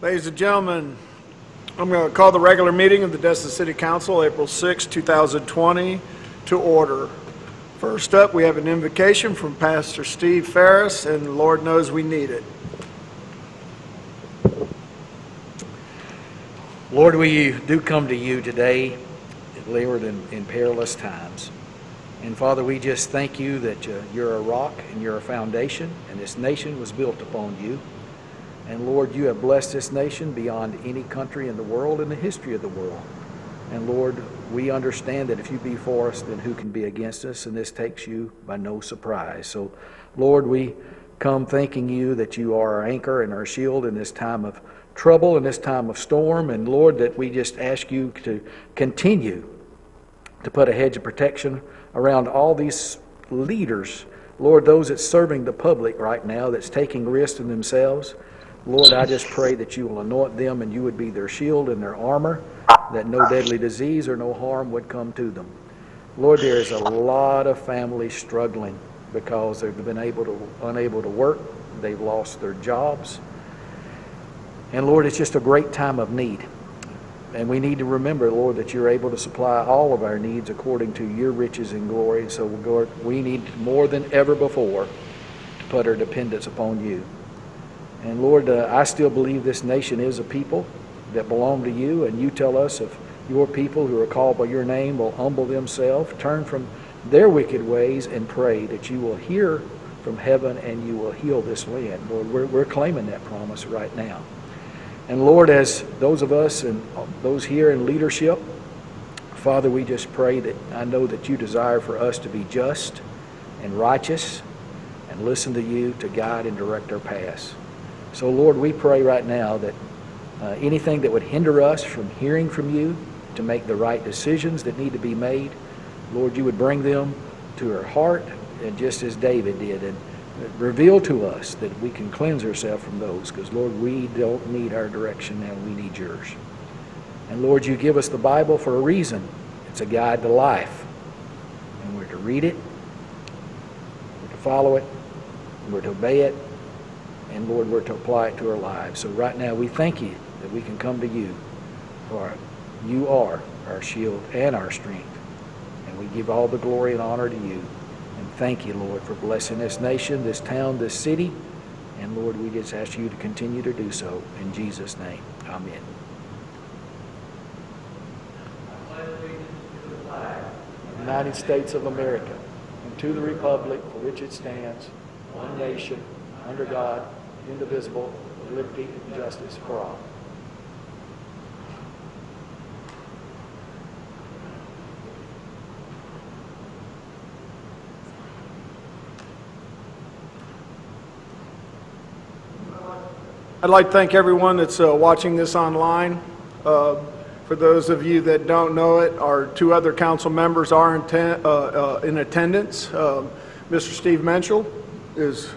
Ladies and gentlemen, I'm going to call the regular meeting of the Destin City Council, April 6, 2020, to order. First up, we have an invocation from Pastor Steve Ferris, and the Lord knows we need it. Lord, we do come to you today, Lord, in perilous times. And Father, we just thank you that you're a rock and you're a foundation, and this nation was built upon you. And Lord, you have blessed this nation beyond any country in the world, in the history of the world. And Lord, we understand that if you be for us, then who can be against us? And this takes you by no surprise. So, Lord, we come thanking you that you are our anchor and our shield in this time of trouble, in this time of storm. And Lord, that we just ask you to continue to put a hedge of protection around all these leaders. Lord, those that's serving the public right now, that's taking risks in themselves. Lord, I just pray that you will anoint them and you would be their shield and their armor, that no deadly disease or no harm would come to them. Lord, there is a lot of families struggling because they've been unable to work. They've lost their jobs. And Lord, it's just a great time of need. And we need to remember, Lord, that you're able to supply all of our needs according to your riches and glory. So, Lord, we need more than ever before to put our dependence upon you. And Lord, I still believe this nation is a people that belong to you, and you tell us if your people who are called by your name will humble themselves, turn from their wicked ways, and pray that you will hear from heaven and you will heal this land. Lord, we're claiming that promise right now. And Lord, as those of us and those here in leadership, Father, we just pray that I know that you desire for us to be just and righteous and listen to you to guide and direct our paths. So, Lord, we pray right now that anything that would hinder us from hearing from you to make the right decisions that need to be made, Lord, you would bring them to our heart, and just as David did, and reveal to us that we can cleanse ourselves from those, because, Lord, we don't need our direction now, we need yours. And, Lord, you give us the Bible for a reason. It's a guide to life. And we're to read it, we're to follow it, and we're to obey it, and Lord, we're to apply it to our lives. So right now we thank you that we can come to you, for you are our shield and our strength. And we give all the glory and honor to you. And thank you, Lord, for blessing this nation, this town, this city. And Lord, we just ask you to continue to do so. In Jesus' name, amen. I pledge allegiance to the flag of the United States of America, and to the republic for which it stands, one nation, under God, indivisible, with liberty and justice for all. I'd like to thank everyone that's watching this online. For those of you that don't know it, our two other council members are in attendance. Mr. Steve Menschel is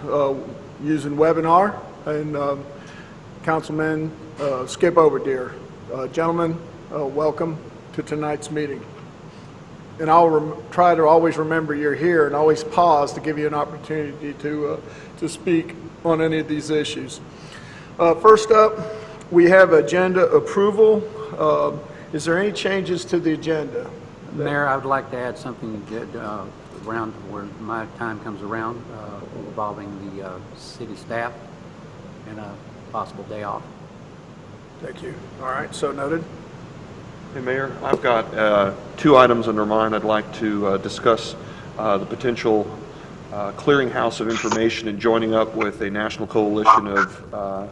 using webinar, and Councilman Skip Overdeer. Gentlemen, welcome to tonight's meeting. And I'll try to always remember you're here and always pause to give you an opportunity to speak on any of these issues. First up, we have agenda approval. Is there any changes to the agenda? Mayor, I would like to add something around where my time comes around involving the city staff and a possible day off. Thank you. All right, so noted. Hey, Mayor, I've got two items under mine. I'd like to discuss the potential clearinghouse of information and joining up with a national coalition of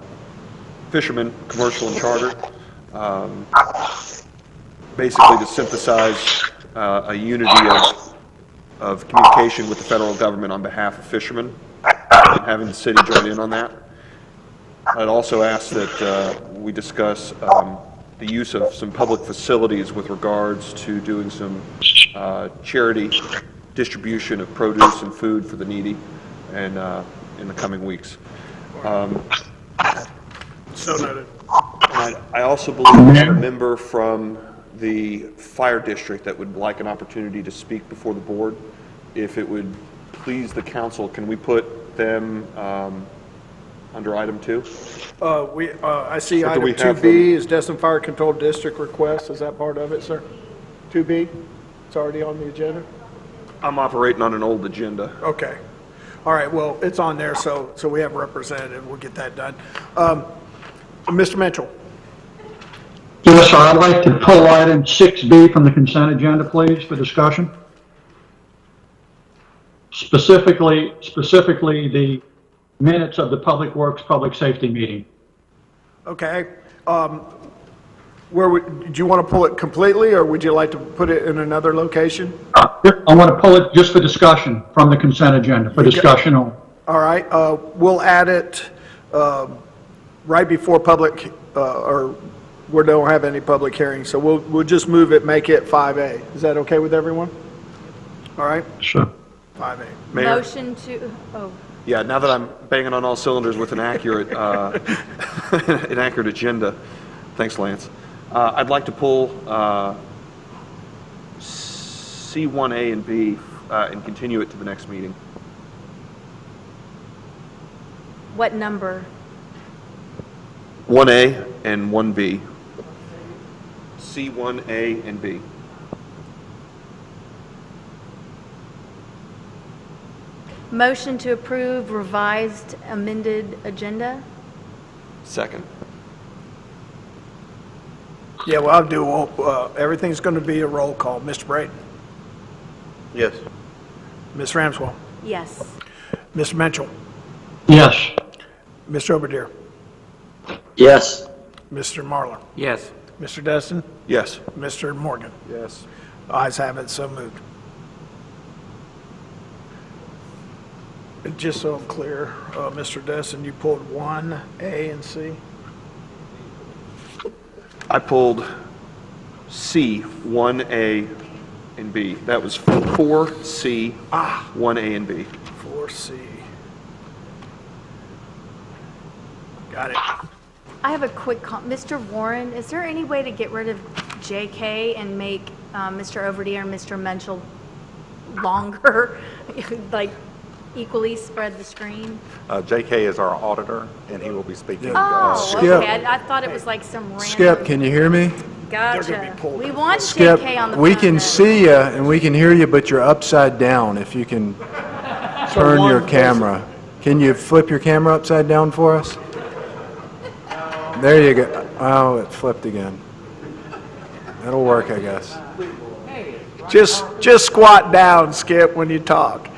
fishermen, commercial and charter, basically to synthesize a unity of communication with the federal government on behalf of fishermen, and having the city join in on that. I'd also ask that we discuss the use of some public facilities with regards to doing some charity distribution of produce and food for the needy, and in the coming weeks. So noted. And I also believe we have a member from the fire district that would like an opportunity to speak before the board. If it would please the council, can we put them under item 2? I see Or do item we have 2B is Destin Fire Control District request. Is that part of it, sir? 2B? It's already on the agenda? I'm operating on an old agenda. Okay. All right, well, it's on there, so we have a representative. We'll get that done. Mr. Mitchell? Yes, sir. I'd like to pull item 6B from the consent agenda, please, for discussion. Specifically the minutes of the Public Works Public Safety meeting. Okay. Do you want to pull it completely, or would you like to put it in another location? I want to pull it just for discussion from the consent agenda, for discussion only. All right, we'll add it right before public, or we don't have any public hearings, so we'll just move it, make it 5A. Is that okay with everyone? All right, Sure. 5A. Mayor? Motion to, oh, Yeah, now that I'm banging on all cylinders with an accurate, an accurate agenda, thanks, Lance. I'd like to pull C1A and B and continue it to the next meeting. what number? 1A and 1B. C1A and B. Motion to approve revised amended agenda? Second. Yeah, well, I'll do, everything's going to be a roll call. Mr. Braden? Yes. Ms. Ramswell? Yes. Mr. Mitchell? Yes. Mr. Oberdear? Yes. Mr. Marlar? Yes. Mr. Destin? Yes. Mr. Morgan? Yes. Ayes have it, so moved. And just so I'm clear, Mr. Destin, you pulled 1A and C? I pulled C, 1A and B. That was 4C, 1A and B. 4C. Got it. I have a quick, Mr. Warren, is there any way to get rid of JK and make Mr. Overdeer and Mr. Menschel longer? Like equally spread the screen? JK is our auditor, and he will be speaking. Oh, Skip. okay. I thought it was like some random. Skip, can you hear me? Gotcha. We want Skip, JK on the phone. we can though. see you and we can hear you, but you're upside down. If you can turn your camera. Can you flip your camera upside down for us? There you go. Oh, it flipped again. That'll work, I guess. Just squat down, Skip, when you talk.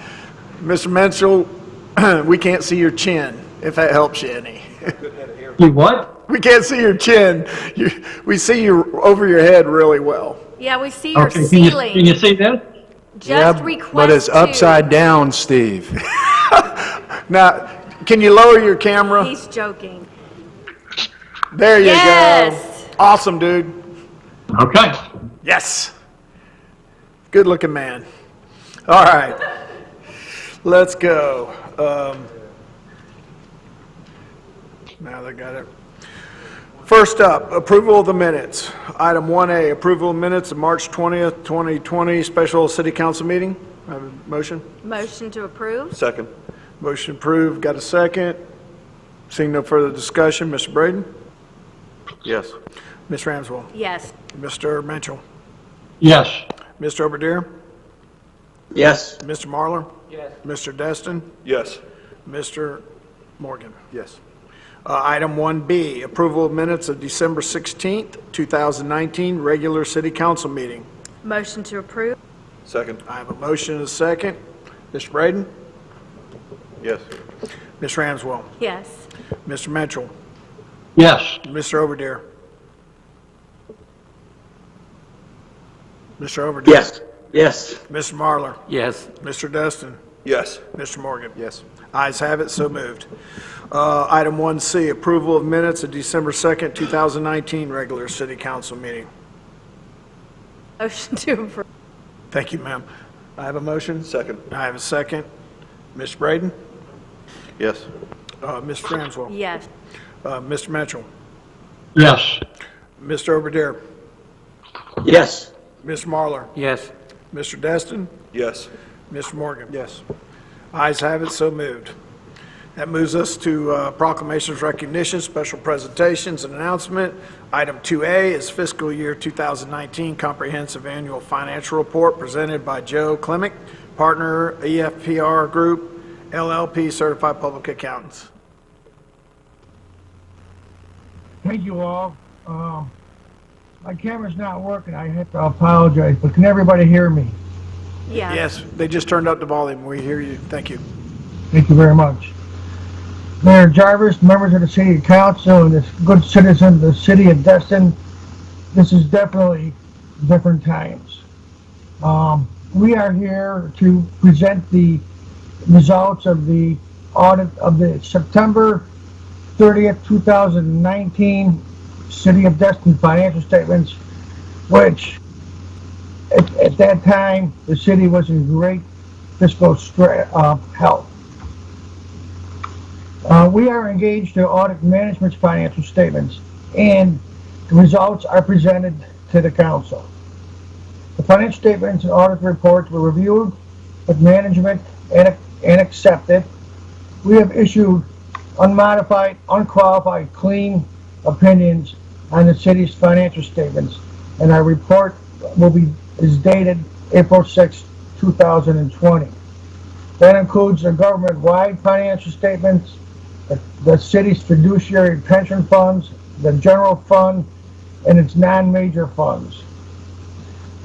Mr. Menschel, we can't see your chin, if that helps you any. You what? We can't see your chin. We see you over your head really well. Yeah, we see your Okay, ceiling. can you see this? Just Yeah, request but it's to- upside down, Steve. Now, can you lower your camera? He's joking. There you Yes. go. Awesome, dude. Okay. Yes. Good looking man. All right. Let's go. Now they got it. First up, approval of the minutes. Item 1A, approval of minutes of March 20th, 2020, special city council meeting. I have a motion. Motion to approve? Second. Motion approved. Got a second. Seeing no further discussion, Mr. Braden? Yes. Ms. Ramswell? Yes. Mr. Mitchell? Yes. Mr. Oberdear? Yes. Mr. Marlar? Yes. Mr. Destin? Yes. Mr. Morgan? Yes. Item 1B, approval of minutes of December 16th, 2019, regular city council meeting. Motion to approve? Second. I have a motion and a second. Mr. Braden? Yes. Ms. Ramswell? Yes. Mr. Mitchell? Yes. Mr. Oberdear? Mr. Oberdear? Yes. Yes. Mr. Marlar? Yes. Mr. Destin? Yes. Mr. Morgan? Yes. Ayes have it, so moved. Item 1C, approval of minutes of December 2nd, 2019, regular city council meeting. Motion to approve? Thank you, ma'am. I have a motion. Second. I have a second. Mr. Braden? Yes. Ms. Ramswell? Yes. Mr. Mitchell? Yes. Mr. Oberdear? Yes. Mr. Marlar? Yes. Mr. Destin? Yes. Mr. Morgan? Yes. Ayes have it, so moved. That moves us to proclamations, recognitions, special presentations, and announcement. Item 2A is fiscal year 2019 comprehensive annual financial report presented by Joe Klemick, partner EFPR Group, LLP, certified public accountants. Thank you all. My camera's not working. I have to apologize, but can everybody hear me? Yeah. Yes, they just turned up the volume. We hear you. Thank you. Thank you very much. Mayor Jarvis, members of the City Council, and the good citizens of the City of Destin, this is definitely different times. We are here to present the results of the audit of the September 30th, 2019 City of Destin financial statements, which at that time the city was in great fiscal health. We are engaged to audit management's financial statements, and the results are presented to the council. The financial statements and audit reports were reviewed with management and accepted. We have issued unmodified, unqualified, clean opinions on the city's financial statements, and our report is dated April 6, 2020. That includes the government-wide financial statements, the city's fiduciary pension funds, the general fund, and its non-major funds.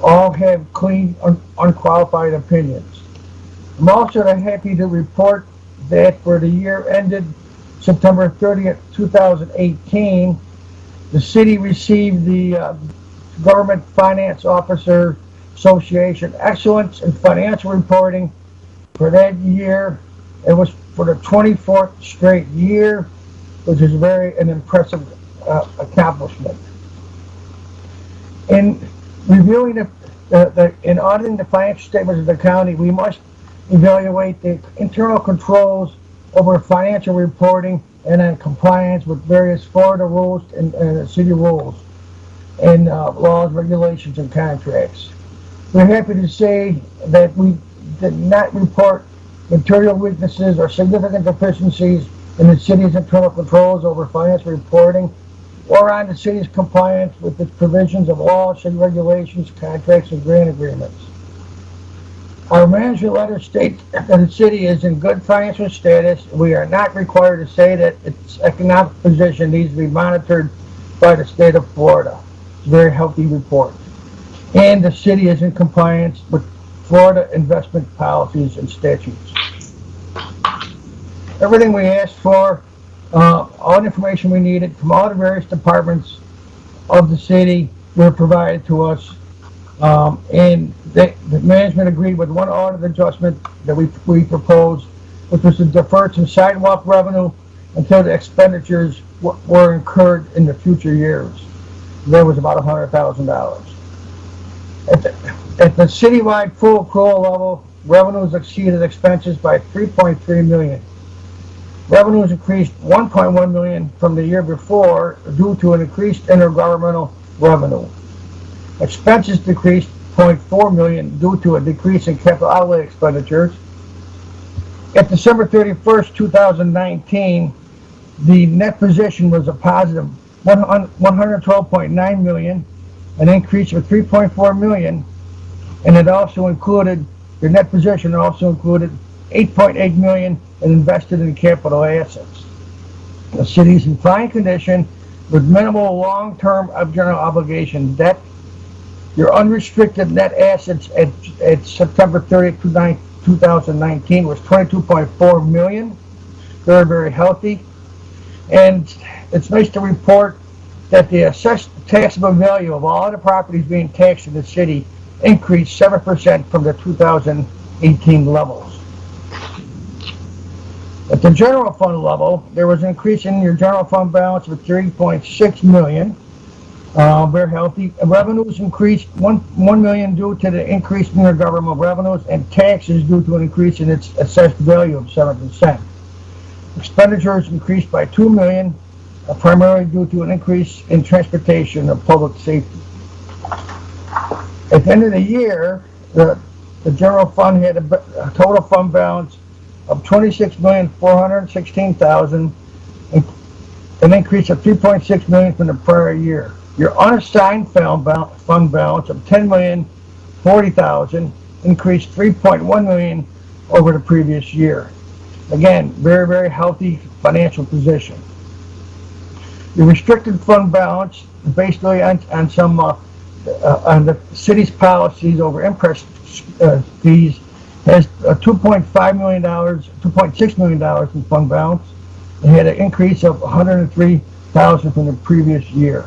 All have clean, unqualified opinions. I'm also happy to report that for the year ended September 30th, 2018, the city received the Government Finance Officer Association Excellence in Financial Reporting for that year. It was for the 24th straight year, which is an impressive accomplishment. In reviewing in auditing the financial statements of the county, we must evaluate the internal controls over financial reporting and in compliance with various Florida rules and city rules and laws, regulations, and contracts. We're happy to say that we did not report material weaknesses or significant deficiencies in the city's internal controls over financial reporting or on the city's compliance with the provisions of laws, city regulations, contracts, and grant agreements. Our management letter states that the city is in good financial status. We are not required to say that its economic position needs to be monitored by the state of Florida. It's a very healthy report. And the city is in compliance with Florida investment policies and statutes. Everything we asked for, all the information we needed from all the various departments of the city were provided to us. And the management agreed with one audit adjustment that we proposed, which was to defer some sidewalk revenue until the expenditures were incurred in the future years. There was about $100,000. At the citywide full accrual level, revenues exceeded expenses by $3.3 million. Revenues increased $1.1 million from the year before due to an increased intergovernmental revenue. Expenses decreased $0.4 million due to a decrease in capital outlay expenditures. At December 31st, 2019, the net position was a positive $112.9 million, an increase of $3.4 million, and it also included, the net position also included $8.8 million in invested in capital assets. The city is in fine condition with minimal long-term general obligation debt. Your unrestricted net assets at September 30th, 2019 was $22.4 million. Very, very healthy. And it's nice to report that the assessed taxable value of all the properties being taxed in the city increased 7% from the 2018 levels. At the general fund level, there was an increase in your general fund balance of $3.6 million. Very healthy. Revenues increased $1 million due to the increase in your government revenues, and taxes due to an increase in its assessed value of 7%. Expenditures increased by $2 million, primarily due to an increase in transportation of public safety. At the end of the year, the general fund had a total fund balance of $26,416,000, an increase of $3.6 million from the prior year. Your unassigned fund balance of $10,040,000 increased $3.1 million over the previous year. Again, very, very healthy financial position. The restricted fund balance, basically on the city's policies over interest fees, has $2.5 million, $2.6 million in fund balance. It had an increase of $103,000 from the previous year.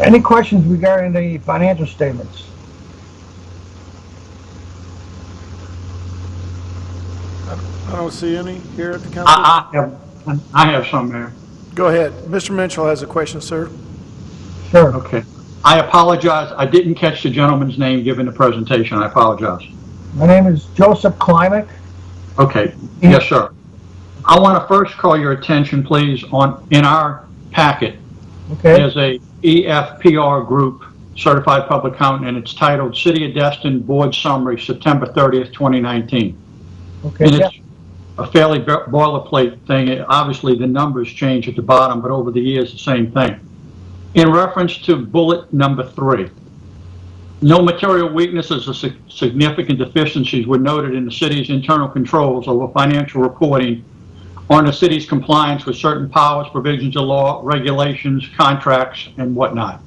Any questions regarding the financial statements? I don't see any here at the council. I have some, Mayor. Go ahead. Mr. Mitchell has a question, sir. Sure. Okay. I apologize. I didn't catch the gentleman's name given the presentation. I apologize. My name is Joseph Klimek. Okay. Yes, sir. I want to first call your attention, please, in our packet. Okay. There's a EFPR Group Certified Public Accountant, and it's titled City of Destin Board Summary, September 30th, 2019. Okay. And it's a fairly boilerplate thing. Obviously, the numbers change at the bottom, but over the years, the same thing. In reference to bullet number 3, no material weaknesses or significant deficiencies were noted in the city's internal controls over financial reporting or in the city's compliance with certain powers, provisions of law, regulations, contracts, and whatnot.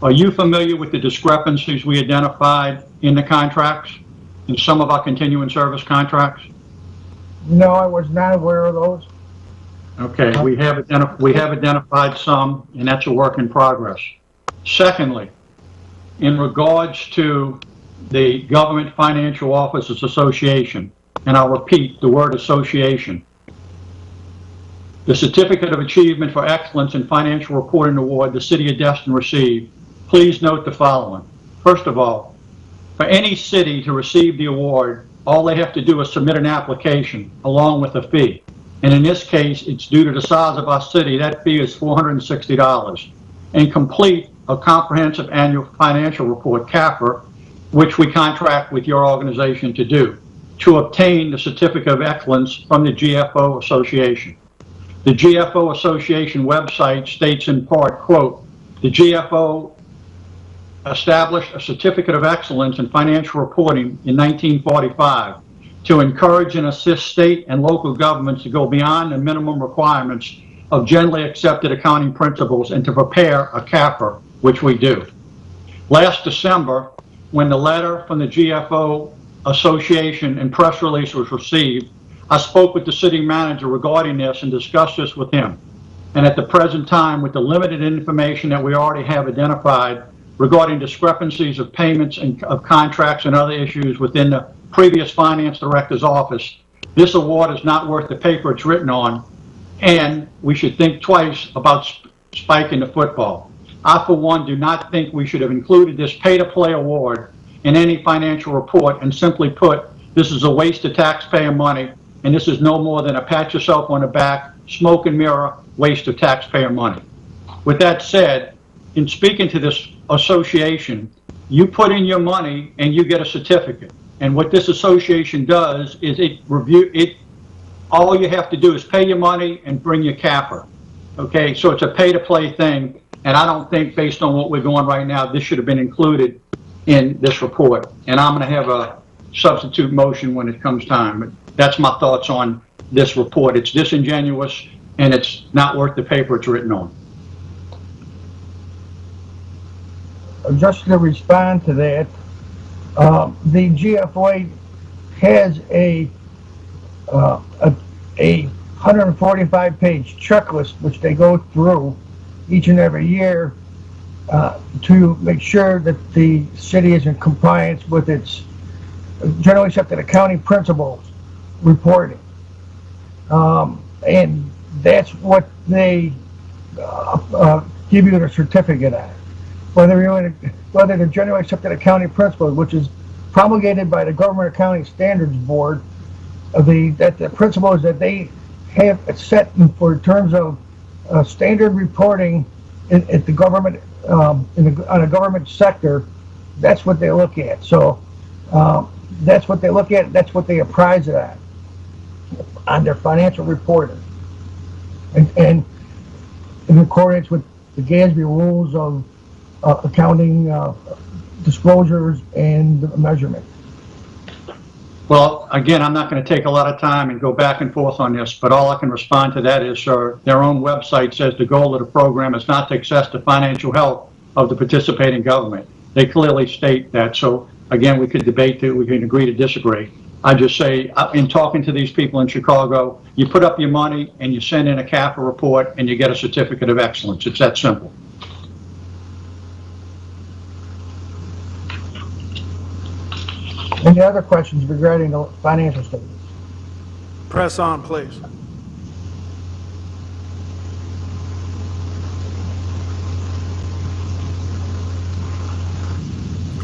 Are you familiar with the discrepancies we identified in the contracts, in some of our continuing service contracts? No, I was not aware of those. Okay, we have identified some, and that's a work in progress. Secondly, in regards to the Government Financial Officers Association, and I'll repeat the word association, the Certificate of Achievement for Excellence in Financial Reporting Award the City of Destin received, please note the following. First of all, for any city to receive the award, all they have to do is submit an application along with a fee. And in this case, it's due to the size of our city. That fee is $460. And complete a comprehensive annual financial report, CAFR, which we contract with your organization to do, to obtain the Certificate of Excellence from the GFO Association. The GFO Association website states in part, quote, the GFO established a Certificate of Excellence in Financial Reporting in 1945 to encourage and assist state and local governments to go beyond the minimum requirements of generally accepted accounting principles and to prepare a CAFR, which we do. Last December, when the letter from the GFO Association and press release was received, I spoke with the city manager regarding this and discussed this with him. And at the present time, with the limited information that we already have identified regarding discrepancies of payments and of contracts and other issues within the previous finance director's office, this award is not worth the paper it's written on, and we should think twice about spiking the football. I, for one, do not think we should have included this pay-to-play award in any financial report and simply put, this is a waste of taxpayer money, and this is no more than a pat yourself on the back, smoke and mirror, waste of taxpayer money. With that said, in speaking to this association, you put in your money and you get a certificate. And what this association does is all you have to do is pay your money and bring your CAFR. Okay, so it's a pay-to-play thing, and I don't think, based on what we're going right now, this should have been included in this report. And I'm going to have a substitute motion when it comes time. But that's my thoughts on this report. It's disingenuous, and it's not worth the paper it's written on. Just to respond to that, the GFOA has a 145-page checklist which they go through each and every year to make sure that the city is in compliance with its generally accepted accounting principles reporting. And that's what they give you the certificate on. Whether the generally accepted accounting principles, which is promulgated by the Government Accounting Standards Board, that the principles that they have set for terms of standard reporting at the government on a government sector That's what they look at. So that's what they look at. That's what they apprise it on their financial reporting. And in accordance with the GASB rules of accounting disclosures and measurement. Well, again, I'm not going to take a lot of time and go back and forth on this, but all I can respond to that is, sir, their own website says the goal of the program is not to assess the financial health of the participating government. They clearly state that. So again, we could debate that, we can agree to disagree. I just say, in talking to these people in Chicago, you put up your money and you send in a CAFA report and you get a certificate of excellence. It's that simple. Any other questions regarding the financial statements? Press on, please.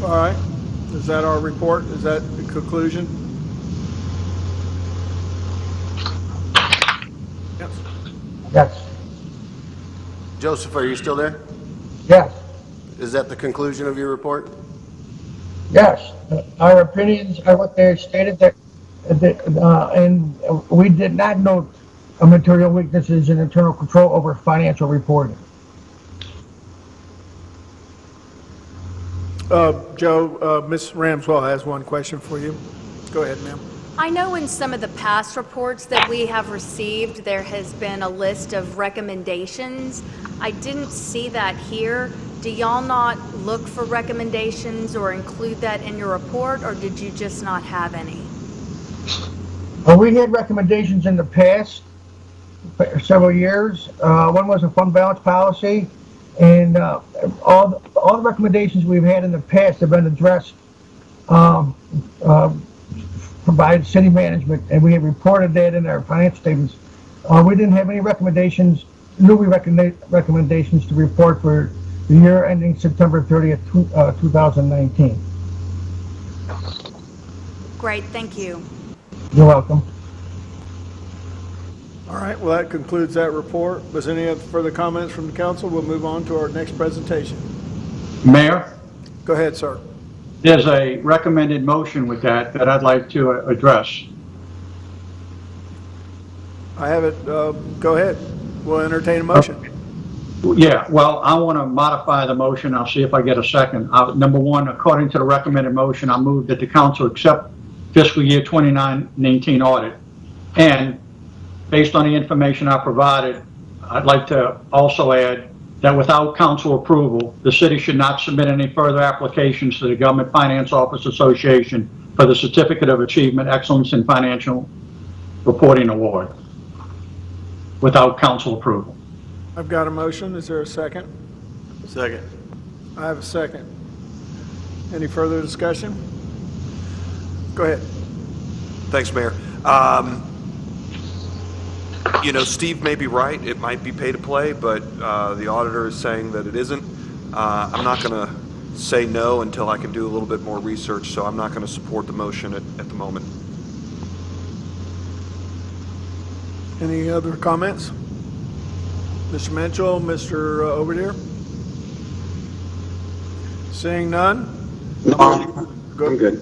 All right. Is that our report? Is that the conclusion? Yes. Yes. Joseph, are you still there? Yes. Is that the conclusion of your report? Yes. Our opinions are what they stated that, and we did not note material weaknesses in internal control over financial reporting. Joe, Ms. Ramswell has one question for you. Go ahead, ma'am. I know in some of the past reports that we have received, there has been a list of recommendations. I didn't see that here. Do y'all not look for recommendations or include that in your report, or did you just not have any? Well, we had recommendations in the past for several years. One was a fund balance policy, and all the recommendations we've had in the past have been addressed, provided city management, and we have reported that in our financial statements. We didn't have any recommendations, recommendations to report for the year ending September 30th, 2019. Great, thank you. You're welcome. All right, well, that concludes that report. Was any other further comments from the council? We'll move on to our next presentation. Mayor, Go ahead, sir. there's a recommended motion with that I'd like to address. I have it. Go ahead. We'll entertain a motion. Yeah, well, I want to modify the motion. I'll see if I get a second. Number one, according to the recommended motion, I move that the council accept fiscal year 2019 audit. And based on the information I provided, I'd like to also add that without council approval, the city should not submit any further applications to the Government Finance Office Association for the Certificate of Achievement Excellence in Financial Reporting Award without council approval. I've got a motion. Is there a second? Second. I have a second. Any further discussion? Go ahead. Thanks, Mayor. You know, Steve may be right. It might be pay to play, but the auditor is saying that it isn't. I'm not going to say no until I can do a little bit more research, so I'm not going to support the motion at the moment. Any other comments? Mr. Mitchell, Mr. Overdeer? Seeing none? I'm good.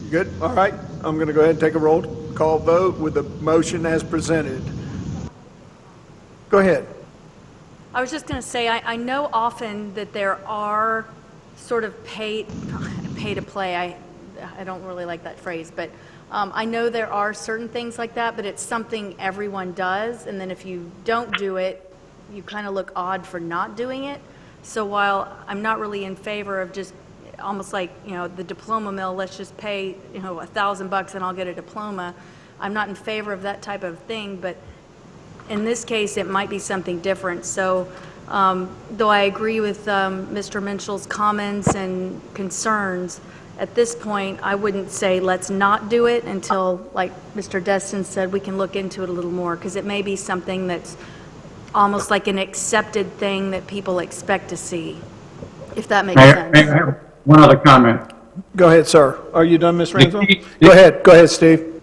You good? All right. I'm going to go ahead and take a roll call vote with the motion as presented. Go ahead. I was just going to say, I know often that there are sort of pay to play. I don't really like that phrase, but I know there are certain things like that, but it's something everyone does, and then if you don't do it, you kind of look odd for not doing it. So while I'm not really in favor of just almost like, you know, the diploma mill, let's just pay, you know, $1,000 and I'll get a diploma, I'm not in favor of that type of thing, but in this case, it might be something different. So though I agree with Mr. Minshall's comments and concerns, at this point, I wouldn't say let's not do it until, like Mr. Destin said, we can look into it a little more, because it may be something that's almost like an accepted thing that people expect to see, if that makes sense. May I have one other comment? Go ahead, sir. Are you done, Ms. Ramswell? Go ahead, Steve.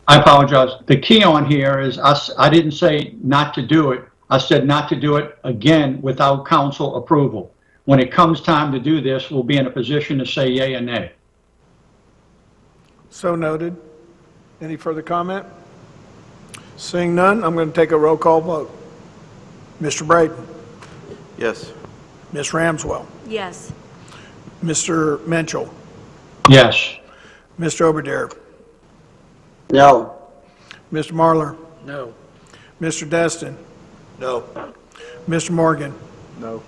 I apologize. The key on here is I didn't say not to do it. I said not to do it again without council approval. when it comes time to do this, we'll be in a position to say yay or nay. So noted. Any further comment? Seeing none, I'm going to take a roll call vote. Mr. Braden. Yes. Ms. Ramswell. Yes. Mr. Menchel. Yes. Mr. Oberdare. No. Mr. Marlar. No. Mr. Destin. No. Mr. Morgan. No.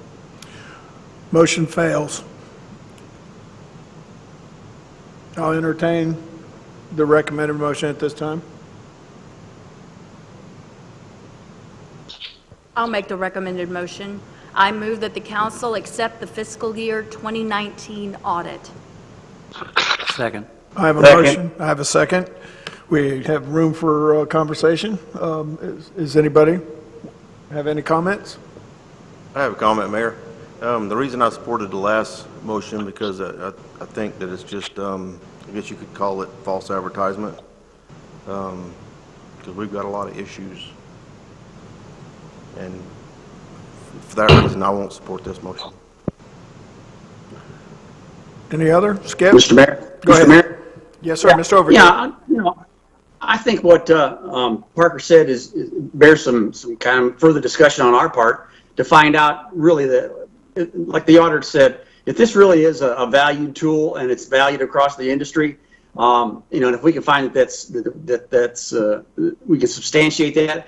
Motion fails. I'll entertain the recommended motion at this time. I'll make the recommended motion. I move that the council accept the fiscal year 2019 audit. Second. I have a Second. motion. I have a second. We have room for conversation. Is anybody have any comments? I have a comment, Mayor. The reason I supported the last motion because I think that it's just, I guess you could call it false advertisement, because we've got a lot of issues. And for that reason, I won't support this motion. Any other? Skip? Mr. Mayor? Go Mr. ahead. Mayor? Yes, sir. Mr. Overton. Yeah, I think what Parker said bears some kind of further discussion on our part to find out really that, like the auditor said, if this really is a valued tool and it's valued across the industry, and if we can find that we can substantiate that,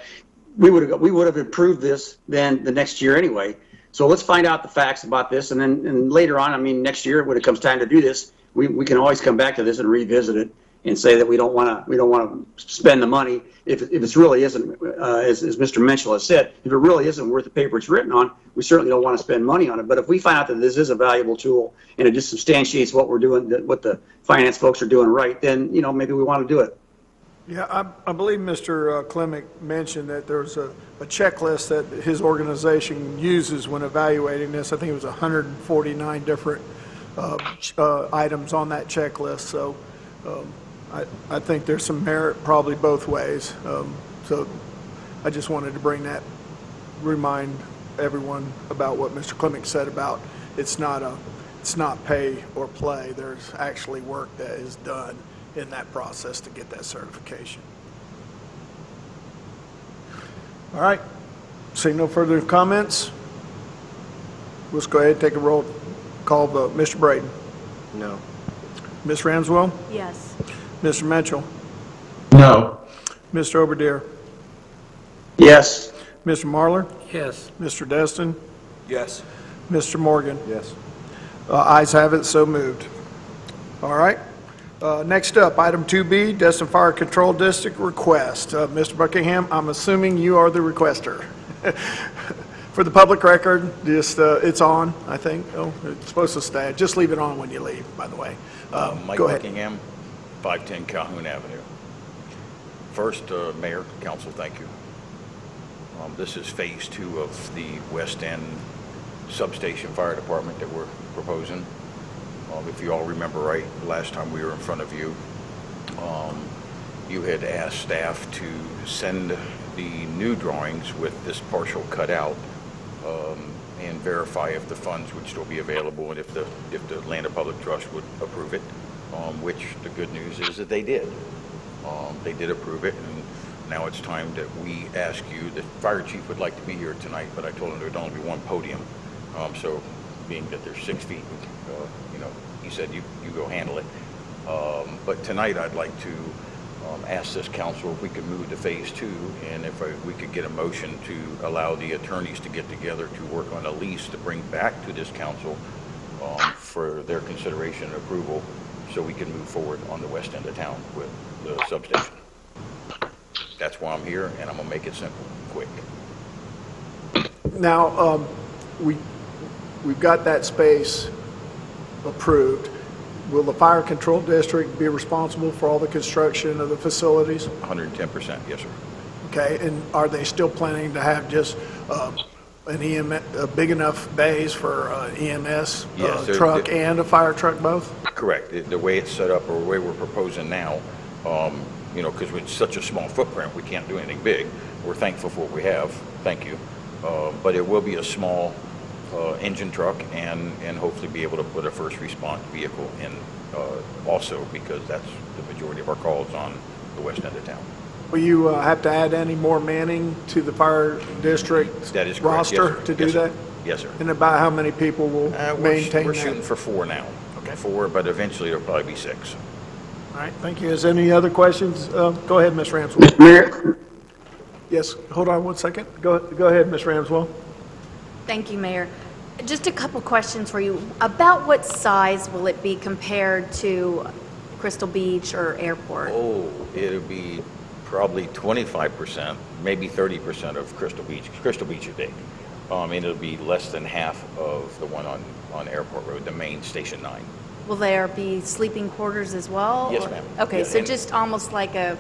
we would have improved this then the next year anyway. So let's find out the facts about this, and then later on, I mean, next year when it comes time to do this, we can always come back to this and revisit it and say that we don't want to spend the money if it really isn't, as Mr. Menchel has said, if it really isn't worth the paper it's written on, we certainly don't want to spend money on it. But if we find out that this is a valuable tool and it just substantiates what we're doing, what the finance folks are doing right, then maybe we want to do it. Yeah, I believe Mr. Clemick mentioned that there's a checklist that his organization uses when evaluating this. I think it was 149 different items on that checklist. So I think there's some merit probably both ways. So I just wanted to remind everyone about what Mr. Clemick said about it's not pay or play. There's actually work that is done in that process to get that certification. All right, seeing no further comments, let's go ahead and take a roll call vote. Mr. Braden. No. Ms. Ramswell. Yes. Mr. Mitchell. No. Mr. Oberdare. Yes. Mr. Marlar. Yes. Mr. Destin. Yes. Mr. Morgan. Yes. Ayes have it, so moved. All right. Next up, item 2B, Destin Fire Control District request. Mr. Buckingham, I'm assuming you are the requester. For the public record, just it's on, I think. Oh, it's supposed to stay. Just leave it on when you leave, by the way. Mike Go ahead. Buckingham, 510 Calhoun Avenue. First, Mayor, Council, thank you. This is phase 2 of the West End Substation Fire Department that we're proposing. If you all remember right, last time we were in front of you, you had asked staff to send the new drawings with this partial cutout and verify if the funds would still be available and if the Land and Public Trust would approve it, which the good news is that they did. They did approve it, and now it's time that we ask you. The fire chief would like to be here tonight, but I told him there'd only be one podium. So being that they're 6 feet, he said, you go handle it. But tonight I'd like to ask this council if we could move to phase 2 and if we could get a motion to allow the attorneys to get together to work on a lease to bring back to this council for their consideration and approval so we can move forward on the west end of town with the substation. That's why I'm here, and I'm going to make it simple, quick. Now, we've got that space approved. Will the fire control district be responsible for all the construction of the facilities? 110%, yes, sir. Okay, and are they still planning to have just an EMS, big enough bays for EMS Yes, truck and a fire truck both? Correct. The way it's set up or the way we're proposing now, because it's such a small footprint, we can't do anything big. We're thankful for what we have. Thank you. But it will be a small engine truck and hopefully be able to put a first response vehicle in also, because that's the majority of our calls on the west end of town. Will you have to add any more manning to the fire district That is correct. Yes, roster sir. to do Yes, sir. that? Yes, sir. And about how many people will maintain We're that? shooting for 4 now. Okay. 4, but eventually it'll probably be 6. All right, thank you. Is there any other questions? Go ahead, Ms. Ramswell. Mr. Mayor, Yes, hold on one second. Go ahead, Ms. Ramswell. Thank you, Mayor. Just a couple questions for you. About what size will it be compared to Crystal Beach or Airport? Oh, it'll be probably 25%, maybe 30% of Crystal Beach. Crystal Beach is big. And it'll be less than half of the one on Airport Road, the main Station 9. Will there be sleeping quarters as well? Yes, or- ma'am. Okay, Yeah, so and- just almost like a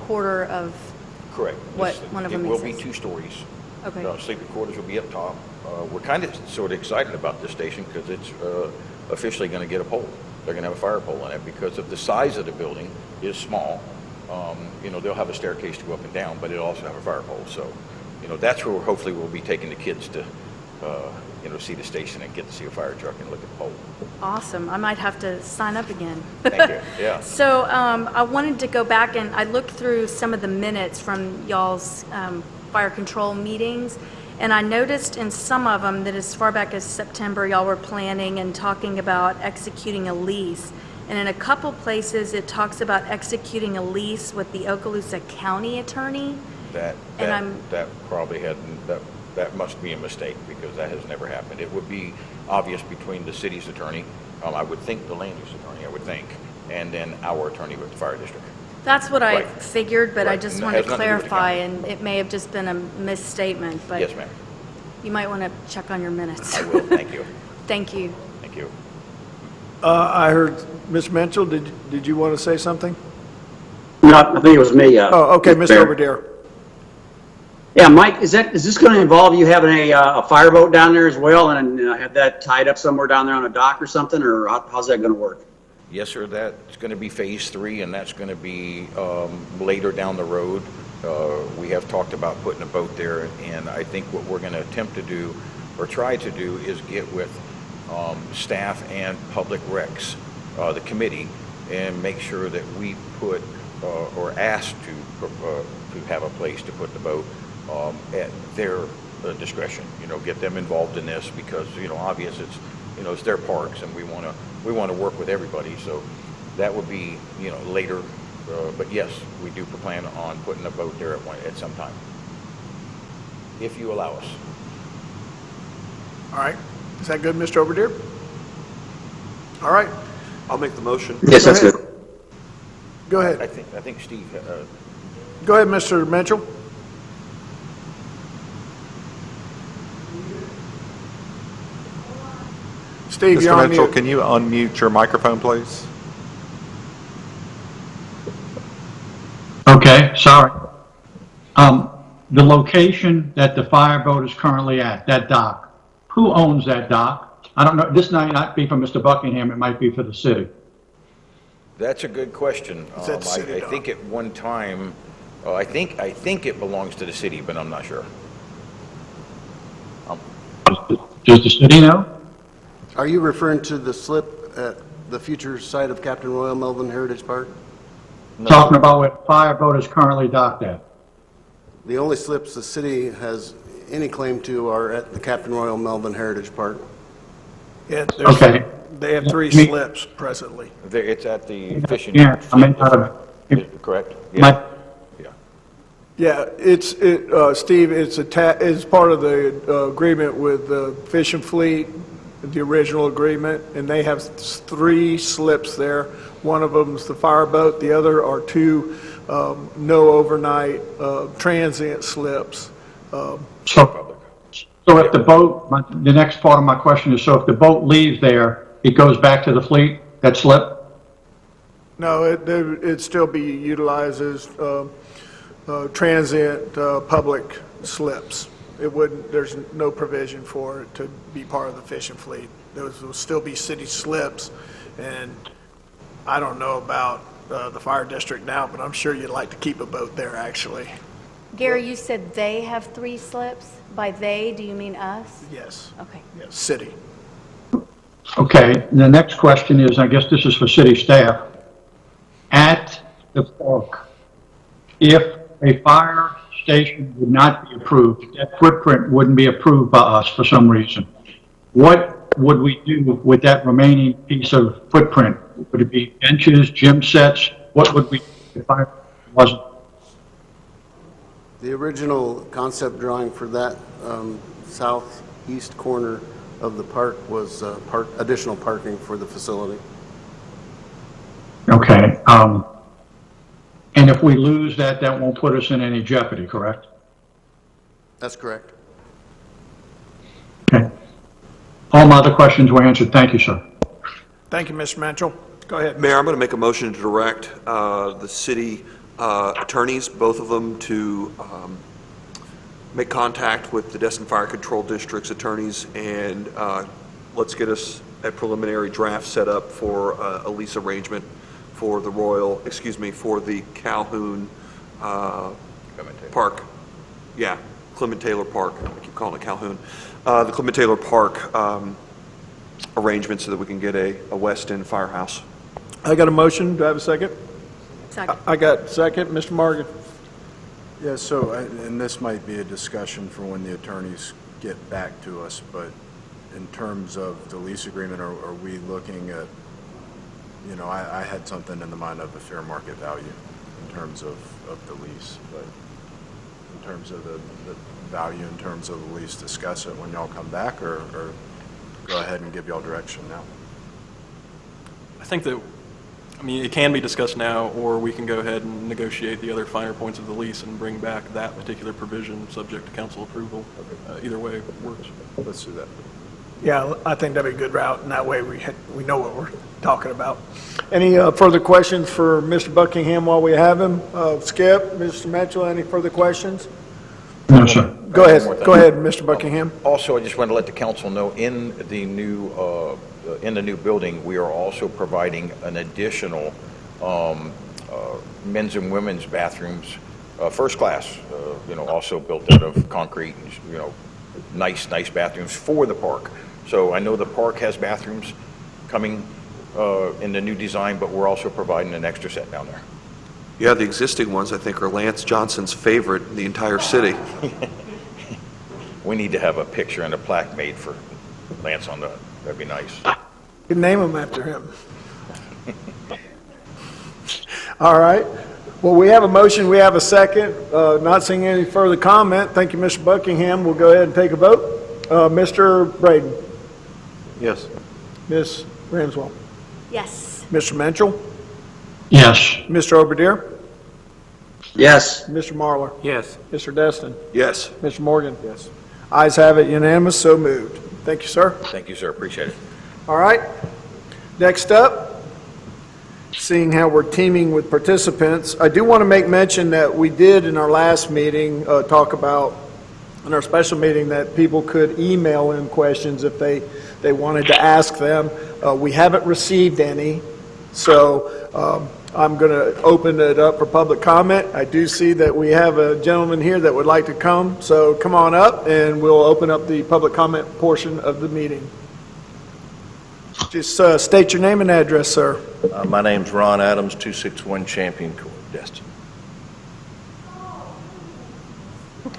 quarter of, Correct. What one of them It will be is? 2 stories. okay. Sleeping quarters will be up top. We're kind of sort of excited about this station because it's officially going to get a pole. They're going to have a fire pole in it because of the size of the building is small. They'll have a staircase to go up and down, but it'll also have a fire pole. So, that's where hopefully we'll be taking the kids to, see the station and get to see a fire truck and look at the pole. Awesome. I might have to sign up again. Thank you. Yeah. So I wanted to go back and I looked through some of the minutes from y'all's fire control meetings, and I noticed in some of them that as far back as September, y'all were planning and talking about executing a lease. And in a couple places, it talks about executing a lease with the Okaloosa County attorney. That probably hadn't, that must be a mistake because that has never happened. It would be obvious between the city's attorney, I would think the land use attorney, I would think, and then our attorney with the fire district. That's what I Right. figured, but I Right. just And it wanted has to nothing to do with the clarify, county. and it may have just been a misstatement, but Yes, ma'am. you might want to check on your minutes. I will. Thank you. Thank you. Thank you. I heard, Ms. Menchel, did you want to say something? no, I think it was me. Oh, okay, Mr. Mayor. Overdeer. Yeah, Mike, is this going to involve you having a fireboat down there as well and have that tied up somewhere down there on a dock or something, or how's that going to work? Yes, sir, that's going to be phase 3, and that's going to be later down the road. We have talked about putting a boat there, and I think what we're going to attempt to do, or try to do, is get with staff and public recs, the committee, and make sure that we put, or ask to have a place to put the boat at their discretion. Get them involved in this because, obvious it's their parks, and we want to work with everybody. So that would be, later. But yes, we do plan on putting a boat there at some time, if you allow us. All right. Is that good, Mr. Overdeer? All right. I'll make the motion. Yes, that's ahead. good. Go ahead. I think Steve. Go ahead, Mr. Menchel. Steve, you're Mr. on Mitchell, mute. can you unmute your microphone, please? Okay, sorry. The location that the fireboat is currently at, that dock, who owns that dock? I don't know, this might not be for Mr. Buckingham, it might be for the city. That's a good question. that city I dock? think at one time, I think it belongs to the city, but I'm not sure. Does the city know? Are you referring to the slip at the future site of Captain Royal Melvin Heritage Park? Talking about where the fireboat is currently docked at. The only slips the city has any claim to are at the Captain Royal Melvin Heritage Park. Yeah, Okay. they have 3 Me- slips presently. It's at the fishing. Yeah, I mean, Correct? My- Yeah, Steve, it's part of the agreement with the fishing fleet, the original agreement, and they have 3 slips there. One of them's the fireboat, the other are 2 no overnight transient slips. So if the boat, the next part of my question is, so if the boat leaves there, it goes back to the fleet, that slip? No, it'd still be utilized as transient public slips. It wouldn't, there's no provision for it to be part of the fishing fleet. Those will still be city slips, and I don't know about the fire district now, but I'm sure you'd like to keep a boat there, actually. Gary, you said they have 3 slips. By they, do you mean us? Yes. Okay. Yes, city. Okay, the next question is, I guess this is for city staff. At the park, if a fire station would not be approved, that footprint wouldn't be approved by us for some reason, what would we do with that remaining piece of footprint? Would it be benches, gym sets? What would we do if fire wasn't? The original concept drawing for that southeast corner of the park was additional parking for the facility. Okay, and if we lose that, that won't put us in any jeopardy, correct? That's correct. Okay. All my other questions were answered. Thank you, sir. Thank you, Mr. Mitchell. Go ahead. Mayor, I'm going to make a motion to direct the city attorneys, both of them, to make contact with the Destin Fire Control District's attorneys, and let's get us a preliminary draft set up for a lease arrangement for the for the Calhoun Park. Yeah, Clement Taylor Park. I keep calling it Calhoun. The Clement Taylor Park arrangement so that we can get a West End firehouse. I got a motion. Do I have a second? Second. I got a second. Mr. Morgan. Yeah, so, and this might be a discussion for when the attorneys get back to us, but in terms of the lease agreement, are we looking at, you know, I had something in the mind of the fair market value in terms of the lease, but in terms of the value, in terms of the lease, discuss it when y'all come back, or go ahead and give y'all direction now? I think that, I mean, it can be discussed now, or we can go ahead and negotiate the other finer points of the lease and bring back that particular provision subject to council approval. Either way works. Let's do that. Yeah, I think that'd be a good route, and that way we know what we're talking about. Any further questions for Mr. Buckingham while we have him? Skip, Mr. Mitchell, any further questions? No, sir. Go ahead, Mr. Buckingham. Also, I just want to let the council know, in the new building, we are also providing an additional men's and women's bathrooms, first class, also built out of concrete, and, nice bathrooms for the park. So I know the park has bathrooms coming in the new design, but we're also providing an extra set down there. Yeah, the existing ones, I think, are Lance Johnson's favorite in the entire city. We need to have a picture and a plaque made for Lance on that. That'd be nice. You can name him after him. All right. Well, we have a motion. We have a second. Not seeing any further comment. Thank you, Mr. Buckingham. We'll go ahead and take a vote. Mr. Braden. Yes. Ms. Ramswell. Yes. Mr. Mitchell. Yes. Mr. Oberdeer. Yes. Mr. Marlar. Yes. Mr. Destin. Yes. Mr. Morgan. Yes. Ayes have it, unanimous, so moved. Thank you, sir. Thank you, sir. Appreciate it. All right. Next up, seeing how we're teaming with participants, I do want to make mention that we did in our last meeting talk about, in our special meeting, that people could email in questions if they wanted to ask them. We haven't received any, so I'm going to open it up for public comment. I do see that we have a gentleman here that would like to come, so come on up and we'll open up the public comment portion of the meeting. Just state your name and address, sir. My name's Ron Adams, 261 Champion Court, Destin.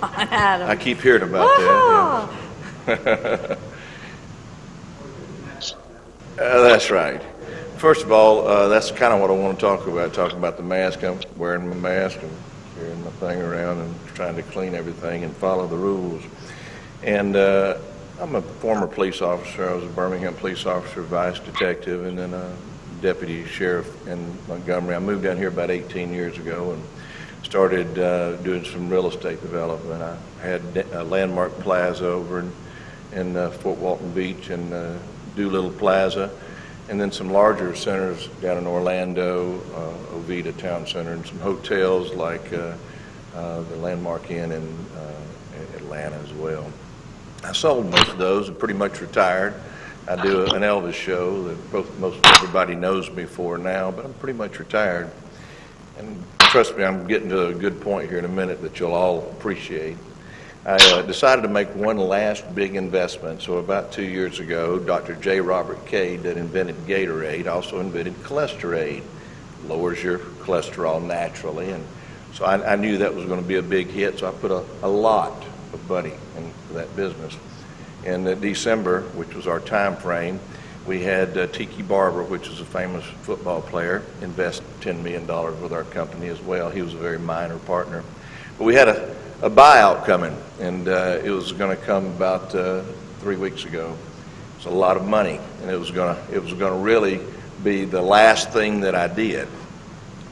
Ron Adams. I keep hearing about that. Yeah. That's right. First of all, that's kind of what I want to talk about the mask. I'm wearing my mask and carrying my thing around and trying to clean everything and follow the rules. And I'm a former police officer. I was a Birmingham police officer, vice detective, and then a deputy sheriff in Montgomery. I moved down here about 18 years ago and started doing some real estate development. I had a Landmark Plaza over in Fort Walton Beach and Doolittle Plaza, and then some larger centers down in Orlando, Oviedo Town Center, and some hotels like the Landmark Inn in Atlanta as well. I sold most of those and pretty much retired. I do an Elvis show that most everybody knows me for now, but I'm pretty much retired. And trust me, I'm getting to a good point here in a minute that you'll all appreciate. I decided to make one last big investment. So about 2 years ago, Dr. J. Robert Cade, that invented Gatorade, also invented Cholesterade. Lowers your cholesterol naturally. And so I knew that was going to be a big hit, so I put a lot of money into that business. In December, which was our time frame, we had Tiki Barber, which is a famous football player, invest $10 million with our company as well. He was a very minor partner. But we had a buyout coming, and it was going to come about 3 weeks ago. It's a lot of money, and it was going to really be the last thing that I did.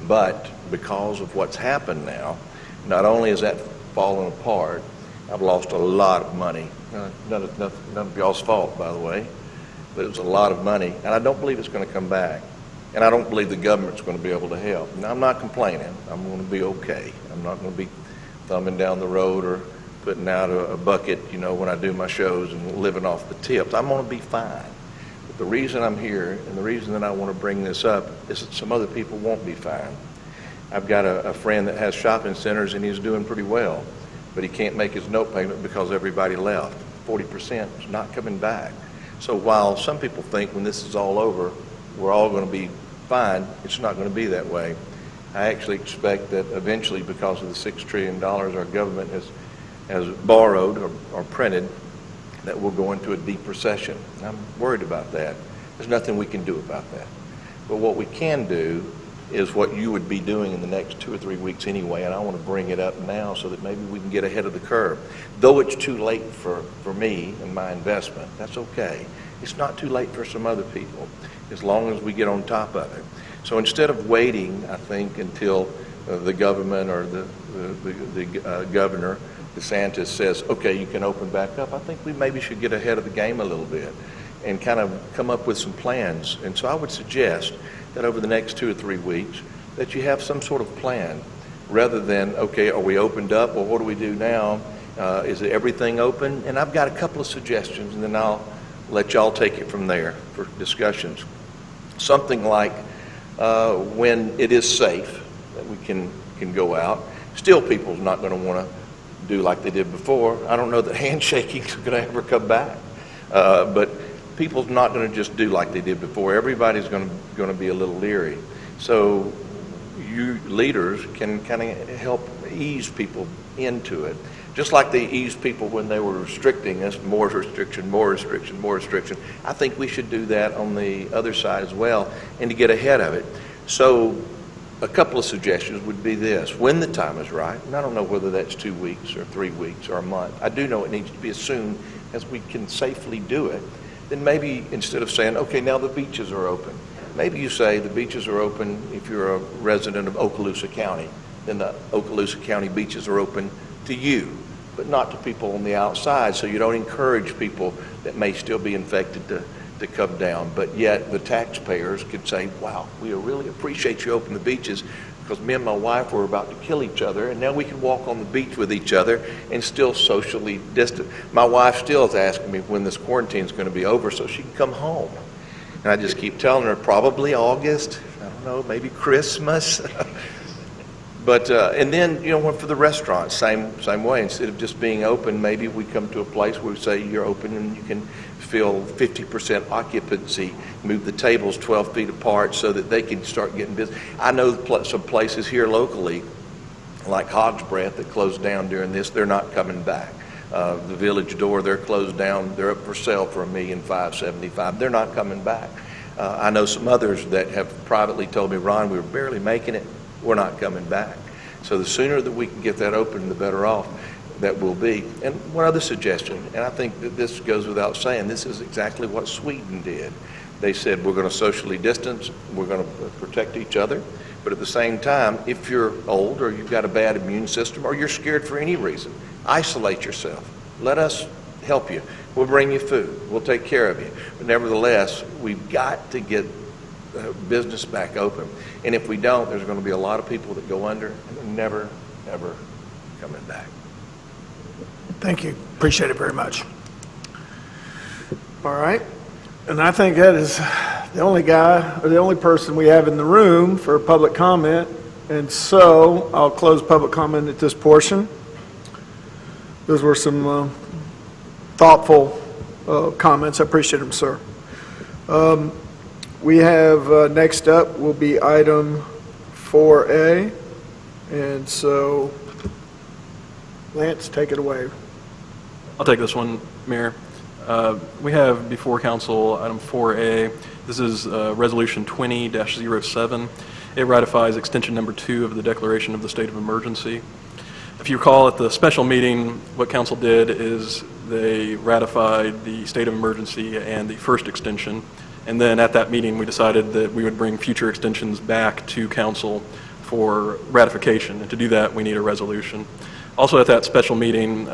But because of what's happened now, not only has that fallen apart, I've lost a lot of money. None of y'all's fault, by the way, but it was a lot of money, and I don't believe it's going to come back. And I don't believe the government's going to be able to help. Now, I'm not complaining. I'm going to be okay. I'm not going to be thumbing down the road or putting out a bucket, you know, when I do my shows and living off the tips. I'm going to be fine. But the reason I'm here and the reason that I want to bring this up is that some other people won't be fine. I've got a friend that has shopping centers and he's doing pretty well, but he can't make his note payment because everybody left. 40% is not coming back. So while some people think when this is all over, we're all going to be fine, it's not going to be that way. I actually expect that eventually, because of the $6 trillion our government has borrowed or printed, that we'll go into a deep recession. I'm worried about that. There's nothing we can do about that. But what we can do is what you would be doing in the next 2 or 3 weeks anyway, and I want to bring it up now so that maybe we can get ahead of the curve. Though it's too late for me and my investment, that's okay. It's not too late for some other people, as long as we get on top of it. So instead of waiting, I think, until the government or the governor, DeSantis, says, okay, you can open back up, I think we maybe should get ahead of the game a little bit and kind of come up with some plans. And so I would suggest that over the next 2 or 3 weeks that you have some sort of plan rather than, okay, are we opened up? Well, what do we do now? Is everything open? And I've got a couple of suggestions, and then I'll let y'all take it from there for discussions. Something like when it is safe that we can go out. Still, people's not going to want to do like they did before. I don't know that handshaking is going to ever come back, but people's not going to just do like they did before. Everybody's going to be a little leery. So you leaders can kind of help ease people into it. Just like they eased people when they were restricting us, more restriction, more restriction, more restriction. I think we should do that on the other side as well and to get ahead of it. So a couple of suggestions would be this. When the time is right, and I don't know whether that's 2 weeks or 3 weeks or a month, I do know it needs to be as soon as we can safely do it, then maybe instead of saying, okay, now the beaches are open, maybe you say the beaches are open if you're a resident of Okaloosa County, then the Okaloosa County beaches are open to you, but not to people on the outside, so you don't encourage people that may still be infected to come down. But yet the taxpayers could say, wow, we really appreciate you opening the beaches because me and my wife were about to kill each other, and now we can walk on the beach with each other and still socially distant. My wife still is asking me when this quarantine is going to be over so she can come home. And I just keep telling her, probably August, I don't know, maybe Christmas. But, and then, you know, for the restaurants, same way. Instead of just being open, maybe we come to a place where we say you're open and you can fill 50% occupancy, move the tables 12 feet apart so that they can start getting business. I know some places here locally, like Hog's Breath, that closed down during this. They're not coming back. The Village Door, they're closed down. They're up for sale for $1,575,000. They're not coming back. I know some others that have privately told me, Ron, we were barely making it. We're not coming back. So the sooner that we can get that open, the better off that we'll be. And one other suggestion, and I think that this goes without saying, this is exactly what Sweden did. They said we're going to socially distance, we're going to protect each other, but at the same time, if you're old or you've got a bad immune system or you're scared for any reason, isolate yourself. Let us help you. We'll bring you food. We'll take care of you. But nevertheless, we've got to get business back open. And if we don't, there's going to be a lot of people that go under and they're never, ever coming back. Thank you. Appreciate it very much. All right. And I think that is the only guy or the only person we have in the room for public comment. And so I'll close public comment at this portion. Those were some thoughtful comments. I appreciate them, sir. We have, next up will be item 4A. And so, Lance, take it away. I'll take this one, Mayor. We have before council item 4A. This is resolution 20-07. It ratifies extension number 2 of the declaration of the state of emergency. If you recall, at the special meeting, what council did is they ratified the state of emergency and the first extension. And then at that meeting, we decided that we would bring future extensions back to council for ratification. And to do that, we need a resolution. Also at that special meeting,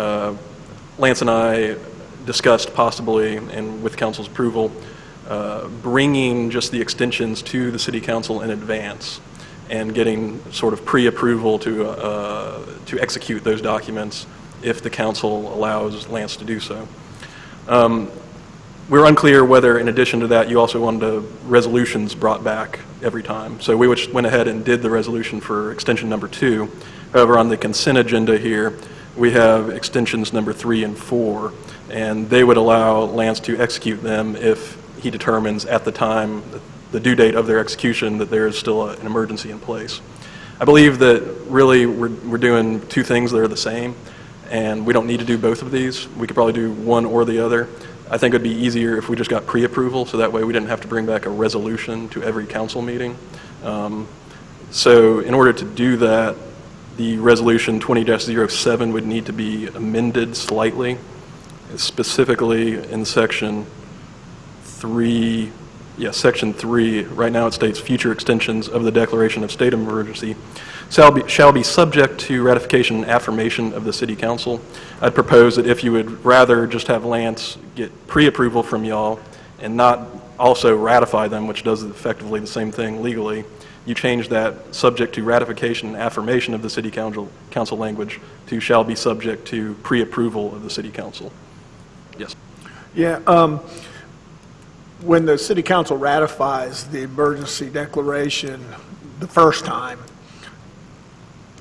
Lance and I discussed possibly, and with council's approval, bringing just the extensions to the city council in advance and getting sort of pre-approval to execute those documents if the council allows Lance to do so. We're unclear whether, in addition to that, you also wanted resolutions brought back every time. So we went ahead and did the resolution for extension number 2. However, on the consent agenda here, we have extensions number 3 and 4, and they would allow Lance to execute them if he determines at the time, the due date of their execution, that there is still an emergency in place. I believe that really we're doing two things that are the same, and we don't need to do both of these. We could probably do one or the other. I think it would be easier if we just got pre-approval, so that way we didn't have to bring back a resolution to every council meeting. So in order to do that, the resolution 20-07 would need to be amended slightly, specifically in section 3. Section 3, right now it states future extensions of the declaration of state of emergency shall be subject to ratification and affirmation of the city council. I'd propose that if you would rather just have Lance get pre-approval from y'all and not also ratify them, which does effectively the same thing legally, you change that subject to ratification and affirmation of the city council language to shall be subject to pre-approval of the city council. Yes. Yeah. When the city council ratifies the emergency declaration the first time,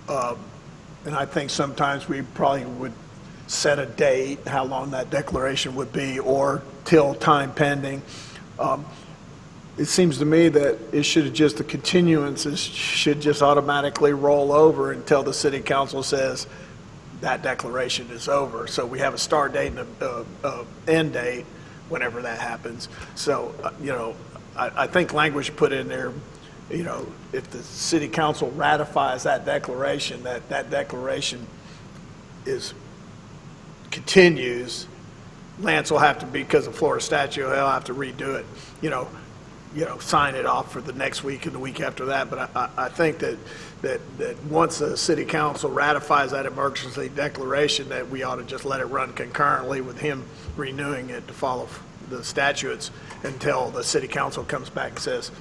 and I think sometimes we probably would set a date, how long that declaration would be, or till time pending. It seems to me that it should just, the continuances should just automatically roll over until the city council says that declaration is over. So we have a start date and a end date whenever that happens. So, I think language put in there, if the city council ratifies that declaration, that declaration continues, Lance will have to, because of Florida statute, he'll have to redo it, sign it off for the next week and the week after that. But I think that once the city council ratifies that emergency declaration, that we ought to just let it run concurrently with him renewing it to follow the statutes until the city council comes back and says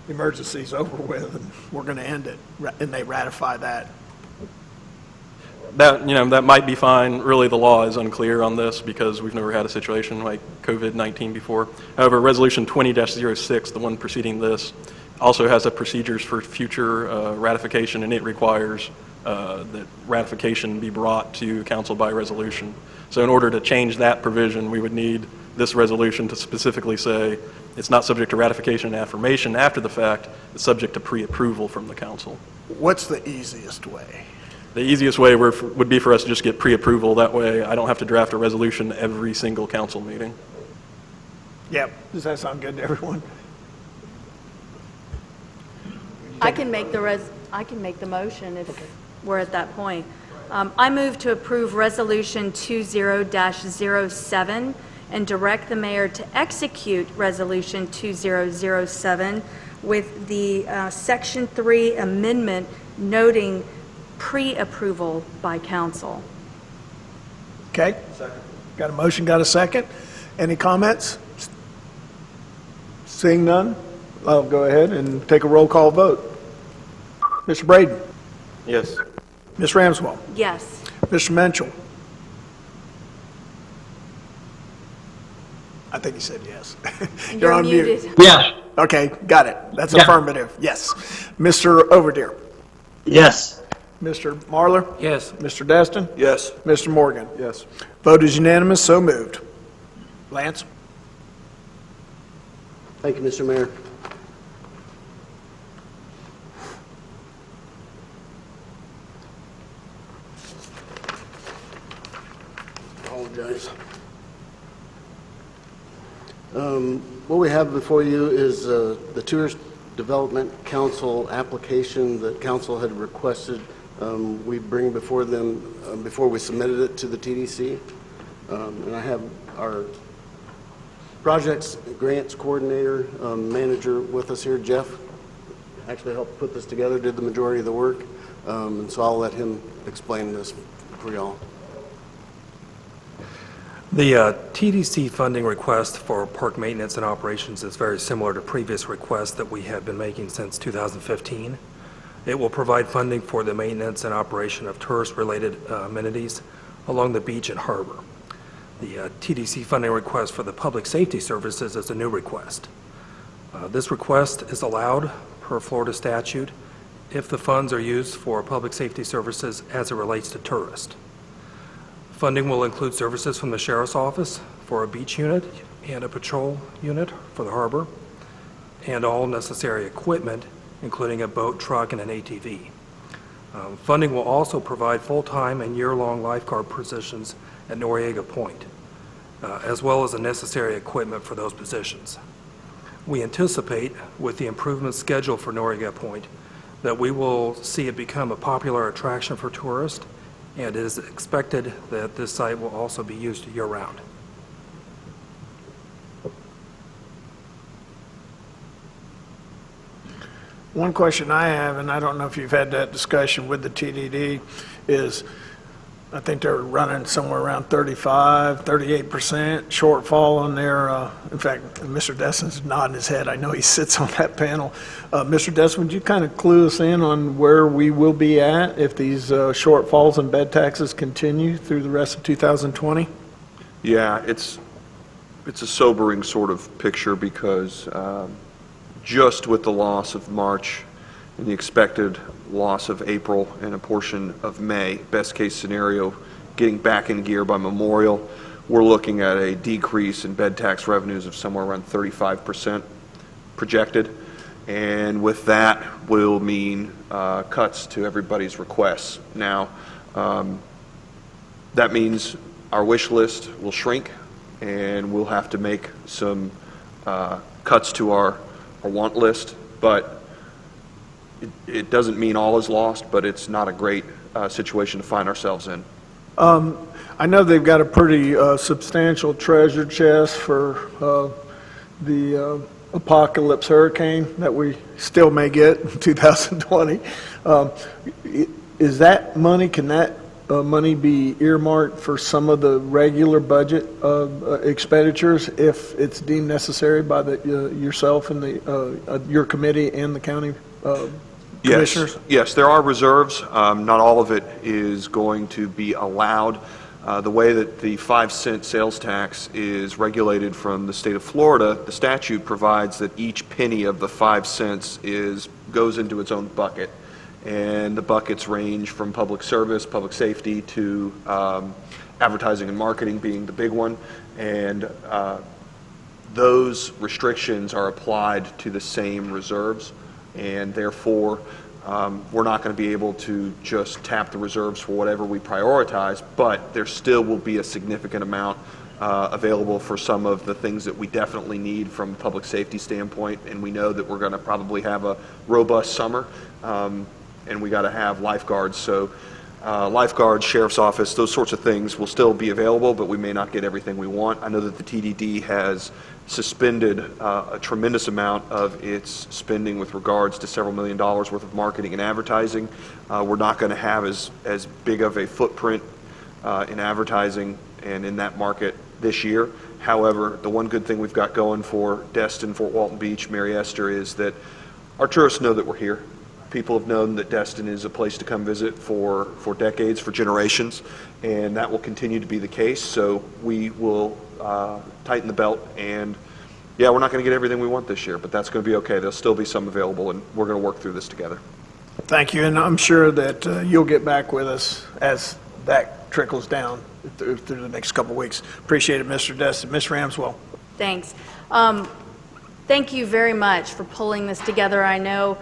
the emergency's over with and we're going to end it, and they ratify that. That might be fine. Really, the law is unclear on this because we've never had a situation like COVID-19 before. However, Resolution 20-06, the one preceding this, also has a procedures for future ratification, and it requires that ratification be brought to council by resolution. So in order to change that provision, we would need this resolution to specifically say it's not subject to ratification and affirmation after the fact, it's subject to pre-approval from the council. What's the easiest way? The easiest way would be for us to just get pre-approval. That way I don't have to draft a resolution every single council meeting. Yep. Does that sound good to everyone? I can make the motion if we're at that point. I move to approve Resolution 20-07 and direct the mayor to execute Resolution 2007 with the Section 3 amendment noting pre-approval by council. Okay. Second. Got a motion, got a second. Any comments? Seeing none, I'll go ahead and take a roll call vote. Mr. Braden? Yes. Ms. Ramswell? Yes. Mr. Menchel? I think he said yes. You're on muted. Yes. Okay, got it. That's Yeah. affirmative. Yes. Mr. Overdeer? Yes. Mr. Marlar? Yes. Mr. Destin? Yes. Mr. Morgan? Yes. Vote is unanimous, so moved. Lance? Thank you, Mr. Mayor. Apologize. What we have before you is the Tourist Development Council application that council had requested we bring before them before we submitted it to the TDC. And I have our projects grants coordinator manager with us here, Jeff. Actually helped put this together, did the majority of the work. And so I'll let him explain this for y'all. The TDC funding request for park maintenance and operations is very similar to previous requests that we have been making since 2015. It will provide funding for the maintenance and operation of tourist-related amenities along the beach and harbor. The TDC funding request for the public safety services is a new request. This request is allowed per Florida statute if the funds are used for public safety services as it relates to tourists. Funding will include services from the Sheriff's Office for a beach unit and a patrol unit for the harbor, and all necessary equipment, including a boat, truck, and an ATV. Funding will also provide full-time and year-long lifeguard positions at Noriega Point, as well as the necessary equipment for those positions. We anticipate, with the improvement schedule for Noriega Point, that we will see it become a popular attraction for tourists, and it is expected that this site will also be used year-round. One question I have, and I don't know if you've had that discussion with the TDD, is I think they're running somewhere around 38% shortfall on their, in fact, Mr. Destin's nodding his head. I know he sits on that panel. Mr. Destin, would you kind of clue us in on where we will be at if these shortfalls in bed taxes continue through the rest of 2020? Yeah, it's a sobering sort of picture because just with the loss of March and the expected loss of April and a portion of May, best case scenario, getting back in gear by Memorial, we're looking at a decrease in bed tax revenues of somewhere around 35% projected. And with that will mean cuts to everybody's requests. Now, that means our wish list will shrink and we'll have to make some cuts to our want list, but it doesn't mean all is lost, but it's not a great situation to find ourselves in. I know they've got a pretty substantial treasure chest for the apocalypse hurricane that we still may get in 2020. Is that money, can that money be earmarked for some of the regular budget expenditures if it's deemed necessary by yourself and your committee and the county commissioners? Yes, there are reserves. Not all of it is going to be allowed. The way that the 5-cent sales tax is regulated from the state of Florida, the statute provides that each penny of the 5 cents goes into its own bucket. And the buckets range from public service, public safety, to advertising and marketing being the big one. And those restrictions are applied to the same reserves. And therefore, we're not going to be able to just tap the reserves for whatever we prioritize, but there still will be a significant amount available for some of the things that we definitely need from a public safety standpoint. And we know that we're going to probably have a robust summer, and we got to have lifeguards. So lifeguards, sheriff's office, those sorts of things will still be available, but we may not get everything we want. I know that the TDD has suspended a tremendous amount of its spending with regards to several $1 million worth of marketing and advertising. We're not going to have as big of a footprint in advertising and in that market this year. However, the one good thing we've got going for Destin, Fort Walton Beach, Mary Esther is that our tourists know that we're here. People have known that Destin is a place to come visit for decades, for generations, and that will continue to be the case. So we will tighten the belt, and yeah, we're not going to get everything we want this year, but that's going to be okay. There'll still be some available, and we're going to work through this together. Thank you, and I'm sure that you'll get back with us as that trickles down through the next couple of weeks. Appreciate it, Mr. Destin. Ms. Ramswell. Thanks. Thank you very much for pulling this together. I know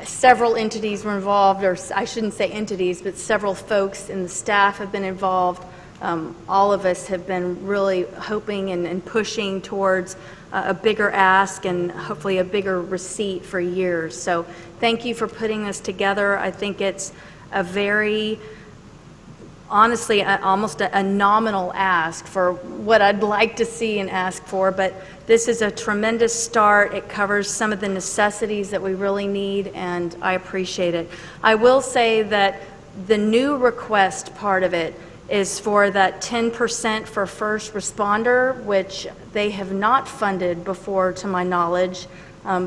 several entities were involved, or I shouldn't say entities, but several folks in the staff have been involved. All of us have been really hoping and pushing towards a bigger ask and hopefully a bigger receipt for years. So thank you for putting this together. I think it's a very, honestly, almost a nominal ask for what I'd like to see and ask for, but this is a tremendous start. It covers some of the necessities that we really need, and I appreciate it. I will say that the new request part of it is for that 10% for first responder, which they have not funded before, to my knowledge,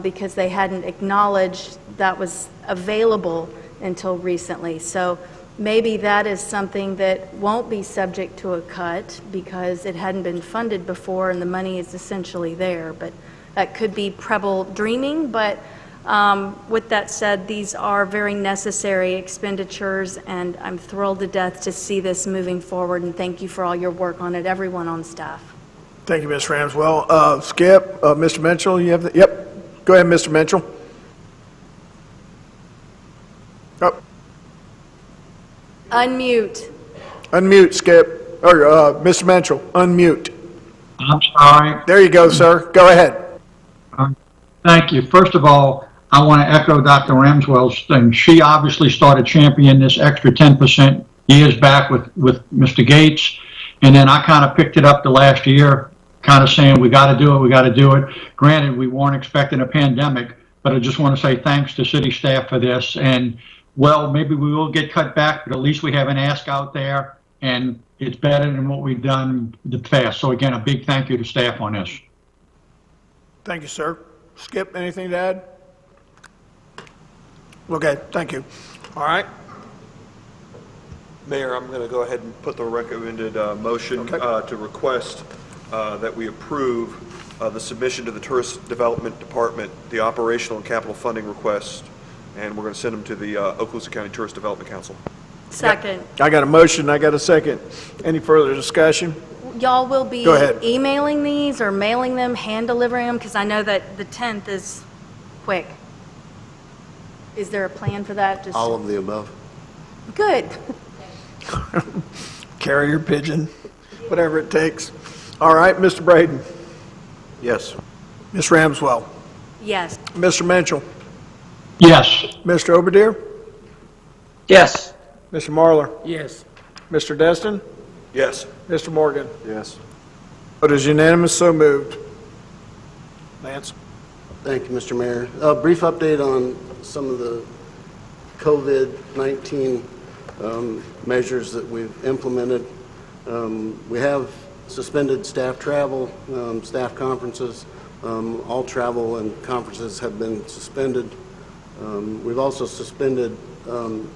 because they hadn't acknowledged that was available until recently. So maybe that is something that won't be subject to a cut because it hadn't been funded before and the money is essentially there. But that could be Preble dreaming, but with that said, these are very necessary expenditures, and I'm thrilled to death to see this moving forward, and thank you for all your work on it, everyone on staff. Thank you, Ms. Ramswell. Skip, Mr. Mitchell, you have the, yep. Go ahead, Mr. Mitchell. Oh. Unmute. Unmute, Skip. Or Mr. Mitchell, unmute. I'm sorry. There you go, sir. Go ahead. Thank you. First of all, I want to echo Dr. Ramswell's thing. She obviously started championing this extra 10% years back with Mr. Gates, and then I kind of picked it up the last year, kind of saying we got to do it, we got to do it. Granted, we weren't expecting a pandemic, but I just want to say thanks to city staff for this. And, well, maybe we will get cut back, but at least we have an ask out there, and it's better than what we've done in the past. So, again, a big thank you to staff on this. Thank you, sir. Skip, anything to add? Okay, thank you. All right. Mayor, I'm going to go ahead and put the recommended motion to request that we approve the submission to the Tourist Development Department, the operational and capital funding request, and we're going to send them to the Okaloosa County Tourist Development Council. Second. I got a motion, I got a second. Any further discussion? Y'all will be Go ahead. emailing these or mailing them, hand delivering them, because I know that the 10th is quick. Is there a plan for that? Just All of the above. Good. Carrier pigeon, whatever it takes. All right, Mr. Braden. Yes. Ms. Ramswell. Yes. Mr. Mitchell. Yes. Mr. Oberdeer. Yes. Mr. Marlar. Yes. Mr. Destin. Yes. Mr. Morgan. Yes. Vote is unanimous, so moved. Lance. Thank you, Mr. Mayor. A brief update on some of the COVID-19 measures that we've implemented. We have suspended staff travel, staff conferences. All travel and conferences have been suspended. We've also suspended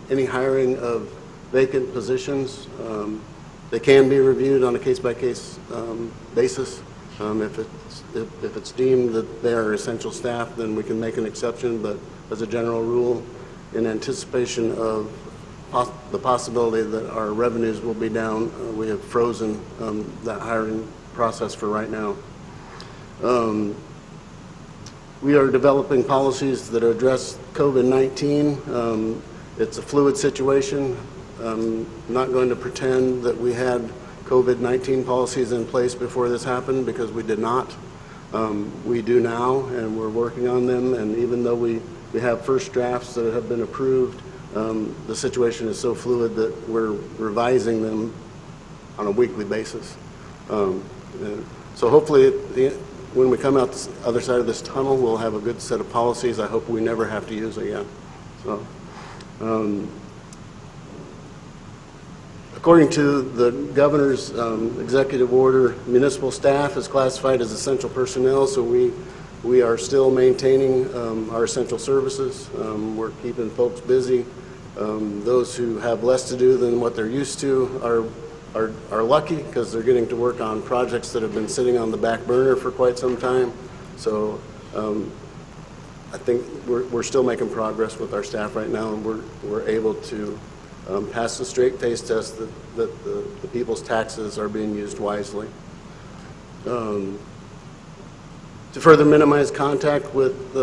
any hiring of vacant positions. They can be reviewed on a case-by-case basis. If it's deemed that they are essential staff, then we can make an exception, but as a general rule, in anticipation of the possibility that our revenues will be down, we have frozen that hiring process for right now. We are developing policies that address COVID-19. It's a fluid situation. I'm not going to pretend that we had COVID-19 policies in place before this happened, because we did not. We do now, and we're working on them, and even though we have first drafts that have been approved, the situation is so fluid that we're revising them on a weekly basis. So hopefully, when we come out the other side of this tunnel, we'll have a good set of policies. I hope we never have to use it again. So, according to the governor's executive order, municipal staff is classified as essential personnel, so we are still maintaining our essential services. We're keeping folks busy. Those who have less to do than what they're used to are lucky, because they're getting to work on projects that have been sitting on the back burner for quite some time. So I think we're still making progress with our staff right now, and we're able to pass the straight face test that the people's taxes are being used wisely. To further minimize contact with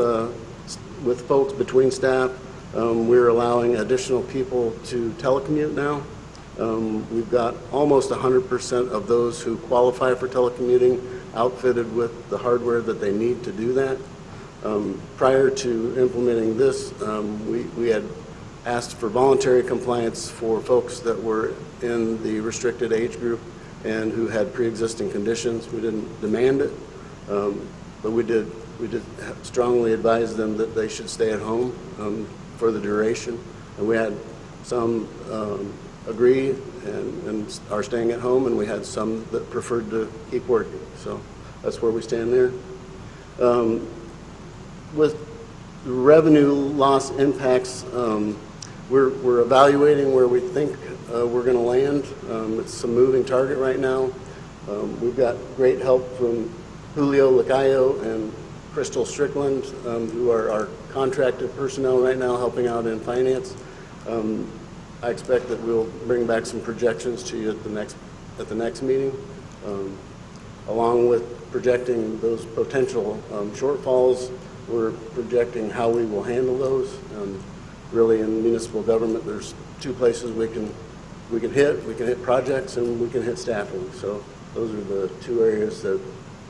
folks between staff, we're allowing additional people to telecommute now. We've got almost 100% of those who qualify for telecommuting outfitted with the hardware that they need to do that. Prior to implementing this, we had asked for voluntary compliance for folks that were in the restricted age group and who had pre-existing conditions. We didn't demand it, but we did strongly advise them that they should stay at home for the duration. And we had some agree and are staying at home, and we had some that preferred to keep working. So that's where we stand there. With revenue loss impacts, we're evaluating where we think we're going to land. It's a moving target right now. We've got great help from Julio Lacayo and Crystal Strickland, who are our contracted personnel right now helping out in finance. I expect that we'll bring back some projections to you at the next meeting, along with projecting those potential shortfalls. We're projecting how we will handle those. Really, in municipal government, there's two places we can hit. We can hit projects and we can hit staffing. So those are the two areas that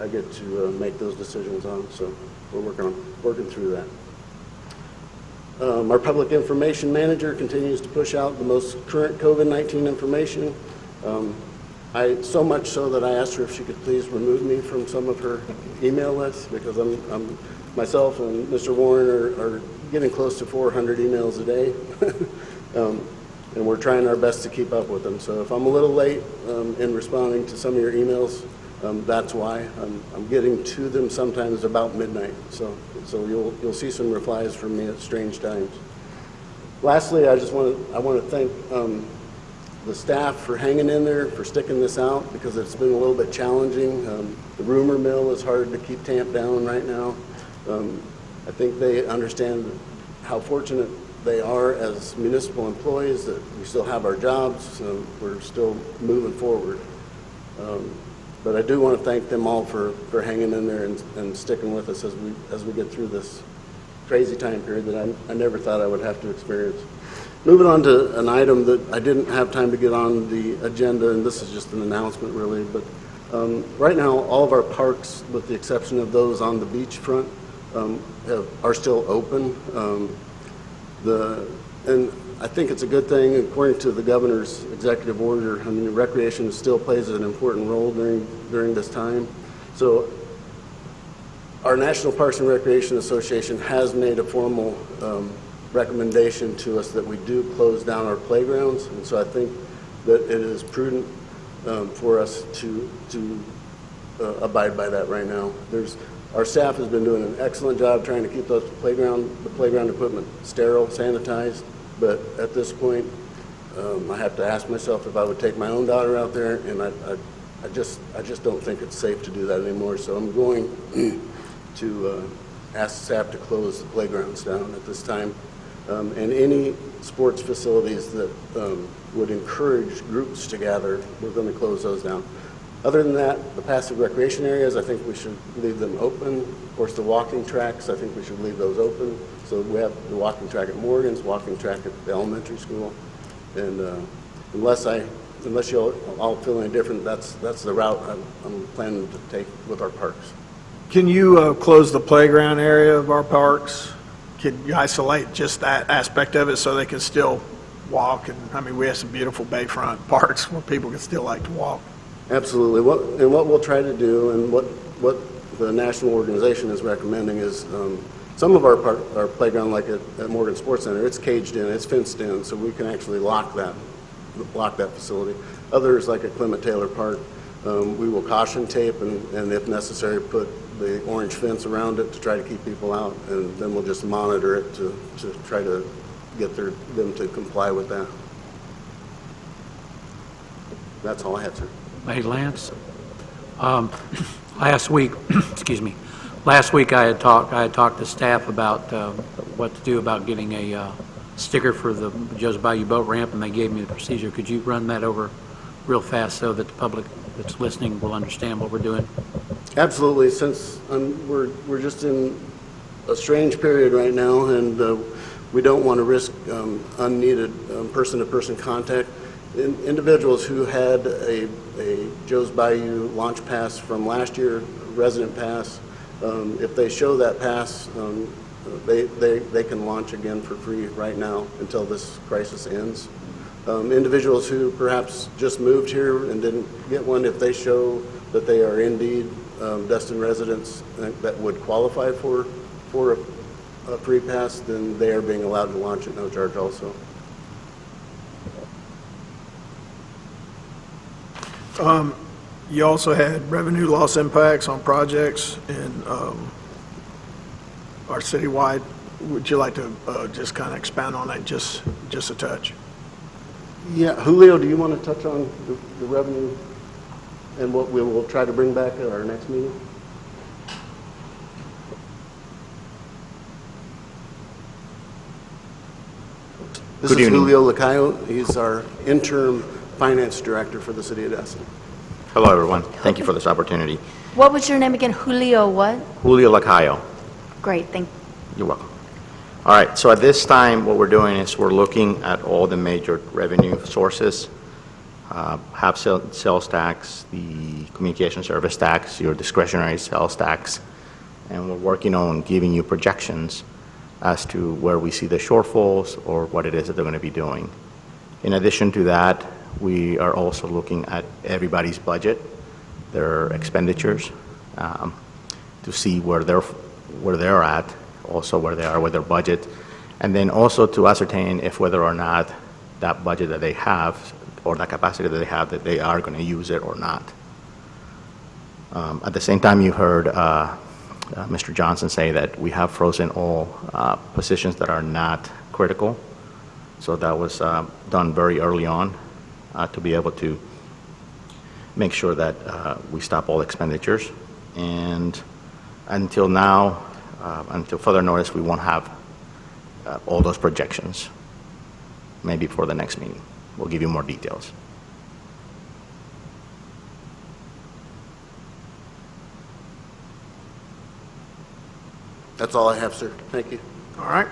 I get to make those decisions on. So we're working through that. Our public information manager continues to push out the most current COVID-19 information. So much so that I asked her if she could please remove me from some of her email lists, because myself and Mr. Warren are getting close to 400 emails a day, and we're trying our best to keep up with them. So if I'm a little late in responding to some of your emails, that's why. I'm getting to them sometimes about midnight. So you'll see some replies from me at strange times. Lastly, I want to thank the staff for hanging in there, for sticking this out, because it's been a little bit challenging. The rumor mill is hard to keep tamped down right now. I think they understand how fortunate they are as municipal employees, that we still have our jobs, we're still moving forward. But I do want to thank them all for hanging in there and sticking with us as we get through this crazy time period that I never thought I would have to experience. Moving on to an item that I didn't have time to get on the agenda, and this is just an announcement really, but right now all of our parks, with the exception of those on the beachfront, are still open. And I think it's a good thing. According to the governor's executive order, I mean, recreation still plays an important role during this time. So our National Parks and Recreation Association has made a formal recommendation to us that we do close down our playgrounds, and so I think that it is prudent for us to abide by that right now. Our staff has been doing an excellent job trying to keep the playground equipment sterile, sanitized, but at this point, I have to ask myself if I would take my own daughter out there, and I just don't think it's safe to do that anymore. So I'm going to ask staff to close the playgrounds down at this time, and any sports facilities that would encourage groups to gather, we're going to close those down. Other than that, the passive recreation areas, I think we should leave them open. Of course, the walking tracks, I think we should leave those open. So we have the walking track at Morgan's, walking track at the elementary school, and unless you all feel any different, that's the route I'm planning to take with our parks. Can you close the playground area of our parks? Can you isolate just that aspect of it so they can still walk? And I mean, we have some beautiful bayfront parks where people can still like to walk. Absolutely. What we'll try to do, and what the national organization is recommending, is some of our playground, like at Morgan Sports Center, it's caged in, it's fenced in, so we can actually lock that facility. Others, like at Clement Taylor Park, we will caution tape and if necessary, put the orange fence around it to try to keep people out, and then we'll just monitor it to try to get them to comply with that. That's all I have, sir. Hey, Lance, last week, Last week I had talked to staff about what to do about getting a sticker for the Joe's Bayou boat ramp, and they gave me the procedure. Could you run that over real fast so that the public that's listening will understand what we're doing? Absolutely. Since we're just in a strange period right now, and we don't want to risk unneeded person-to-person contact. Individuals who had a Joe's Bayou launch pass from last year, resident pass, if they show that pass, they can launch again for free right now until this crisis ends. Individuals who perhaps just moved here and didn't get one, if they show that they are indeed Destin residents that would qualify for a free pass, then they are being allowed to launch at no charge also. You also had revenue loss impacts on projects in our citywide. Would you like to just kind of expound on that just a touch? Yeah, Julio, do you want to touch on the revenue and what we will try to bring back at our next meeting? This is Julio Lacayo. He's our interim finance director for the city of Destin. Hello, everyone. Thank you for this opportunity. What was your name again? Julio what? Julio Lacayo. Great, thank you. You're welcome. All right, so at this time, what we're doing is we're looking at all the major revenue sources, half sales tax, the communication service tax, your discretionary sales tax, and we're working on giving you projections as to where we see the shortfalls or what it is that they're going to be doing. In addition to that, we are also looking at everybody's budget, their expenditures, to see where they're at, also where they are with their budget, and then also to ascertain if whether or not that budget that they have or that capacity that they have, that they are going to use it or not. At the same time, you heard Mr. Johnson say that we have frozen all positions that are not critical. So that was done very early on to be able to make sure that we stop all expenditures. And until now, until further notice, we won't have all those projections. Maybe for the next meeting, we'll give you more details. That's all I have, sir. Thank you. All right.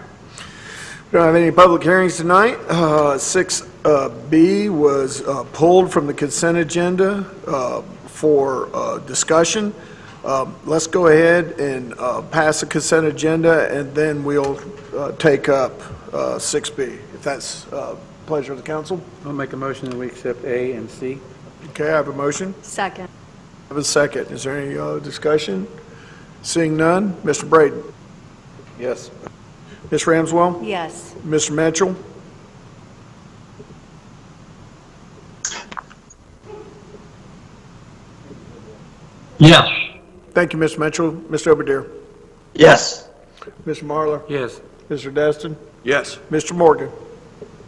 We don't have any public hearings tonight. 6B was pulled from the consent agenda for discussion. Let's go ahead and pass the consent agenda, and then we'll take up 6B, if that's pleasure of the council. I'll make a motion that we accept A and C. Okay, I have a motion. Second. I have a second. Is there any discussion? Seeing none, Mr. Braden. Yes. Ms. Ramswell? Yes. Mr. Mitchell? Yes. Thank you, Mr. Mitchell. Mr. Oberdeer? Yes. Mr. Marlar? Yes. Mr. Destin? Yes. Mr. Morgan?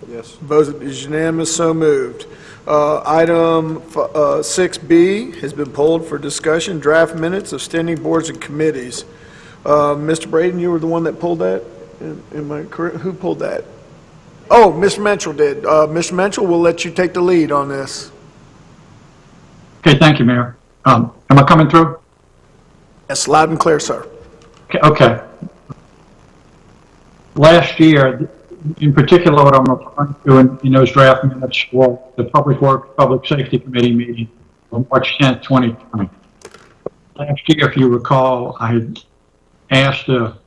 Yes. Vote is unanimous, so moved. Item 6B has been pulled for discussion, draft minutes of standing boards and committees. Mr. Braden, you were the one that pulled that? Am I correct? Who pulled that? Oh, Mr. Mitchell did. Mr. Mitchell, we'll let you take the lead on this. Okay, thank you, Mayor. Am I coming through? Yes, loud and clear, sir. Okay. Last year, in particular, what I'm referring to in those draft minutes for the Public Works, Public Safety Committee meeting on March 10th, 2020. Last year, if you recall, I had asked the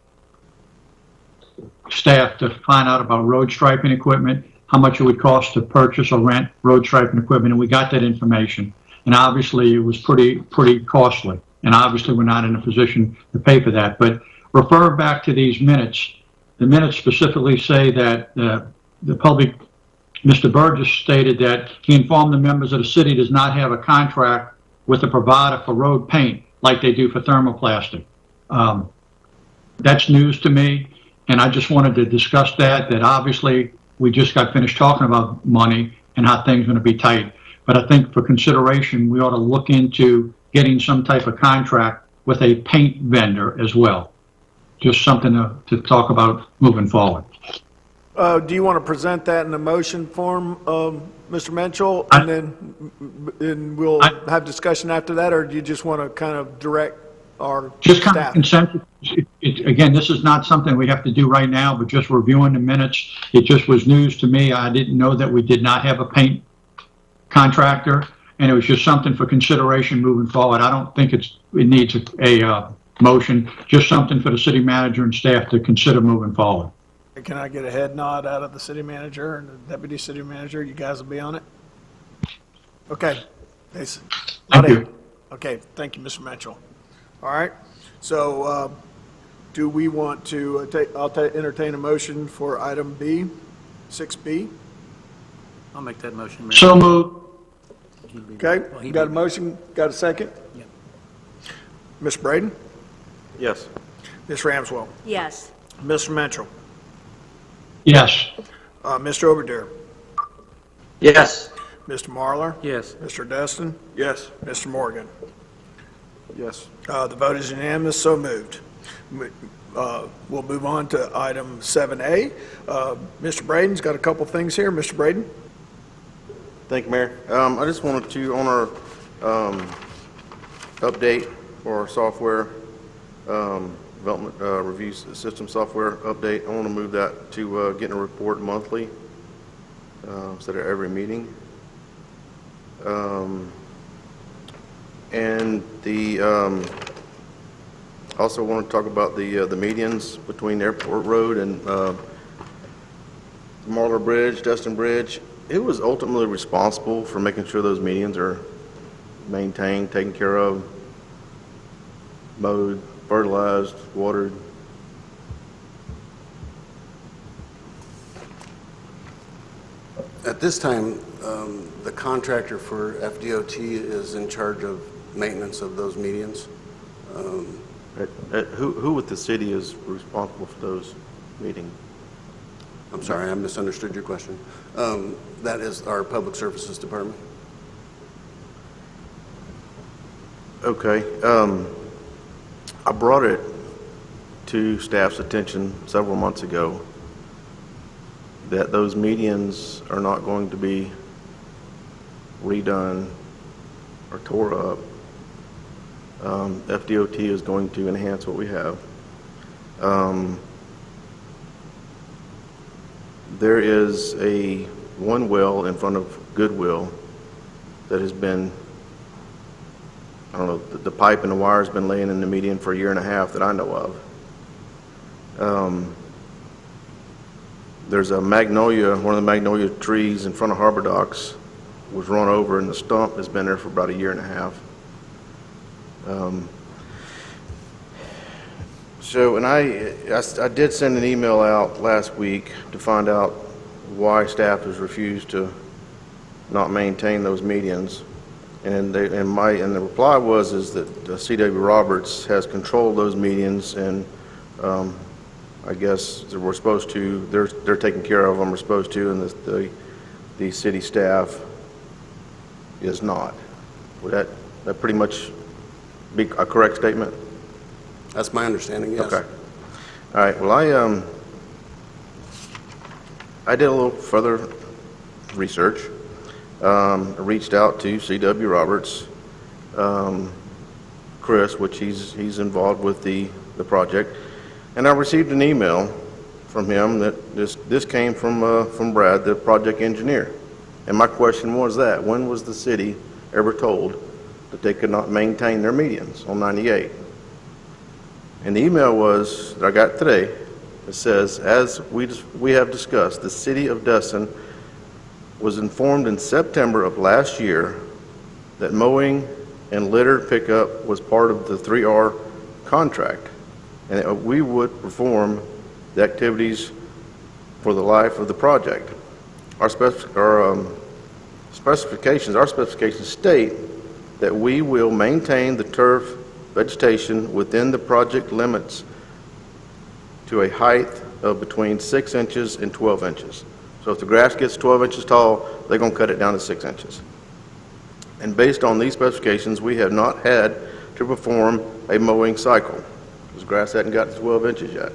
staff to find out about road striping equipment, how much it would cost to purchase or rent road striping equipment, and we got that information. And obviously, it was pretty costly. And obviously, we're not in a position to pay for that. But refer back to these minutes. The minutes specifically say that the public, Mr. Burgess stated that he informed the members of the city does not have a contract with the provider for road paint like they do for thermoplastic. That's news to me, and I just wanted to discuss that obviously we just got finished talking about money and how things are going to be tight. But I think for consideration, we ought to look into getting some type of contract with a paint vendor as well. Just something to talk about moving forward. Do you want to present that in a motion form, Mr. Menschel, and then we'll have discussion after that, or do you just want to kind of direct our Just kind of staff? consensus. Again, this is not something we have to do right now, but just reviewing the minutes. It just was news to me. I didn't know that we did not have a paint contractor, and it was just something for consideration moving forward. I don't think it needs a motion, just something for the city manager and staff to consider moving forward. Can I get a head nod out of the city manager and the deputy city manager? You guys will be on it? Okay. Thank you. Okay, thank you, Mr. Mitchell. All right, so do we want to entertain a motion for item B, 6B? I'll make that motion, Mayor. So moved. Okay, you got a motion, got a second? Yeah. Ms. Braden? Yes. Ms. Ramswell? Yes. Mr. Mitchell? Yes. Mr. Overdeer? Yes. Mr. Marlar? Yes. Mr. Destin? Yes. Mr. Morgan? Yes. The vote is unanimous, so moved. We'll move on to item 7A. Mr. Braden's got a couple things here. Mr. Braden? Thank you, Mayor. I just wanted to, on our update for our software, development review system software update, I want to move that to getting a report monthly instead of every meeting. And also want to talk about the medians between Airport Road and Marlar Bridge, Destin Bridge. It was ultimately responsible for making sure those medians are maintained, taken care of, mowed, fertilized, watered. At this time, the contractor for FDOT is in charge of maintenance of those medians. Who with the city is responsible for those meetings? I'm sorry, I misunderstood your question. That is our Public Services Department. Okay. I brought it to staff's attention several months ago that those medians are not going to be redone or tore up. FDOT is going to enhance what we have. There is one well in front of Goodwill that has been, I don't know, the pipe and the wire has been laying in the median for a year and a half that I know of. There's a magnolia, one of the magnolia trees in front of Harbor Docks was run over, and the stump has been there for about a year and a half. And I did send an email out last week to find out why staff has refused to not maintain those medians. And the reply is that C.W. Roberts has controlled those medians, and I guess we're supposed to. They're taking care of them. We're supposed to, and the city staff is not. Would that pretty much be a correct statement? That's my understanding, yes. Okay. All right. Well, I did a little further research. I reached out to C.W. Roberts, Chris, which he's involved with the project, and I received an email from him that this came from Brad, the project engineer. And my question was that when was the city ever told that they could not maintain their medians on 98? And the email that I got today. It says, as we have discussed, the city of Destin was informed in September of last year that mowing and litter pickup was part of the 3R contract, and that we would perform the activities for the life of the project. Our specifications state that we will maintain the turf vegetation within the project limits to a height of between 6 inches and 12 inches. So if the grass gets 12 inches tall, they're going to cut it down to 6 inches. And based on these specifications, we have not had to perform a mowing cycle, because grass hadn't got to 12 inches yet.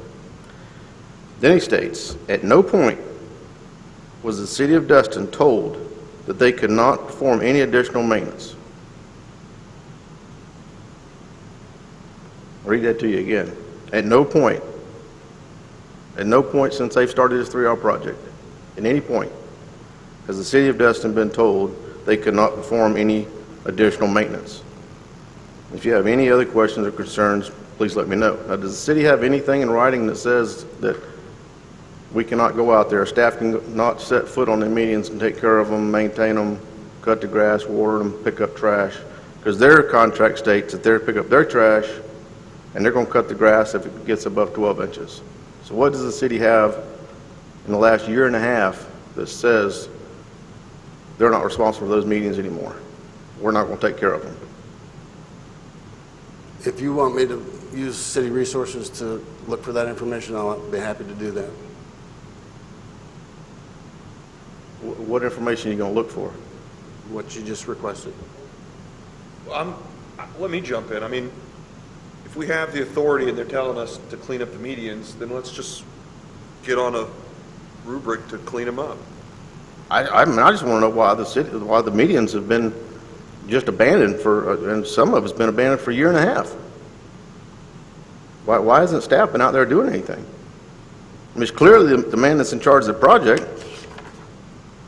Then he states, at no point was the city of Dustin told that they could not perform any additional maintenance. I'll read that to you again. At no point since they've started this 3R project, at any point, has the city of Dustin been told they could not perform any additional maintenance. If you have any other questions or concerns, please let me know. Now, does the city have anything in writing that says that we cannot go out there, staff can not set foot on the medians and take care of them, maintain them, cut the grass, water them, pick up trash? Because their contract states that they're pick up their trash and they're going to cut the grass if it gets above 12 inches. So what does the city have in the last year and a half that says they're not responsible for those medians anymore? We're not going to take care of them. If you want me to use city resources to look for that information, I'll be happy to do that. What information are you going to look for? What you just requested. Let me jump in. I mean, if we have the authority and they're telling us to clean up the medians, then let's just get on a rubric to clean them up. I mean, I just want to know why the medians have been just abandoned for, and some of it's been abandoned for a year and a half. Why isn't staff been out there doing anything? I mean, it's clearly the man that's in charge of the project.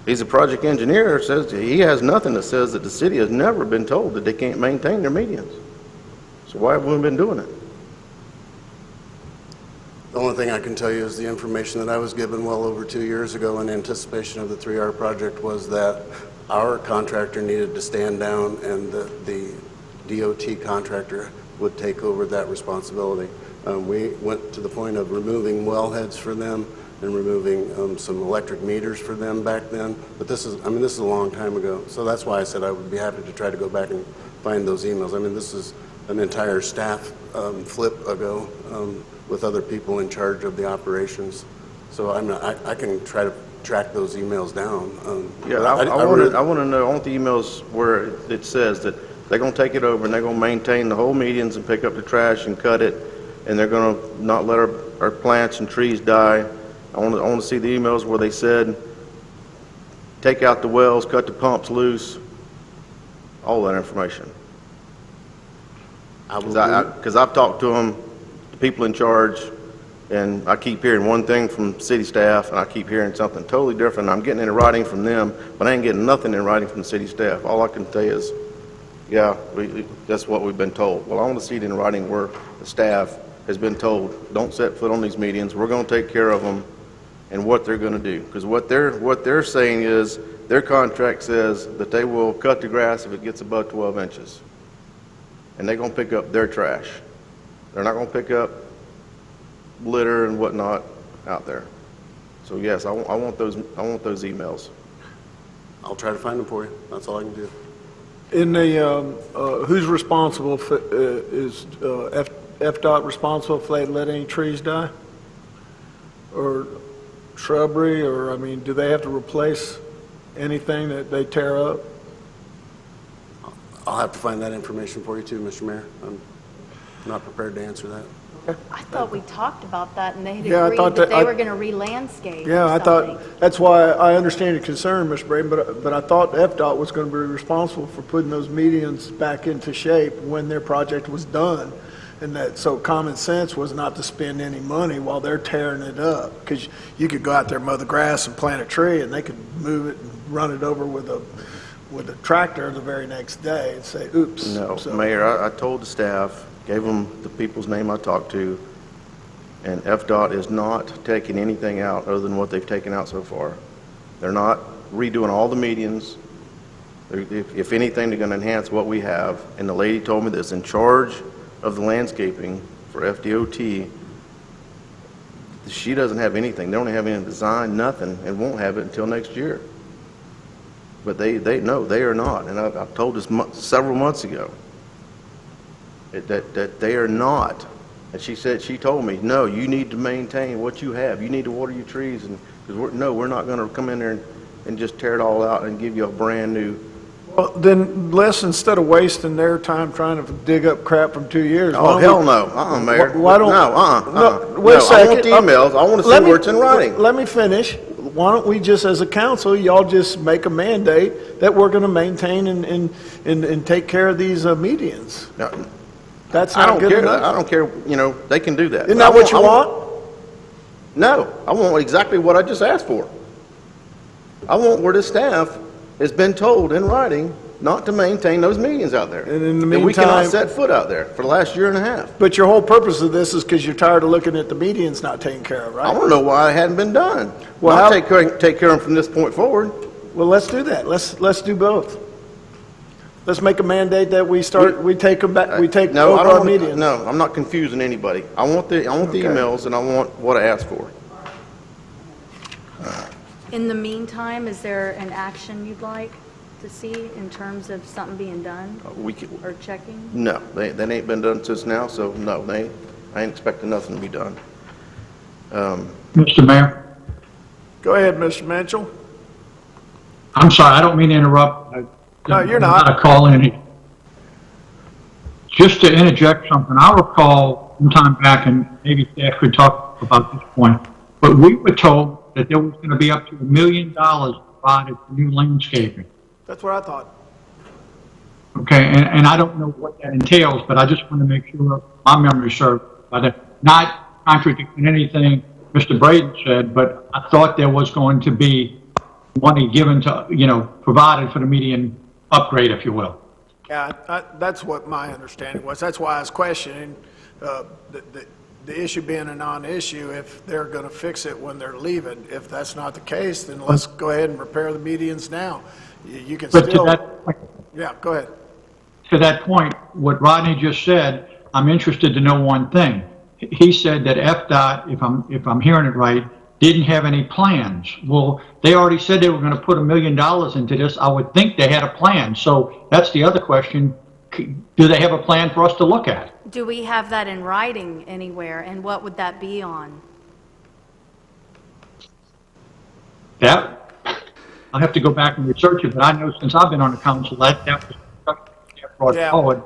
He's a project engineer, says he has nothing that says that the city has never been told that they can't maintain their medians. So why have we been doing it? The only thing I can tell you is the information that I was given well over 2 years ago in anticipation of the 3R project was that our contractor needed to stand down and the DOT contractor would take over that responsibility. We went to the point of removing wellheads for them and removing some electric meters for them back then. But this is a long time ago. So that's why I said I would be happy to try to go back and find those emails. I mean, this is an entire staff flip ago with other people in charge of the operations. So I can try to track those emails down. Yeah, I want to know, I want the emails where it says that they're going to take it over and they're going to maintain the whole medians and pick up the trash and cut it, and they're going to not let our plants and trees die. I want to see the emails where they said, take out the wells, cut the pumps loose, all that information. Because I've talked to them, the people in charge, and I keep hearing one thing from city staff, and I keep hearing something totally different. I'm getting it in writing from them, but I ain't getting nothing in writing from the city staff. All I can tell you is, yeah, that's what we've been told. Well, I want to see it in writing where the staff has been told, don't set foot on these medians, we're going to take care of them, and what they're going to do. Because what they're saying is, their contract says that they will cut the grass if it gets above 12 inches. And they're going to pick up their trash. They're not going to pick up litter and whatnot out there. So yes, I want those emails. I'll try to find them for you. That's all I can do. In the, who's responsible for, is FDOT responsible if they let any trees die? Or shrubbery, or, I mean, do they have to replace anything that they tear up? I'll have to find that information for you too, Mr. Mayor. I'm not prepared to answer that. I thought we talked about that, and they had Yeah, I agreed thought that that- they were going to re-landscape Yeah, or I something. thought, that's why I understand your concern, Mr. Braden, but I thought FDOT was going to be responsible for putting those medians back into shape when their project was done. And that, so common sense was not to spend any money while they're tearing it up. Because you could go out there, mow the grass and plant a tree, and they could move it and run it over with a tractor the very next day and say, oops. No, So- Mayor, I told the staff, gave them the people's name I talked to, and FDOT is not taking anything out other than what they've taken out so far. They're not redoing all the medians. If anything, they're going to enhance what we have. And the lady told me that's in charge of the landscaping for FDOT, she doesn't have anything. They don't have any design, nothing, and won't have it until next year. But they no, they are not. And I've told this several months ago that they are not. And she told me, no, you need to maintain what you have. You need to water your trees, and because we're not going to come in there and just tear it all out and give you a brand new Well, then let's, instead of wasting their time trying to dig up crap from 2 years. why Oh, don't hell we- no. Mayor. Why don't? No, Wait a No, second. I want the emails. I want to see Let me- where it's in writing. Let me finish. Why don't we just, as a council, y'all just make a mandate that we're going to maintain and take care of these medians? No, That's I not don't good care. enough? I don't care, they can do that. Isn't But that what you I want? No, I want exactly what I just asked for. I want where the staff has been told in writing not to maintain those medians out there. And in the That we cannot meantime- set foot out there for the last year and a half. But your whole purpose of this is because you're tired of looking at the medians not taken care of, I right? want to know why it hadn't been done. Well, I'll how- take care of them from this point forward. Well, let's do that. Let's do both. Let's make a mandate that we take them back, we take No, over I our don't, medians. no, I'm not confusing anybody. I want the Okay. emails and I want what I asked for. In the meantime, is there an action you'd like to see in terms of something being done We could, or checking? no, that ain't been done since now, so no, I ain't expecting nothing to be done. Mr. Mayor, Go ahead, Mr. Mitchell. I'm sorry, I don't mean to interrupt. No, you're I'm not. a call in. Just to interject something, I recall some time back, and maybe staff could talk about this point, but we were told that there was going to be up to $1 million provided for new landscaping. That's what I thought. Okay, and I don't know what that entails, but I just want to make sure my memory serves. But not contradicting anything Mr. Braden said, but I thought there was going to be money given to, provided for the median upgrade, if you will. Yeah, that's what my understanding was. That's why I was questioning the issue being a non-issue if they're going to fix it when they're leaving. If that's not the case, then let's go ahead and repair the medians now. You can But to still. that point, Yeah, go ahead. to that point, what Rodney just said, I'm interested to know one thing. He said that FDOT, if I'm hearing it right, didn't have any plans. Well, they already said they were going to put $1 million into this. I would think they had a plan. So that's the other question. Do they have a plan for us to look at? Do we have that in writing anywhere, and what would that be on? That, I'll have to go back and research it, but I know since I've been on the council, that was brought Yeah. forward.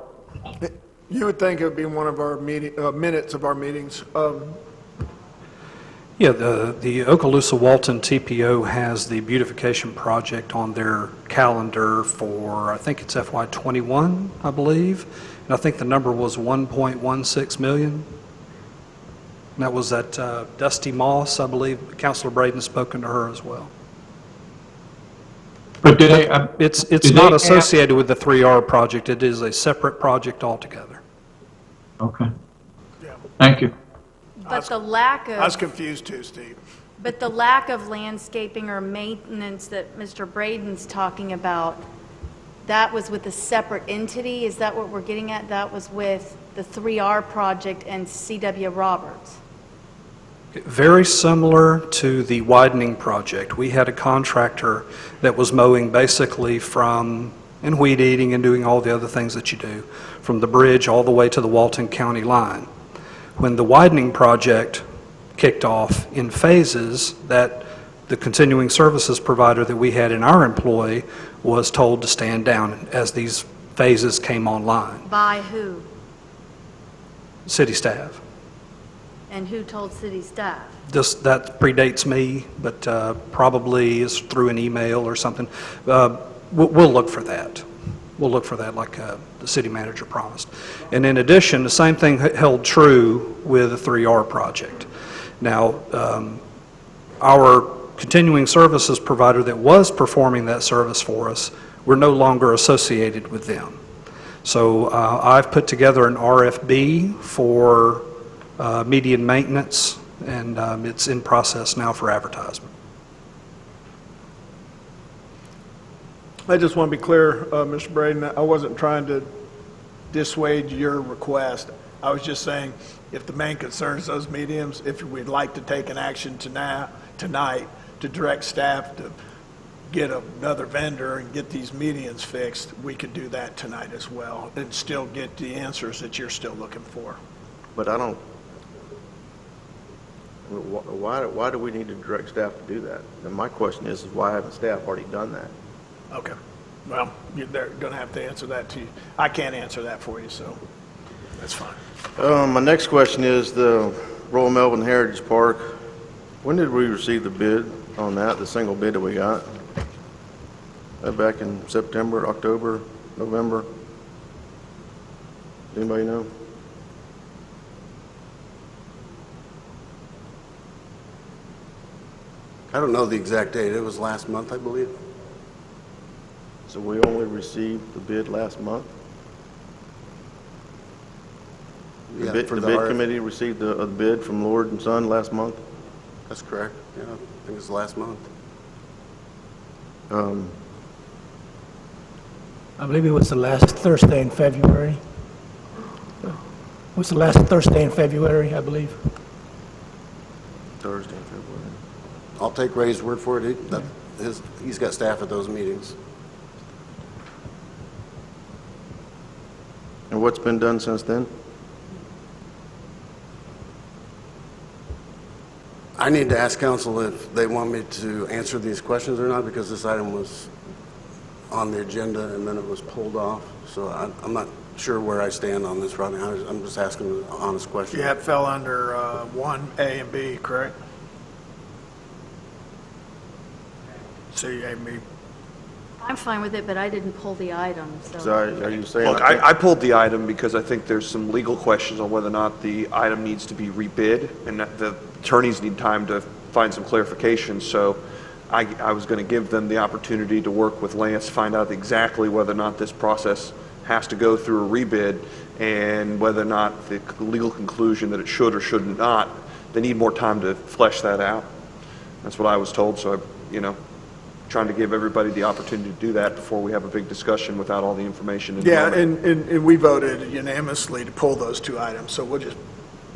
You would think it would be one of our minutes of our meetings. Yeah, the Okaloosa Walton TPO has the beautification project on their calendar for, I think it's FY '21, I believe. And I think the number was 1.16 million. And that was at Dusty Moss, I believe. Councilor Braden's spoken to her as well. But did they, It's did they not have- associated with the 3R project. It is a separate project altogether. Okay. Thank you. But the lack I was of, confused too, Steve. but the lack of landscaping or maintenance that Mr. Braden's talking about, that was with a separate entity? Is that what we're getting at? That was with the 3R project and C.W. Roberts? Very similar to the widening project. We had a contractor that was mowing basically from, and weed eating and doing all the other things that you do, from the bridge all the way to the Walton County line. When the widening project kicked off in phases, that the continuing services provider that we had in our employ was told to stand down as these phases came online. By who? City staff. And who told city staff? That predates me, but probably is through an email or something. We'll look for that. We'll look for that like the city manager promised. And in addition, the same thing held true with the 3R project. Now, our continuing services provider that was performing that service for us, we're no longer associated with them. So I've put together an RFB for median maintenance, and it's in process now for advertisement. I just want to be clear, Mr. Braden, I wasn't trying to dissuade your request. I was just saying, if the main concern is those mediums, if we'd like to take an action tonight to direct staff to get another vendor and get these medians fixed, we could do that tonight as well and still get the answers that you're still looking for. But I don't, why do we need to direct staff to do that? And my question is why haven't staff already done that? Okay. Well, you're going to have to answer that to you. I can't answer that for you, so that's fine. My next question is the Royal Melbourne Heritage Park. When did we receive the bid on that, the single bid that we got? Back in September, October, November? Anybody know? I don't know the exact date. It was last month, I believe. So we only received the bid last month? The Yeah, bid, for the the bid RF committee received a bid from Lord and Son last month? That's correct. Yeah, I think it was last month. I believe it was the last Thursday in February. It was the last Thursday in February, I believe. Thursday, February. I'll take Ray's word for it. He's got staff at those meetings. And what's been done since then? I need to ask council if they want me to answer these questions or not, because this item was on the agenda and then it was pulled off. So I'm not sure where I stand on this right now. I'm just asking an honest question. Yeah, it fell under 1A and B, correct? So you gave me. I'm fine with it, but I didn't pull the item, so. So are you saying? Look, I pulled the item because I think there's some legal questions on whether or not the item needs to be rebid, and that the attorneys need time to find some clarification. So I was going to give them the opportunity to work with Lance, find out exactly whether or not this process has to go through a rebid, and whether or not the legal conclusion that it should or should not, they need more time to flesh that out. That's what I was told, so trying to give everybody the opportunity to do that before we have a big discussion without all the information. Yeah, and we voted unanimously to pull those two items, so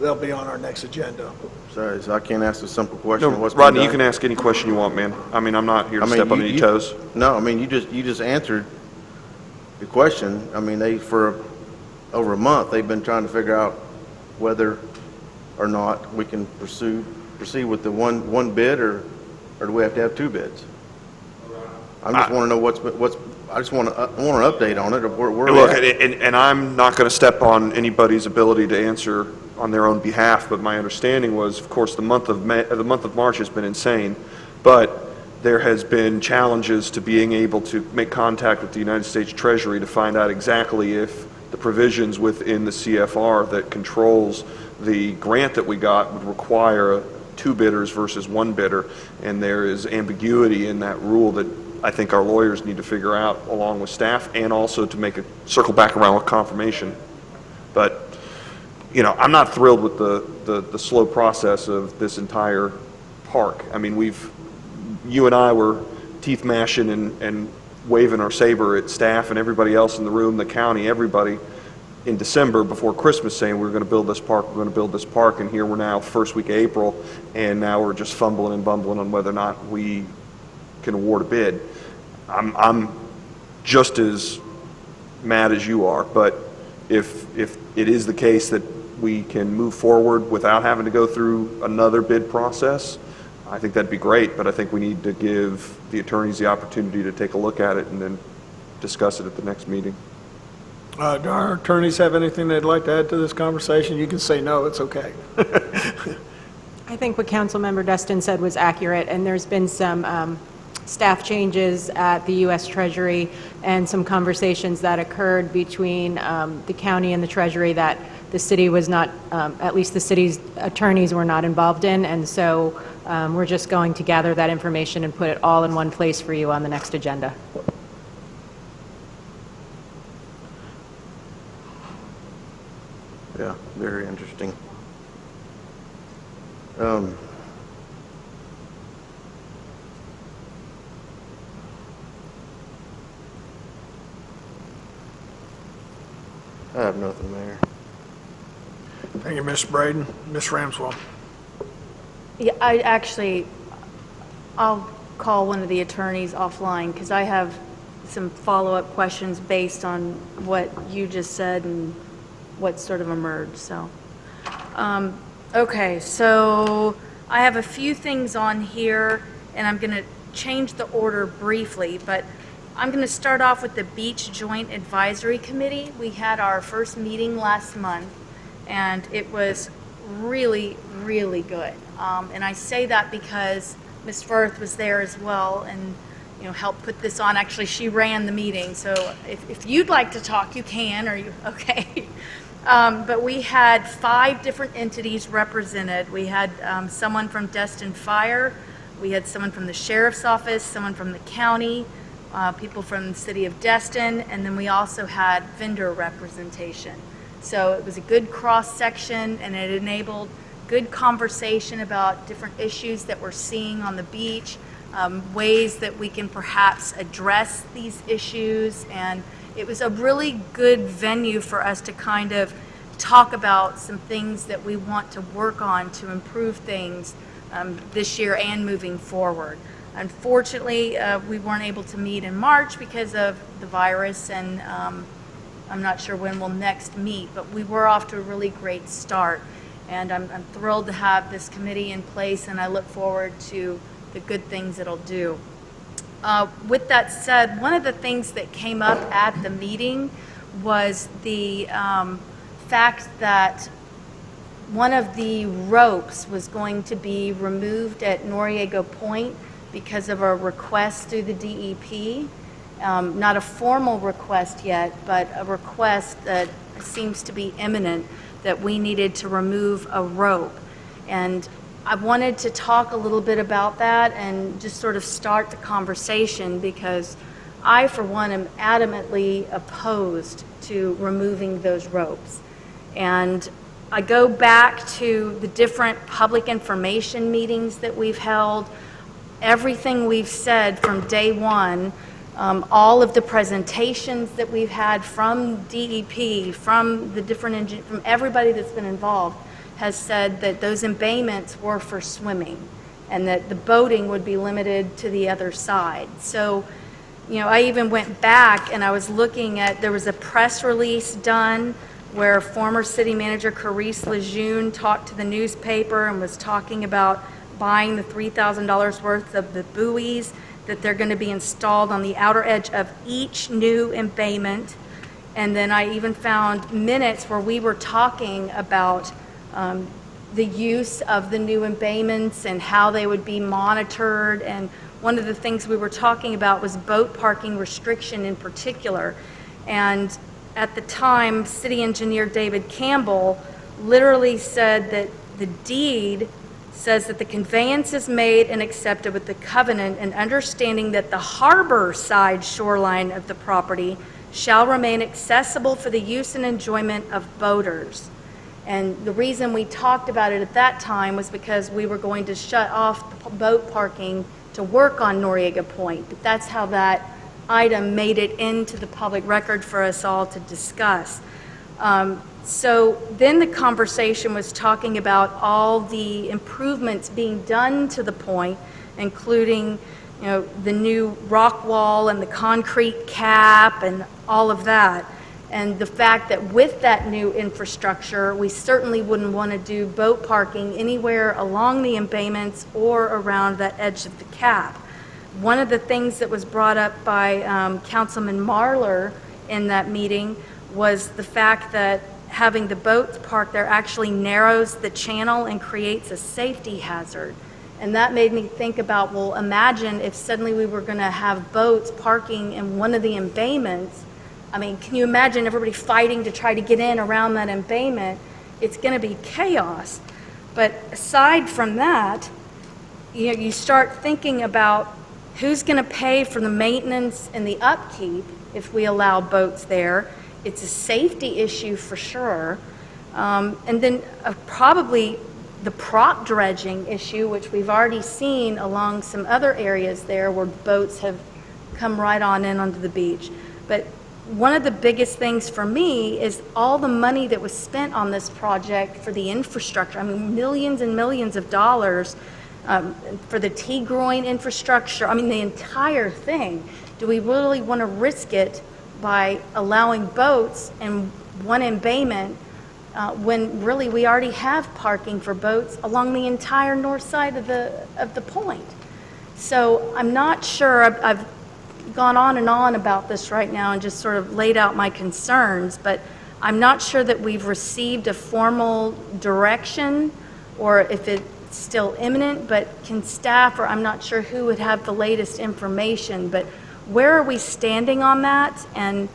they'll be on our next agenda. Sorry, so I can't ask a simple question. No, What's been Rodney, you done? can ask any question you want, man. I mean, I'm not here to step on any toes. No, I mean, you just answered the question. I mean, for over a month, they've been trying to figure out whether or not we can proceed with the one bid, or do we have to have two bids? I just want to know I just want an update on it, of where we're Look, at. and I'm not going to step on anybody's ability to answer on their own behalf, but my understanding was, of course, the month of March has been insane, but there has been challenges to being able to make contact with the United States Treasury to find out exactly if the provisions within the CFR that controls the grant that we got would require two bidders versus one bidder, and there is ambiguity in that rule that I think our lawyers need to figure out along with staff, and also to make a circle back around with confirmation. But, I'm not thrilled with the slow process of this entire park. I mean, you and I were teeth mashing and waving our saber at staff and everybody else in the room, the county, everybody, in December before Christmas, saying we're going to build this park, and here we're now, first week of April, and now we're just fumbling and bumbling on whether or not we can award a bid. I'm just as mad as you are, but if it is the case that we can move forward without having to go through another bid process, I think that'd be great, but I think we need to give the attorneys the opportunity to take a look at it and then discuss it at the next meeting. Do our attorneys have anything they'd like to add to this conversation? You can say no, it's okay. I think what Councilmember Destin said was accurate, and there's been some staff changes at the U.S. Treasury and some conversations that occurred between the county and the Treasury that the city was not, at least the city's attorneys were not involved in, and so we're just going to gather that information and put it all in one place for you on the next agenda. Yeah, very interesting. I have nothing there. Thank you, Ms. Braden. Ms. Ramswell. Yeah, I'll call one of the attorneys offline, because I have some follow-up questions based on what you just said and what sort of emerged, so. Okay, so I have a few things on here, and I'm going to change the order briefly, but I'm going to start off with the Beach Joint Advisory Committee. We had our first meeting last month, and it was really, really good. And I say that because Ms. Firth was there as well and helped put this on. Actually, she ran the meeting, so if you'd like to talk, you can, or you, okay. But we had 5 different entities represented. We had someone from Destin Fire, we had someone from the Sheriff's Office, someone from the county, people from the city of Destin, and then we also had vendor representation. So it was a good cross-section, and it enabled good conversation about different issues that we're seeing on the beach, ways that we can perhaps address these issues, and it was a really good venue for us to kind of talk about some things that we want to work on to improve things this year and moving forward. Unfortunately, we weren't able to meet in March because of the virus, and I'm not sure when we'll next meet, but we were off to a really great start. And I'm thrilled to have this committee in place, and I look forward to the good things it'll do. With that said, one of the things that came up at the meeting was the fact that one of the ropes was going to be removed at Noriega Point because of a request through the DEP. Not a formal request yet, but a request that seems to be imminent, that we needed to remove a rope. And I wanted to talk a little bit about that and just sort of start the conversation, because I, for one, am adamantly opposed to removing those ropes. And I go back to the different public information meetings that we've held, everything we've said from day one, all of the presentations that we've had from DEP, from the different from everybody that's been involved, has said that those embayments were for swimming and that the boating would be limited to the other side. So, I even went back and I was looking at, there was a press release done where former city manager Carice Lejeune talked to the newspaper and was talking about buying the $3,000 worth of the buoys that they're going to be installed on the outer edge of each new embayment. And then I even found minutes where we were talking about the use of the new embayments and how they would be monitored. And one of the things we were talking about was boat parking restriction in particular. And at the time, city engineer David Campbell literally said that the deed says that the conveyance is made and accepted with the covenant and understanding that the harbor side shoreline of the property shall remain accessible for the use and enjoyment of boaters. And the reason we talked about it at that time was because we were going to shut off the boat parking to work on Noriega Point. But that's how that item made it into the public record for us all to discuss. So then the conversation was talking about all the improvements being done to the point, including the new rock wall and the concrete cap and all of that. And the fact that with that new infrastructure, we certainly wouldn't want to do boat parking anywhere along the embayments or around that edge of the cap. One of the things that was brought up by Councilman Marler in that meeting was the fact that having the boats parked there actually narrows the channel and creates a safety hazard. And that made me think about, well, imagine if suddenly we were going to have boats parking in one of the embayments. I mean, can you imagine everybody fighting to try to get in around that embayment? It's going to be chaos. But aside from that, you start thinking about who's going to pay for the maintenance and the upkeep if we allow boats there. It's a safety issue for sure. And then probably the prop dredging issue, which we've already seen along some other areas there where boats have come right on in onto the beach. But one of the biggest things for me is all the money that was spent on this project for the infrastructure. I mean, millions and millions of dollars for the T-groin infrastructure. I mean, the entire thing. Do we really want to risk it by allowing boats in one embayment when really we already have parking for boats along the entire north side of the point? So I'm not sure. I've gone on and on about this right now and just sort of laid out my concerns, but I'm not sure that we've received a formal direction or if it's still imminent, but can staff, or I'm not sure who would have the latest information, but where are we standing on that? And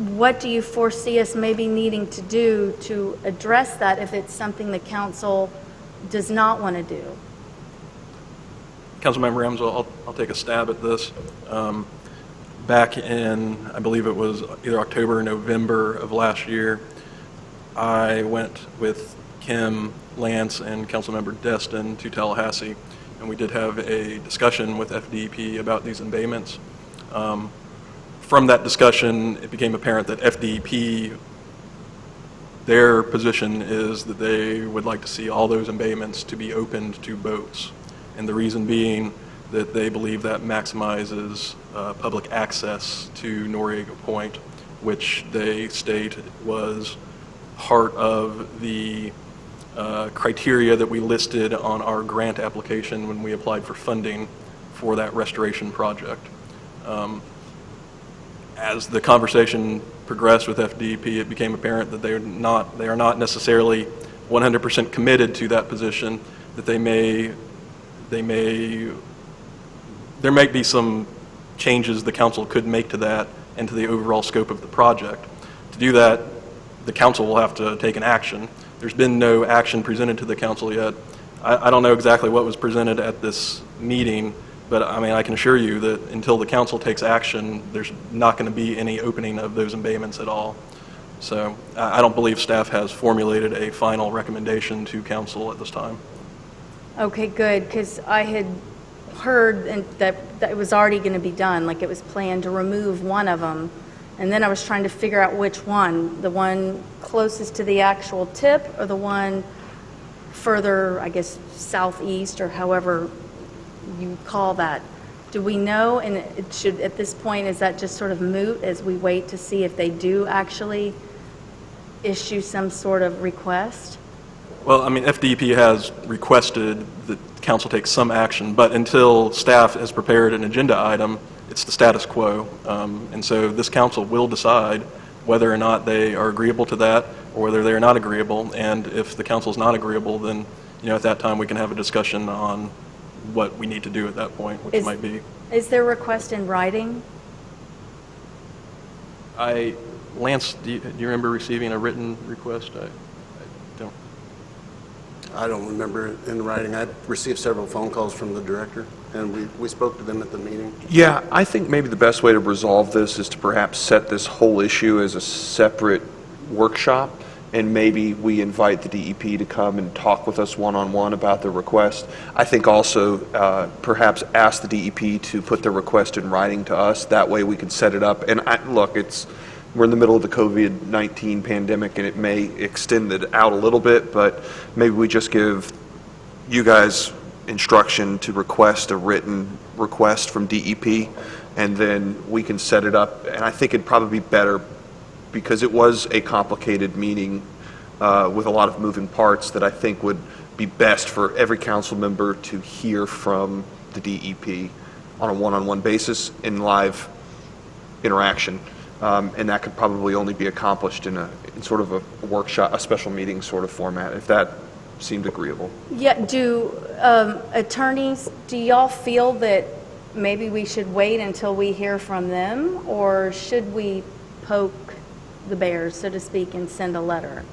what do you foresee us maybe needing to do to address that if it's something the council does not want to do? Councilmember Ramsell, I'll take a stab at this. Back in, I believe it was either October or November of last year, I went with Kim, Lance, and Councilmember Destin to Tallahassee, and we did have a discussion with FDEP about these embayments. From that discussion, it became apparent that FDEP, their position is that they would like to see all those embayments to be opened to boats. And the reason being that they believe that maximizes public access to Noriega Point, which they state was part of the criteria that we listed on our grant application when we applied for funding for that restoration project. As the conversation progressed with FDEP, it became apparent that they are not necessarily 100% committed to that position, that there may be some changes the council could make to that and to the overall scope of the project. To do that, the council will have to take an action. There's been no action presented to the council yet. I don't know exactly what was presented at this meeting, but I mean, I can assure you that until the council takes action, there's not going to be any opening of those embayments at all. So I don't believe staff has formulated a final recommendation to council at this time. Okay, good, because I had heard that it was already going to be done, like it was planned to remove one of them, and then I was trying to figure out which one, the one closest to the actual tip or the one further, I guess, southeast or however you call that. Do we know, and it should, at this point, is that just sort of moot as we wait to see if they do actually issue some sort of request? Well, I mean, FDEP has requested that council take some action, but until staff has prepared an agenda item, it's the status quo. And so this council will decide whether or not they are agreeable to that or whether they are not agreeable. And if the council is not agreeable, then, you know, at that time we can have a discussion on what we need to do at that point, which might be. Is there a request in writing? Lance, do you remember receiving a written request? I don't remember it in writing. I received several phone calls from the director, and we spoke to them at the meeting. Yeah, I think maybe the best way to resolve this is to perhaps set this whole issue as a separate workshop, and maybe we invite the DEP to come and talk with us one-on-one about the request. I think also perhaps ask the DEP to put their request in writing to us. That way we can set it up. And look, we're in the middle of the COVID-19 pandemic, and it may extend it out a little bit, but maybe we just give you guys instruction to request a written request from DEP, and then we can set it up. And I think it'd probably be better, because it was a complicated meeting with a lot of moving parts, that I think would be best for every council member to hear from the DEP on a one-on-one basis in live interaction. And that could probably only be accomplished in sort of a workshop, a special meeting sort of format, if that seemed agreeable. Yeah, do attorneys, do y'all feel that maybe we should wait until we hear from them, or should we poke the bears, so to speak, and send a letter?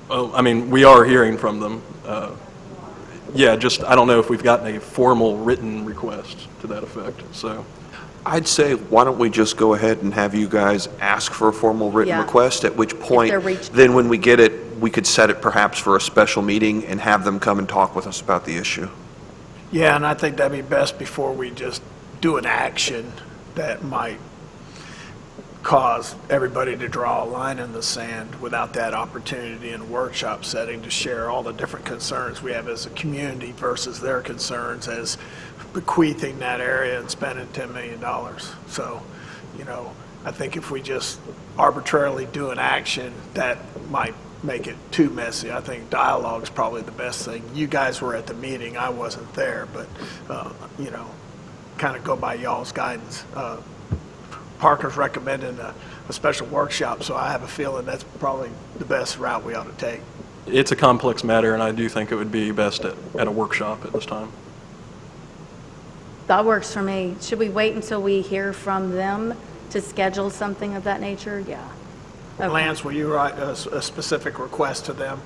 Well, I mean, we are hearing from them. Yeah, just, I don't know if we've gotten a formal written request to that effect, so. I'd say, why don't we just go ahead and have you guys ask for a formal written request, at which point, then when we get it, we could set it perhaps for a special meeting and have them come and talk with us about the issue. Yeah, and I think that'd be best before we just do an action that might cause everybody to draw a line in the sand without that opportunity in a workshop setting to share all the different concerns we have as a community versus their concerns as bequeathing that area and spending $10 million. So, you know, I think if we just arbitrarily do an action, that might make it too messy. I think dialogue is probably the best thing. You guys were at the meeting, I wasn't there, but, you know, kind of go by y'all's guidance. Parker's recommending a special workshop, so I have a feeling that's probably the best route we ought to take. It's a complex matter, and I do think it would be best at a workshop at this time. That works for me. Should we wait until we hear from them to schedule something of that nature? Yeah. Okay. Lance, will you write a specific request to them?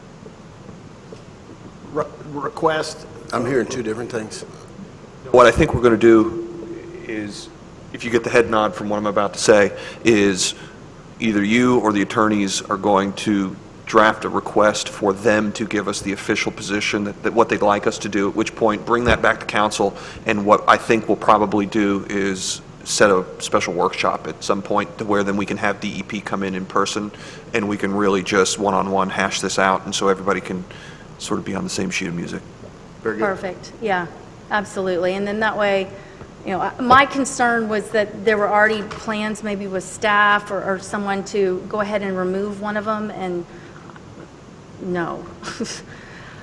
Request? I'm hearing two different things. What I think we're going to do is, if you get the head nod from what I'm about to say, is either you or the attorneys are going to draft a request for them to give us the official position that what they'd like us to do, at which point bring that back to council, and what I think we'll probably do is set a special workshop at some point to where then we can have DEP come in person, and we can really just one-on-one hash this out, and so everybody can sort of be on the same sheet of music. Very good. Perfect. Yeah, absolutely. And then that way, you know, my concern was that there were already plans maybe with staff or someone to go ahead and remove one of them, and no.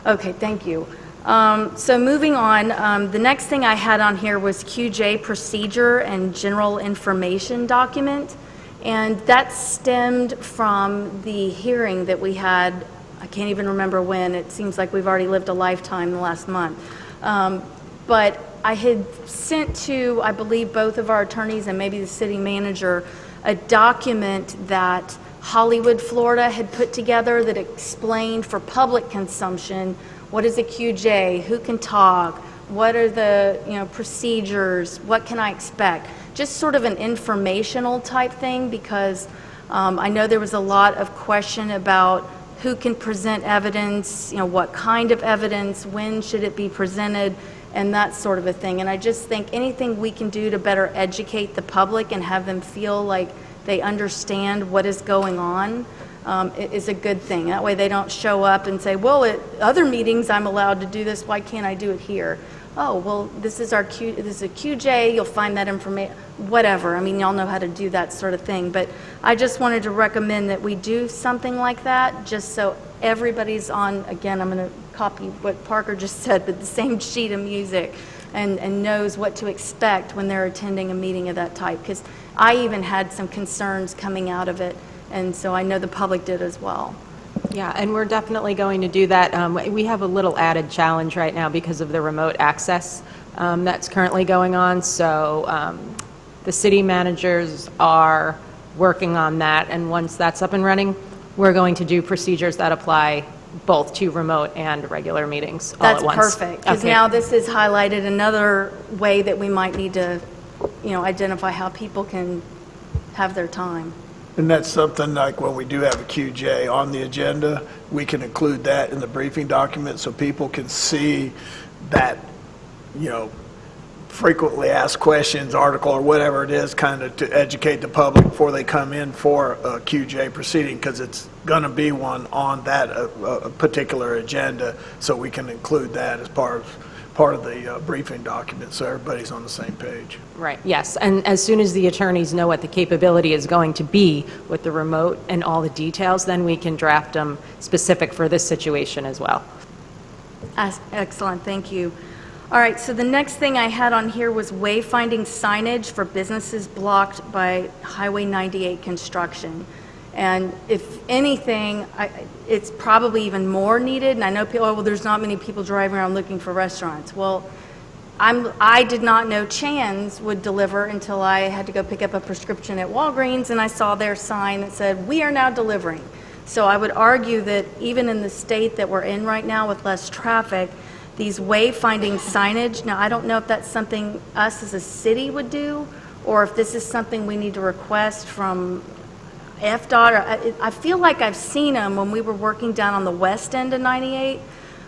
Okay, thank you. So moving on, the next thing I had on here was QJ procedure and general information document, and that stemmed from the hearing that we had. I can't even remember when. It seems like we've already lived a lifetime in the last month. But I had sent to, I believe, both of our attorneys and maybe the city manager a document that Hollywood, Florida had put together that explained for public consumption what is a QJ, who can talk, what are the procedures, what can I expect. Just sort of an informational type thing, because I know there was a lot of question about who can present evidence, what kind of evidence, when should it be presented, and that sort of a thing. And I just think anything we can do to better educate the public and have them feel like they understand what is going on is a good thing. That way they don't show up and say, well, at other meetings I'm allowed to do this, why can't I do it here? Oh, well, this is a QJ, you'll find that information, whatever. I mean, y'all know how to do that sort of thing. But I just wanted to recommend that we do something like that, just so everybody's on, again, I'm going to copy what Parker just said, but the same sheet of music, and knows what to expect when they're attending a meeting of that type. Because I even had some concerns coming out of it, and so I know the public did as well. Yeah, and we're definitely going to do that. We have a little added challenge right now because of the remote access that's currently going on. So the city managers are working on that, and once that's up and running, we're going to do procedures that apply both to remote and regular meetings all at once. That's perfect, because now this has highlighted another way that we might need to, identify how people can have their time. And that's something like when we do have a QJ on the agenda, we can include that in the briefing document so people can see that, frequently asked questions article or whatever it is, kind of to educate the public before they come in for a QJ proceeding, because it's going to be one on that particular agenda, so we can include that as part of the briefing document, so everybody's on the same page. Right, yes, and as soon as the attorneys know what the capability is going to be with the remote and all the details, then we can draft them specific for this situation as well. Excellent, thank you. All right, so the next thing I had on here was wayfinding signage for businesses blocked by Highway 98 construction. And if anything, it's probably even more needed. And I know people, well, there's not many people driving around looking for restaurants. Well, I did not know Chan's would deliver until I had to go pick up a prescription at Walgreens, and I saw their sign that said, "We are now delivering." So I would argue that even in the state that we're in right now with less traffic, these wayfinding signage, now I don't know if that's something us as a city would do, or if this is something we need to request from FDOT. I feel like I've seen them when we were working down on the west end of 98,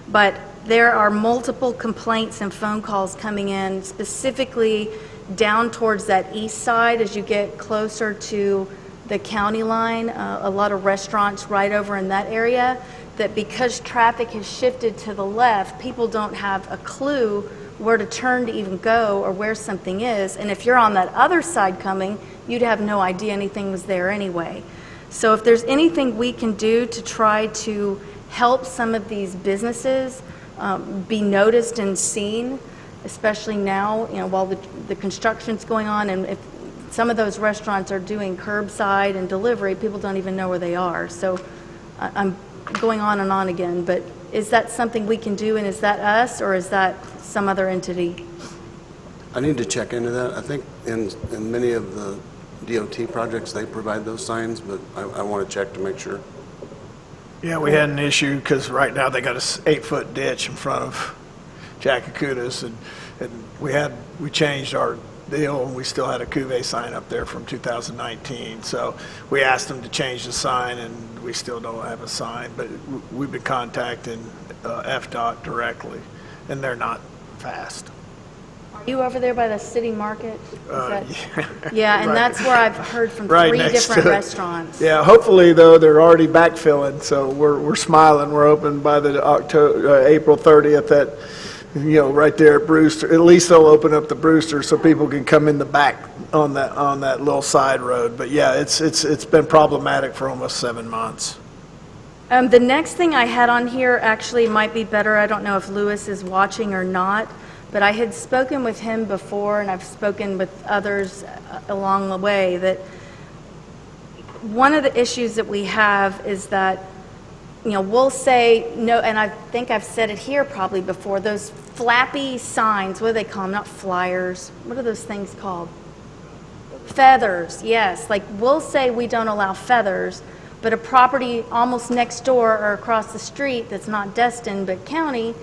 but there are multiple complaints and phone calls coming in specifically down towards that east side as you get closer to the county line, a lot of restaurants right over in that area, that because traffic has shifted to the left, people don't have a clue where to turn to even go or where something is. And if you're on that other side coming, you'd have no idea anything was there anyway. So if there's anything we can do to try to help some of these businesses be noticed and seen, especially now, while the construction's going on, and if some of those restaurants are doing curbside and delivery, people don't even know where they are. So I'm going on and on again, but is that something we can do, and is that us, or is that some other entity? I need to check into that. I think in many of the DOT projects, they provide those signs, but I want to check to make sure. Yeah, we had an issue because right now they got a 8-foot ditch in front of Jackacuda's, and we changed our deal, and we still had a cuvee sign up there from 2019. So we asked them to change the sign, and we still don't have a sign. But we've been contacting FDOT directly, and they're not fast. Are you over there by the city market? Yeah, yeah, and right. that's where I've heard from Right 3 next different to it. restaurants. Yeah, hopefully though they're already backfilling, so we're smiling. We're open by the April 30th at right there at Brewster. At least they'll open up the Brewster so people can come in the back on that little side road. But yeah, it's been problematic for almost 7 months. The next thing I had on here actually might be better. I don't know if Lewis is watching or not, but I had spoken with him before, and I've spoken with others along the way, that one of the issues that we have is that, we'll say no, and I think I've said it here probably before, those flappy signs, what do they call them? Not flyers. What are those things called? Feathers, yes. Like, we'll say we don't allow feathers, but a property almost next door or across the street that's not Destin but county,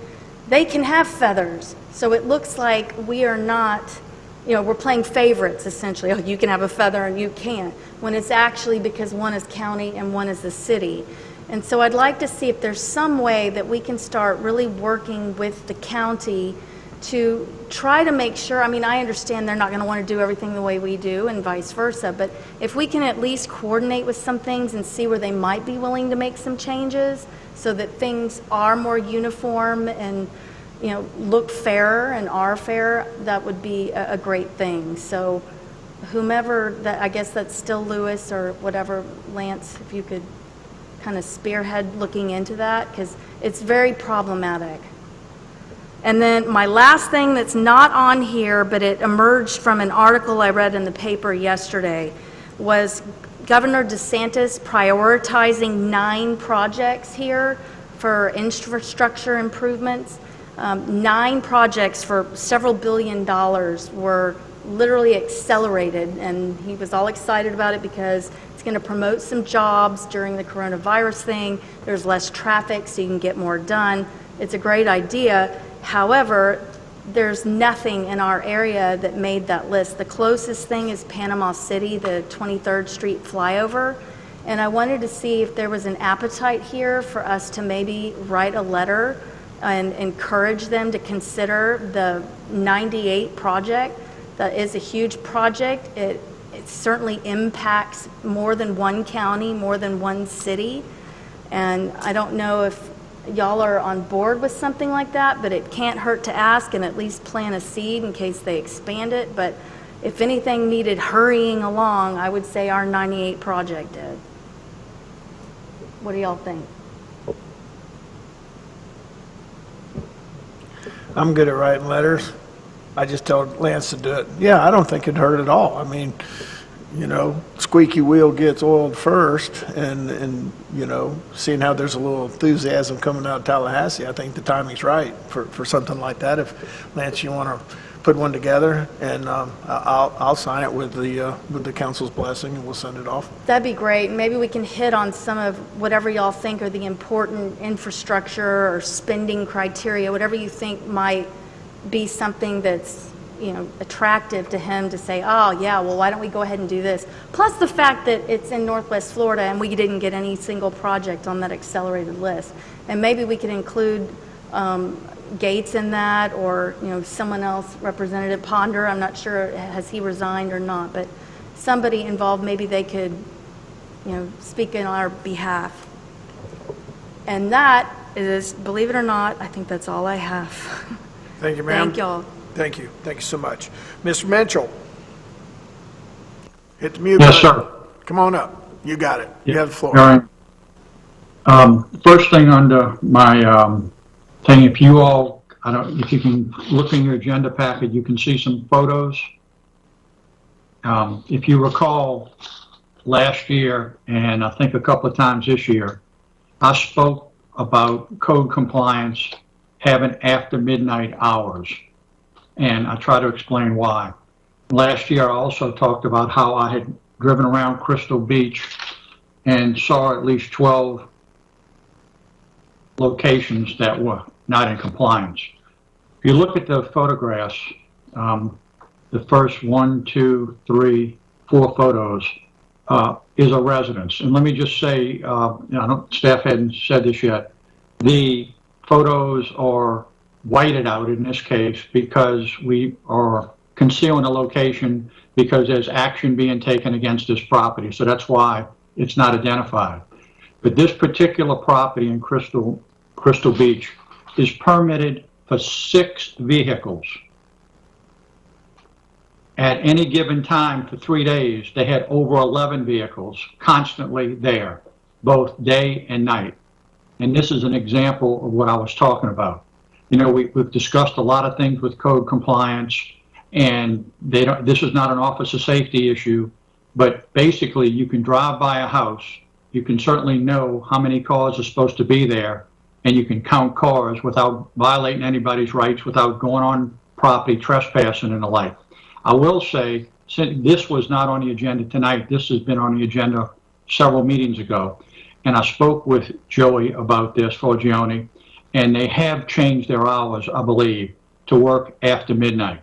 they can have feathers. So it looks like we are not, we're playing favorites essentially. Oh, you can have a feather and you can't, when it's actually because one is county and one is the city. And so I'd like to see if there's some way that we can start really working with the county to try to make sure, I understand they're not going to want to do everything the way we do and vice versa, but if we can at least coordinate with some things and see where they might be willing to make some changes so that things are more uniform and look fairer and are fair, that would be a great thing. So whomever, I guess that's still Lewis or whatever, Lance, if you could kind of spearhead looking into that, because it's very problematic. And then my last thing that's not on here, but it emerged from an article I read in the paper yesterday, was Governor DeSantis prioritizing 9 projects here for infrastructure improvements. 9 projects for several $billion were literally accelerated, and he was all excited about it because it's going to promote some jobs during the coronavirus thing. There's less traffic, so you can get more done. It's a great idea. However, there's nothing in our area that made that list. The closest thing is Panama City, the 23rd Street flyover, and I wanted to see if there was an appetite here for us to maybe write a letter and encourage them to consider the 98 project. That is a huge project. It certainly impacts more than one county, more than one city. And I don't know if y'all are on board with something like that, but it can't hurt to ask and at least plant a seed in case they expand it. But if anything needed hurrying along, I would say our 98 project did. What do y'all think? I'm good at writing letters. I just told Lance to do it. Yeah, I don't think it hurt at all. Squeaky wheel gets oiled first, and seeing how there's a little enthusiasm coming out of Tallahassee, I think the timing's right for something like that. If Lance, you want to put one together, and I'll sign it with the council's blessing, and we'll send it off. That'd be great. Maybe we can hit on some of whatever y'all think are the important infrastructure or spending criteria, whatever you think might be something that's attractive to him to say, oh yeah, well, why don't we go ahead and do this? Plus the fact that it's in Northwest Florida and we didn't get any single project on that accelerated list. And maybe we could include Gates in that, or someone else, Representative Ponder. I'm not sure, has he resigned or not, but somebody involved, maybe they could speak in our behalf. And that is, believe it or not, I think that's all I have. Thank you, ma'am. Thank y'all. Thank you. Thank you so much. Mr. Mitchell, hit the mute Yes, button. sir. Come on up. You got it. You have the floor. All right. First thing under my thing, if you all I don't, if you can look in your agenda packet, you can see some photos. If you recall, last year, and I think a couple of times this year, I spoke about code compliance having after midnight hours, and I try to explain why. Last year, I also talked about how I had driven around Crystal Beach and saw at least 12 locations that were not in compliance. If you look at the photographs, the first 1, 2, 3, 4 photos is a residence. And let me just say, staff hadn't said this yet, the photos are whited out in this case because we are concealing a location because there's action being taken against this property. So that's why it's not identified. But this particular property in Crystal Beach is permitted for 6 vehicles. At any given time for 3 days, they had over 11 vehicles constantly there, both day and night. And this is an example of what I was talking about. You know, we've discussed a lot of things with code compliance, and this is not an officer safety issue, but basically you can drive by a house, you can certainly know how many cars are supposed to be there, and you can count cars without violating anybody's rights, without going on property, trespassing and the like. I will say, since this was not on the agenda tonight, this has been on the agenda several meetings ago, and I spoke with Joey about this, Forgione, and they have changed their hours, I believe, to work after midnight.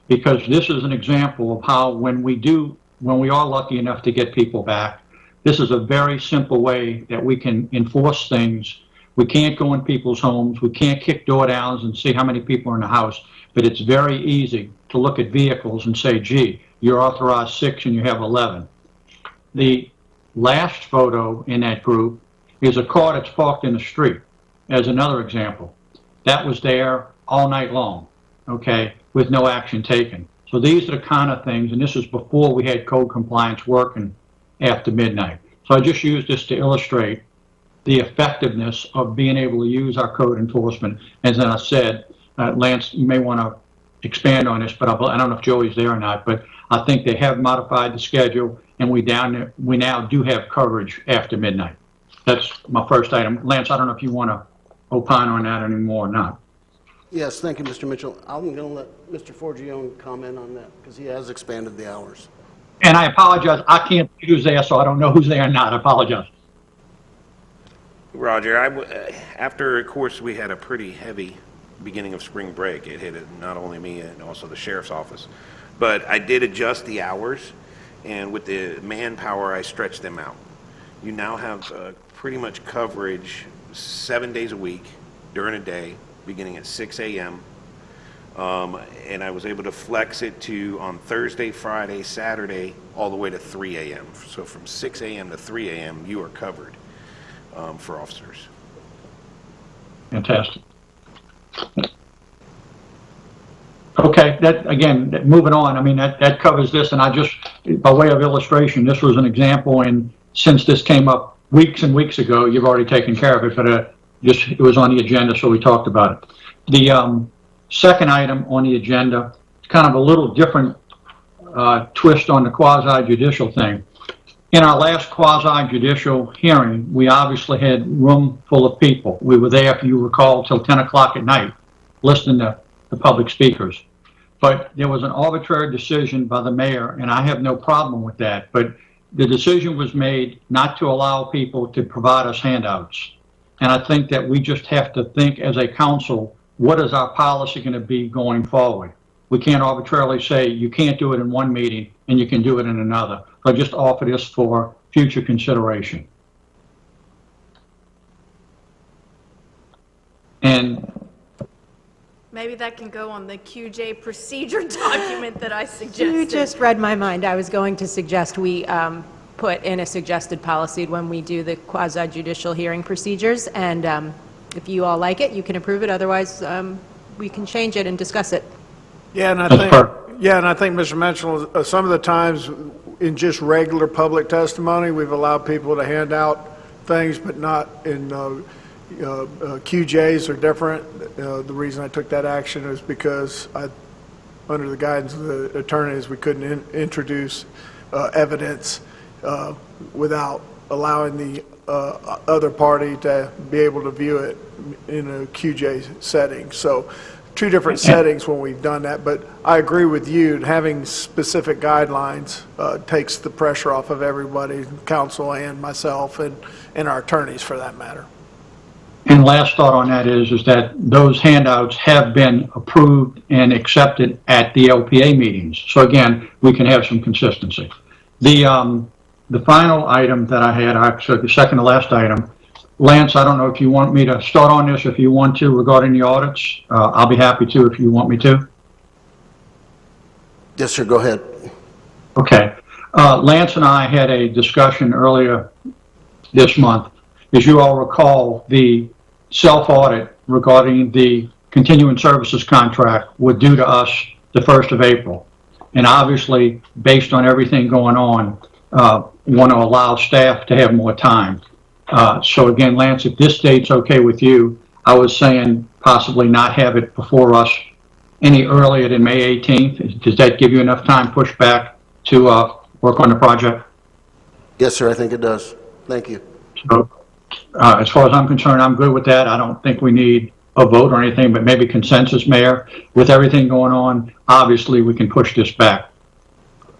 Because this is an example of how when we are lucky enough to get people back, this is a very simple way that we can enforce things. We can't go in people's homes, we can't kick door downs and see how many people are in the house, but it's very easy to look at vehicles and say, gee, you're authorized 6 and you have 11. The last photo in that group is a car that's parked in the street, as another example. That was there all night long, okay, with no action taken. So these are the kind of things, and this is before we had code compliance working after midnight. So I just used this to illustrate the effectiveness of being able to use our code enforcement. As I said, Lance, you may want to expand on this, but I don't know if Joey's there or not, but I think they have modified the schedule, and we now do have coverage after midnight. That's my first item. Lance, I don't know if you want to opine on that anymore or not. Yes, thank you, Mr. Mitchell. I'm going to let Mr. Forgione comment on that because he has expanded the hours. And I apologize, I can't see who's there, so I don't know who's there or not. I apologize. Roger, after, of course, we had a pretty heavy beginning of spring break. It hit not only me and also the sheriff's office. But I did adjust the hours, and with the manpower, I stretched them out. You now have pretty much coverage 7 days a week during a day, beginning at 6 a.m. And I was able to flex it to on Thursday, Friday, Saturday, all the way to 3 a.m. So from 6 a.m. to 3 a.m., you are covered for officers. Fantastic. Okay, moving on, I mean, that covers this, and I just, by way of illustration, this was an example, and since this came up weeks and weeks ago, you've already taken care of it, but it was on the agenda, so we talked about it. The second item on the agenda is kind of a little different twist on the quasi-judicial thing. In our last quasi-judicial hearing, we obviously had room full of people. We were there, if you recall, till 10 o'clock at night, listening to the public speakers. But there was an arbitrary decision by the mayor, and I have no problem with that, but the decision was made not to allow people to provide us handouts. And I think that we just have to think as a council, what is our policy going to be going forward? We can't arbitrarily say you can't do it in one meeting and you can do it in another. So just offer this for future consideration. And maybe that can go on the QJ procedure document that I suggested. You just read my mind. I was going to suggest we put in a suggested policy when we do the quasi-judicial hearing procedures, and if you all like it, you can approve it. Otherwise, we can change it and discuss it. Yeah, and I think, Mr. Mitchell, some of the times in just regular public testimony, we've allowed people to hand out things, but not in QJs are different. The reason I took that action is because under the guidance of the attorneys, we couldn't introduce evidence without allowing the other party to be able to view it in a QJ setting. So two different settings when we've done that, but I agree with you, having specific guidelines takes the pressure off of everybody, council and myself and our attorneys for that matter. And last thought on that is that those handouts have been approved and accepted at the LPA meetings. So again, we can have some consistency. The final item that I had, actually the second to last item, Lance, I don't know if you want me to start on this, if you want to, regarding the audits. I'll be happy to if you want me to. Yes, sir, go ahead. Okay. Lance and I had a discussion earlier this month. As you all recall, the self-audit regarding the continuing services contract would due to us the 1st of April. And obviously, based on everything going on, want to allow staff to have more time. So again, Lance, if this date's okay with you, I was saying possibly not have it before us any earlier than May 18th. Does that give you enough time push back to work on the project? Yes, sir, I think it does. Thank you. So, as far as I'm concerned, I'm good with that. I don't think we need a vote or anything, but maybe consensus, Mayor. With everything going on, obviously we can push this back.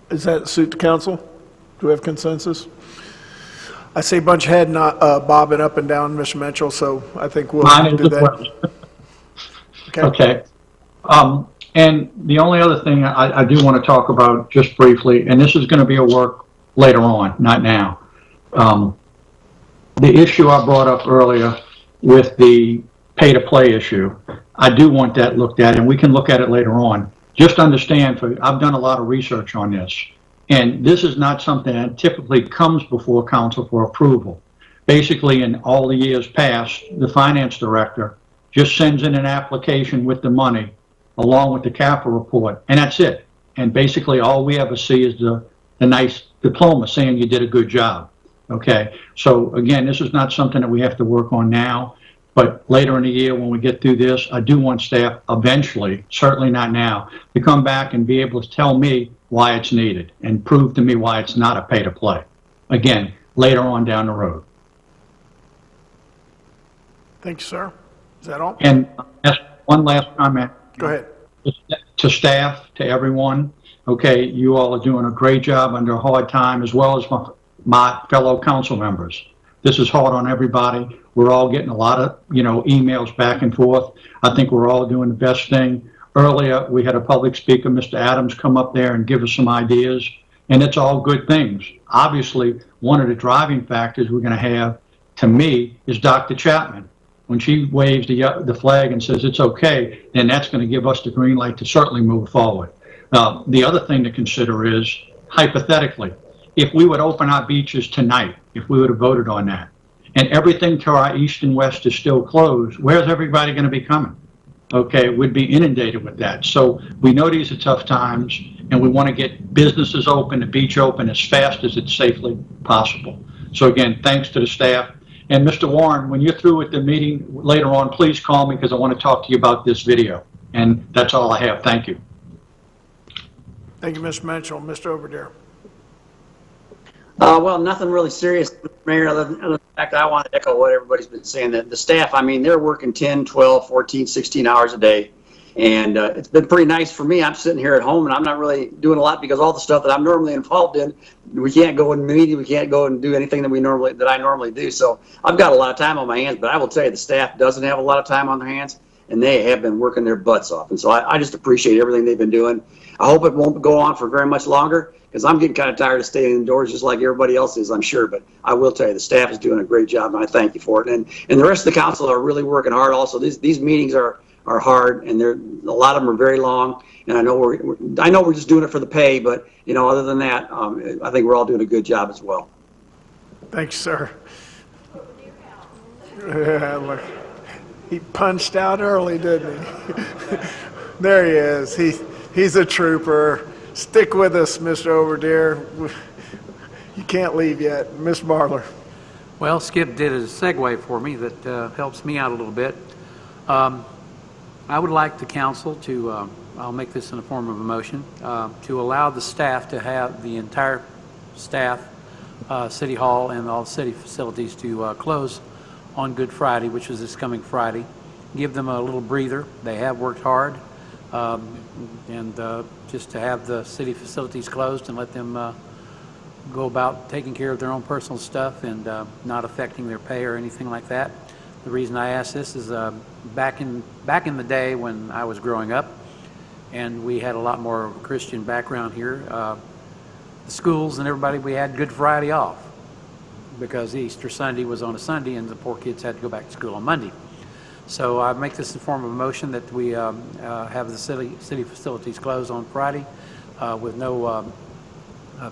Does that suit the council? Do we have consensus? I see a bunch of head bobbing up and down, Mr. Mitchell, so I think we'll do that. Okay. And the only other thing I do want to talk about just briefly, and this is going to be a work later on, not now. The issue I brought up earlier with the pay-to-play issue, I do want that looked at, and we can look at it later on. Just understand, I've done a lot of research on this, and this is not something that typically comes before council for approval. Basically, in all the years past, the finance director just sends in an application with the money along with the capital report, and that's it. And basically, all we ever see is the nice diploma saying you did a good job. Okay, so again, this is not something that we have to work on now, but later in the year when we get through this, I do want staff eventually, certainly not now, to come back and be able to tell me why it's needed and prove to me why it's not a pay-to-play. Again, later on down the road. Thank you, sir. Is that all? And one last comment. Go ahead. To staff, to everyone, okay, you all are doing a great job under a hard time, as well as my fellow council members. This is hard on everybody. We're all getting a lot of, emails back and forth. I think we're all doing the best thing. Earlier, we had a public speaker, Mr. Adams, come up there and give us some ideas, and it's all good things. Obviously, one of the driving factors we're going to have, to me, is Dr. Chapman. When she waves the flag and says it's okay, then that's going to give us the green light to certainly move forward. The other thing to consider is, hypothetically, if we would open our beaches tonight, if we would have voted on that, and everything to our east and west is still closed, where's everybody going to be coming? Okay, we'd be inundated with that. So we know these are tough times, and we want to get businesses open, the beach open as fast as it's safely possible. So again, thanks to the staff. And Mr. Warren, when you're through with the meeting later on, please call me because I want to talk to you about this video. And that's all I have. Thank you. Thank you, Mr. Mitchell. Mr. Overdeer. Well, nothing really serious, Mayor, other than the fact that I want to echo what everybody's been saying, that the staff, I mean, they're working 10, 12, 14, 16 hours a day. And it's been pretty nice for me. I'm sitting here at home, and I'm not really doing a lot because all the stuff that I'm normally involved in, we can't go in meetings, we can't go and do anything that I normally do. So I've got a lot of time on my hands, but I will tell you the staff doesn't have a lot of time on their hands, and they have been working their butts off. And so I just appreciate everything they've been doing. I hope it won't go on for very much longer because I'm getting kind of tired of staying indoors just like everybody else is, I'm sure. But I will tell you the staff is doing a great job, and I thank you for it. And the rest of the council are really working hard also. These meetings are hard, and a lot of them are very long. And I know we're just doing it for the pay, but other than that, I think we're all doing a good job as well. Thanks, sir. Yeah, look, he punched out early, didn't he? There he is. He's a trooper. Stick with us, Mr. Overdeer. You can't leave yet, Ms. Marler. Well, Skip did a segue for me that helps me out a little bit. I would like the council to, I'll make this in the form of a motion, to allow the staff to have the entire staff, City Hall and all city facilities to close on Good Friday, which is this coming Friday. Give them a little breather. They have worked hard. And just to have the city facilities closed and let them go about taking care of their own personal stuff and not affecting their pay or anything like that. The reason I ask this is back in the day when I was growing up, and we had a lot more Christian background here, the schools and everybody, we had Good Friday off because Easter Sunday was on a Sunday and the poor kids had to go back to school on Monday. So I make this in the form of a motion that we have the city facilities closed on Friday with no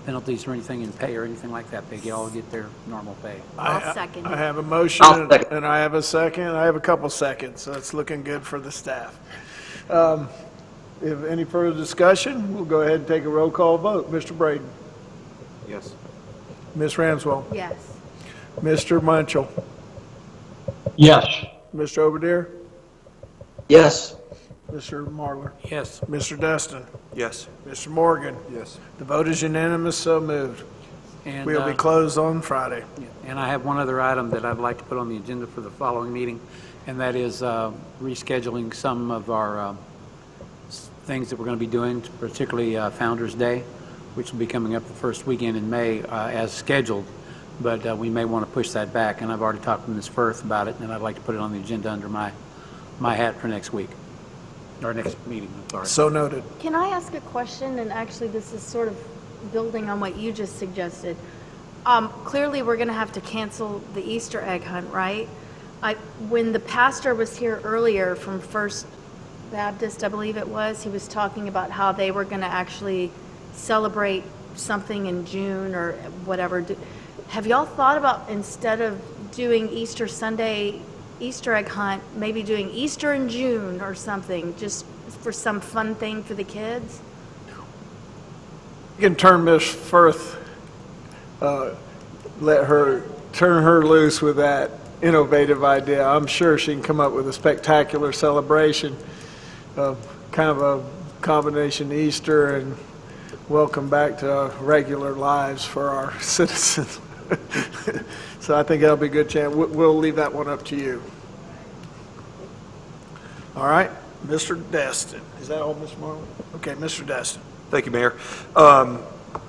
penalties or anything in pay or anything like that. They all get their normal pay. I'll second. I have a motion and I have a second. I have a couple seconds, so it's looking good for the staff. If any further discussion, we'll go ahead and take a roll call vote. Mr. Braden. Yes. Ms. Ramswell. Yes. Mr. Munchell. Yes. Mr. Overdeer. Yes. Mr. Marlar. Yes. Mr. Destin. Yes. Mr. Morgan. Yes. The vote is unanimous, so moved. And, We'll be closed on Friday. And I have one other item that I'd like to put on the agenda for the following meeting, and that is rescheduling some of our things that we're going to be doing, particularly Founders Day, which will be coming up the first weekend in May as scheduled, but we may want to push that back, and I've already talked to Ms. Firth about it, and I'd like to put it on the agenda under my hat for next week, or next meeting, I'm sorry. So noted. Can I ask a question? And actually, this is sort of building on what you just suggested. Clearly, we're going to have to cancel the Easter egg hunt, right? When the pastor was here earlier from First Baptist, I believe it was, he was talking about how they were going to actually celebrate something in June or whatever. Have y'all thought about, instead of doing Easter Sunday Easter egg hunt, maybe doing Easter in June or something, just for some fun thing for the kids? You can turn Ms. Firth, let her, turn her loose with that innovative idea. I'm sure she can come up with a spectacular celebration of kind of a combination Easter and welcome back to regular lives for our citizens. So I think that'll be a good chance. We'll leave that one up to you. All right, Mr. Destin. Is that all, Mr. Marlin? Okay, Mr. Destin. Thank you, Mayor.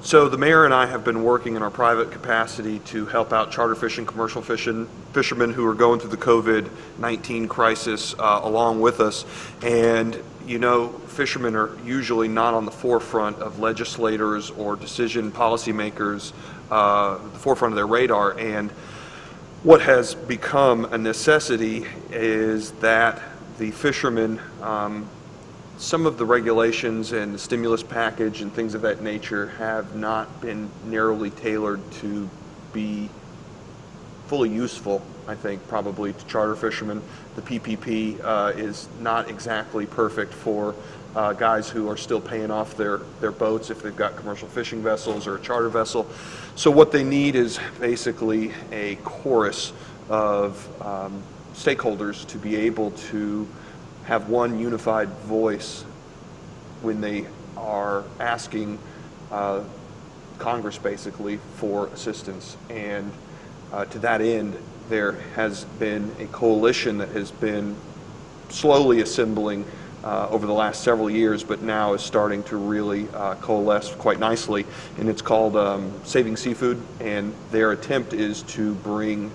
So the mayor and I have been working in our private capacity to help out charter fishing, commercial fishermen who are going through the COVID-19 crisis along with us. And, you know, fishermen are usually not on the forefront of legislators or decision policymakers, the forefront of their radar. And what has become a necessity is that the fishermen, some of the regulations and the stimulus package and things of that nature have not been narrowly tailored to be fully useful, I think, probably to charter fishermen. The PPP is not exactly perfect for guys who are still paying off their boats if they've got commercial fishing vessels or a charter vessel. So what they need is basically a chorus of stakeholders to be able to have one unified voice when they are asking Congress basically for assistance. And to that end, there has been a coalition that has been slowly assembling over the last several years, but now is starting to really coalesce quite nicely. And it's called Saving Seafood, and their attempt is to bring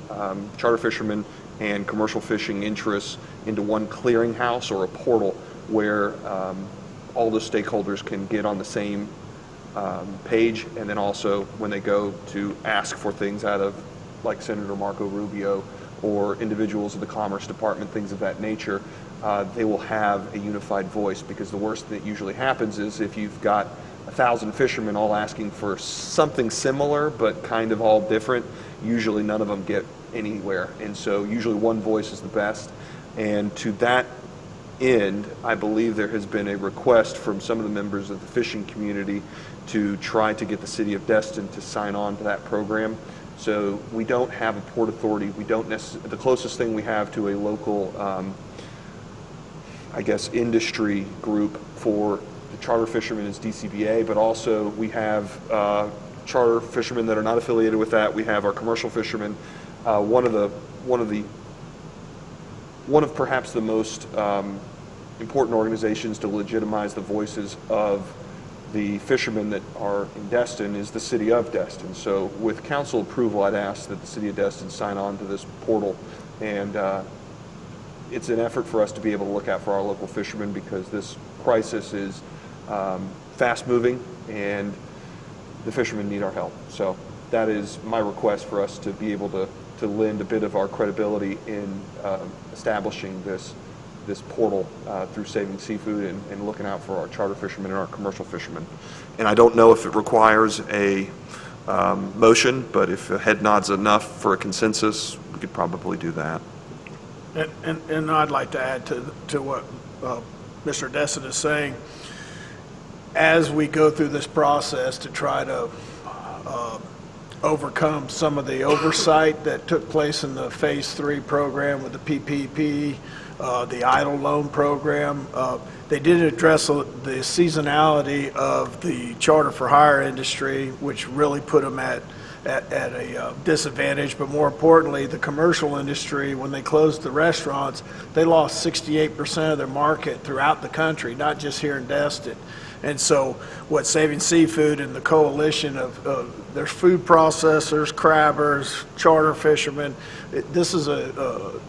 charter fishermen and commercial fishing interests into one clearinghouse or a portal where all the stakeholders can get on the same page, and then also when they go to ask for things out of, like Senator Marco Rubio or individuals of the Commerce Department, things of that nature, they will have a unified voice, because the worst that usually happens is if you've got 1,000 fishermen all asking for something similar but kind of all different, usually none of them get anywhere. And so usually one voice is the best. And to that end, I believe there has been a request from some of the members of the fishing community to try to get the city of Destin to sign on to that program. So we don't have a port authority. We don't the closest thing we have to a local, I guess, industry group for the charter fishermen is DCBA, but also we have charter fishermen that are not affiliated with that. We have our commercial fishermen. One of perhaps the most important organizations to legitimize the voices of the fishermen that are in Destin is the city of Destin. So with council approval, I'd ask that the city of Destin sign on to this portal, and it's an effort for us to be able to look out for our local fishermen, because this crisis is fast moving and the fishermen need our help. So that is my request for us to be able to lend a bit of our credibility in establishing this portal through Saving Seafood and looking out for our charter fishermen and our commercial fishermen. And I don't know if it requires a motion, but if a head nod's enough for a consensus, we could probably do that. And I'd like to add to what Mr. Destin is saying. As we go through this process to try to overcome some of the oversight that took place in the Phase 3 program with the PPP, the idle loan program. They did address the seasonality of the charter for hire industry, which really put them at a disadvantage. But more importantly, the commercial industry, when they closed the restaurants, they lost 68% of their market throughout the country, not just here in Destin. And so what Saving Seafood and the coalition of there's food processors, crabbers, charter fishermen, this is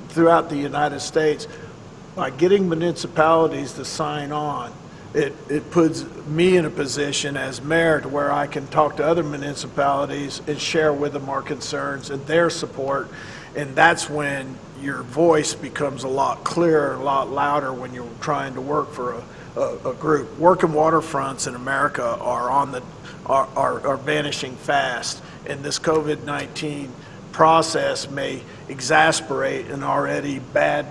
throughout the United States. By getting municipalities to sign on, it puts me in a position as mayor to where I can talk to other municipalities and share with them our concerns and their support. And that's when your voice becomes a lot clearer, a lot louder when you're trying to work for a group. Working waterfronts in America are vanishing fast, and this COVID-19 process may exacerbate an already bad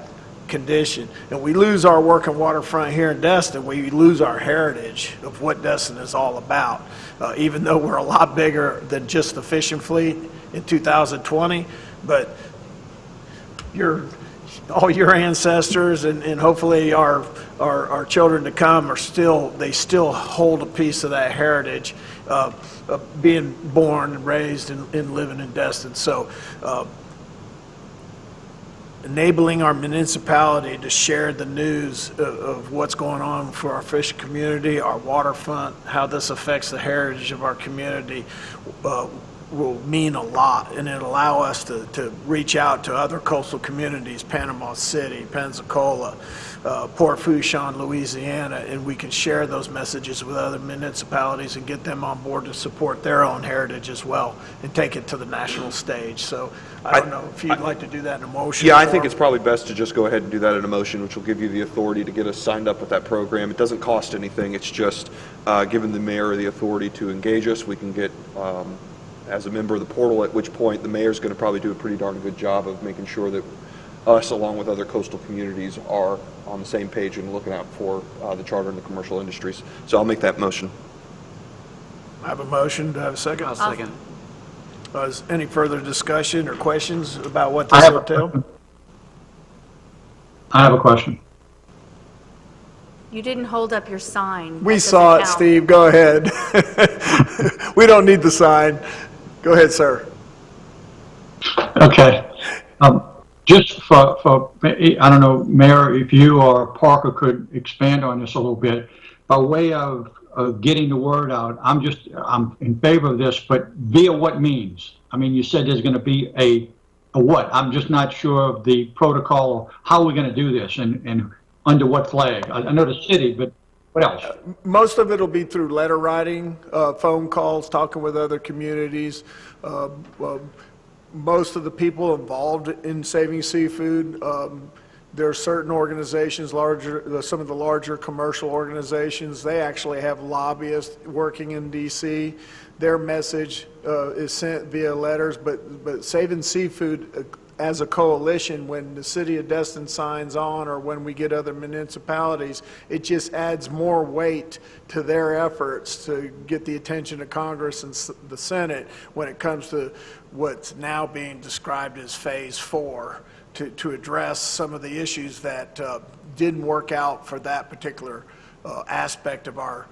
condition. And we lose our working waterfront here in Destin, we lose our heritage of what Destin is all about. Even though we're a lot bigger than just the fishing fleet in 2020, but all your ancestors and hopefully our children to come they still hold a piece of that heritage of being born and raised and living in Destin. So enabling our municipality to share the news of what's going on for our fishing community, our waterfront, how this affects the heritage of our community will mean a lot, and it'll allow us to reach out to other coastal communities, Panama City, Pensacola, Port Fourchon, Louisiana, and we can share those messages with other municipalities and get them on board to support their own heritage as well and take it to the national stage. So I don't know if you'd like to do that in a motion. Yeah, I think it's probably best to just go ahead and do that in a motion, which will give you the authority to get us signed up with that program. It doesn't cost anything. It's just giving the mayor the authority to engage us. We can get as a member of the portal, at which point the mayor's going to probably do a pretty darn good job of making sure that us, along with other coastal communities, are on the same page and looking out for the charter and the commercial industries. So I'll make that motion. I have a motion. Do I have a second? I'll second. Is any further discussion or questions about what this entails? I have a question. You didn't hold up your sign. We saw it, Steve. Go ahead. We don't need the sign. Go ahead, sir. Okay. Just for, I don't know, Mayor, if you or Parker could expand on this a little bit, by way of getting the word out, I'm in favor of this, but via what means? I mean, you said there's going to be a what? I'm just not sure of the protocol. How are we going to do this and under what flag? I know the city, but what else? Most of it will be through letter writing, phone calls, talking with other communities. Most of the people involved in Saving Seafood, there are certain organizations, some of the larger commercial organizations, they actually have lobbyists working in D.C. Their message is sent via letters, but Saving Seafood as a coalition, when the city of Destin signs on or when we get other municipalities, it just adds more weight to their efforts to get the attention of Congress and the Senate when it comes to what's now being described as Phase 4 to address some of the issues that didn't work out for that particular aspect of our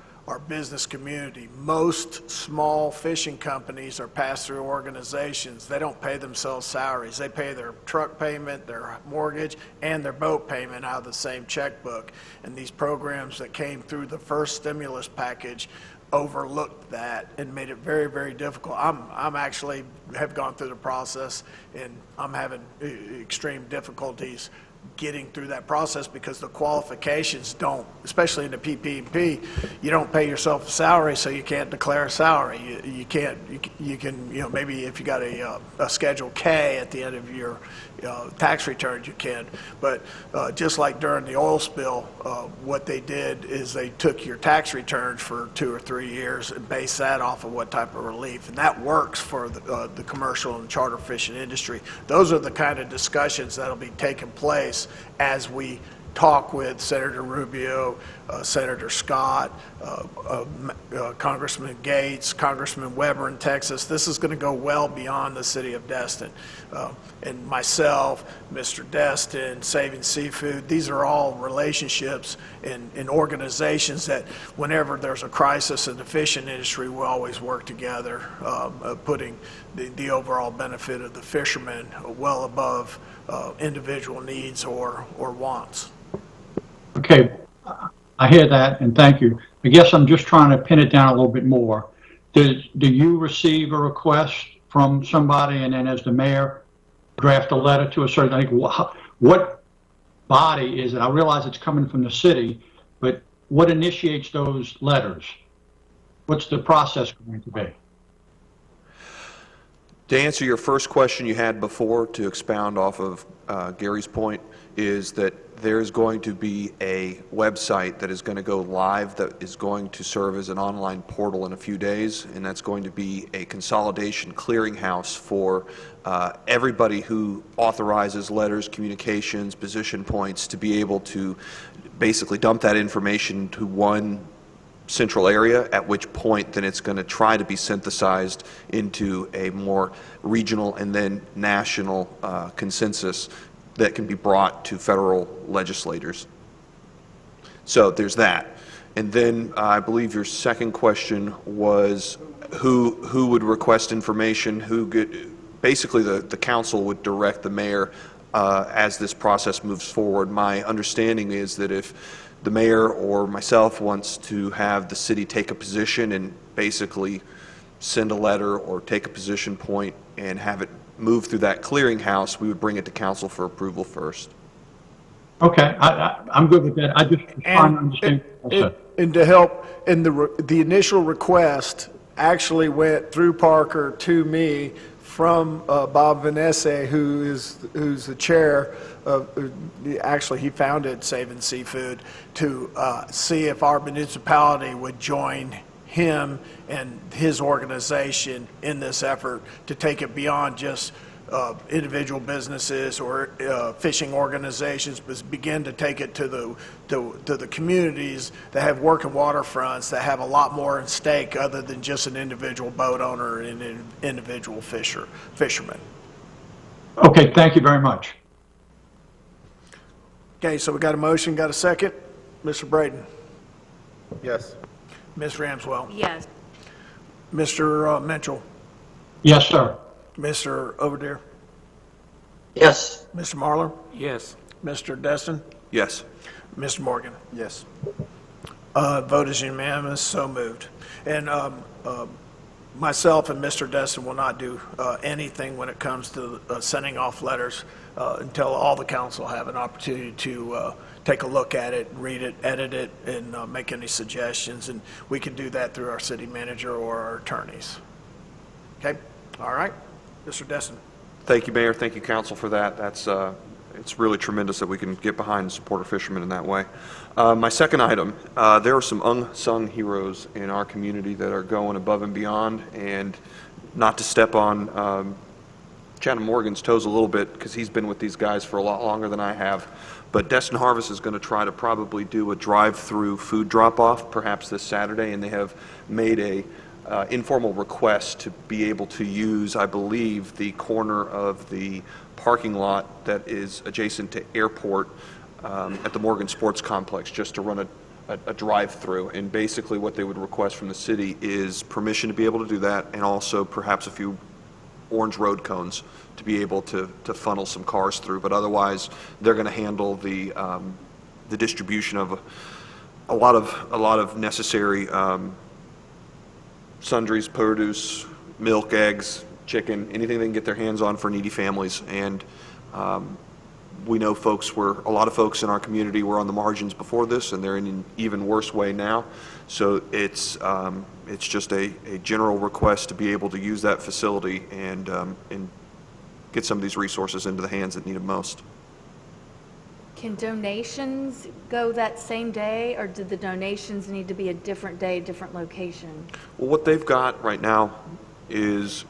business community. Most small fishing companies are pass-through organizations. They don't pay themselves salaries. They pay their truck payment, their mortgage, and their boat payment out of the same checkbook. And these programs that came through the first stimulus package overlooked that and made it very, very difficult. I'm actually have gone through the process, and I'm having extreme difficulties getting through that process because the qualifications don't, especially in the PPP, you don't pay yourself a salary, so you can't declare a salary. You can, maybe if you got a Schedule K at the end of your tax returns, you can. But just like during the oil spill, what they did is they took your tax returns for 2 or 3 years and based that off of what type of relief. And that works for the commercial and charter fishing industry. Those are the kind of discussions that'll be taking place as we talk with Senator Rubio, Senator Scott, Congressman Gates, Congressman Weber in Texas. This is going to go well beyond the city of Destin. And myself, Mr. Destin, Saving Seafood, these are all relationships and organizations that whenever there's a crisis in the fishing industry, we always work together, putting the overall benefit of the fishermen well above individual needs or wants. Okay, I hear that, and thank you. I guess I'm just trying to pin it down a little bit more. Do you receive a request from somebody, and then as the mayor, draft a letter to a certain, what body is it? I realize it's coming from the city, but what initiates those letters? What's the process going to be? To answer your first question you had before, to expound off of Gary's point, is that there's going to be a website that is going to go live that is going to serve as an online portal in a few days, and that's going to be a consolidation clearinghouse for everybody who authorizes letters, communications, position points to be able to basically dump that information to one central area, at which point then it's going to try to be synthesized into a more regional and then national consensus that can be brought to federal legislators. So there's that. And then I believe your second question was who would request information, basically the council would direct the mayor as this process moves forward. My understanding is that if the mayor or myself wants to have the city take a position and basically send a letter or take a position point and have it move through that clearinghouse, we would bring it to council for approval first. Okay, I'm good with that. I just trying to understand. And to help, and the initial request actually went through Parker to me from Bob Vanessa, who's the chair of, actually he founded Saving Seafood, to see if our municipality would join him and his organization in this effort to take it beyond just individual businesses or fishing organizations, but begin to take it to the communities that have working waterfronts that have a lot more at stake other than just an individual boat owner and an individual fisherman. Okay, thank you very much. Okay, so we got a motion, got a second? Mr. Braden? Yes. Ms. Ramswell? Yes. Mr. Mitchell? Yes, sir. Mr. Overdeer? Yes. Mr. Marlar? Yes. Mr. Destin? Yes. Mr. Morgan? Yes. Vote is unanimous, so moved. And myself and Mr. Destin will not do anything when it comes to sending off letters until all the council have an opportunity to take a look at it, read it, edit it, and make any suggestions. And we can do that through our city manager or our attorneys. Okay? All right. Mr. Destin. Thank you, Mayor. Thank you, Council, for that. That's it's really tremendous that we can get behind and support our fishermen in that way. My second item, there are some unsung heroes in our community that are going above and beyond, and not to step on Chatham Morgan's toes a little bit because he's been with these guys for a lot longer than I have. But Destin Harvest is going to try to probably do a drive-through food drop-off perhaps this Saturday, and they have made a informal request to be able to use, I believe, the corner of the parking lot that is adjacent to airport at the Morgan Sports Complex, just to run a drive-through. And basically what they would request from the city is permission to be able to do that, and also perhaps a few orange road cones to be able to funnel some cars through. But otherwise, they're going to handle the distribution of a lot of necessary sundries, produce, milk, eggs, chicken, anything they can get their hands on for needy families. And we know a lot of folks in our community were on the margins before this, and they're in an even worse way now. So it's just a general request to be able to use that facility and get some of these resources into the hands that need them most. Can donations go that same day, or do the donations need to be a different day, different location? Well, what they've got right now is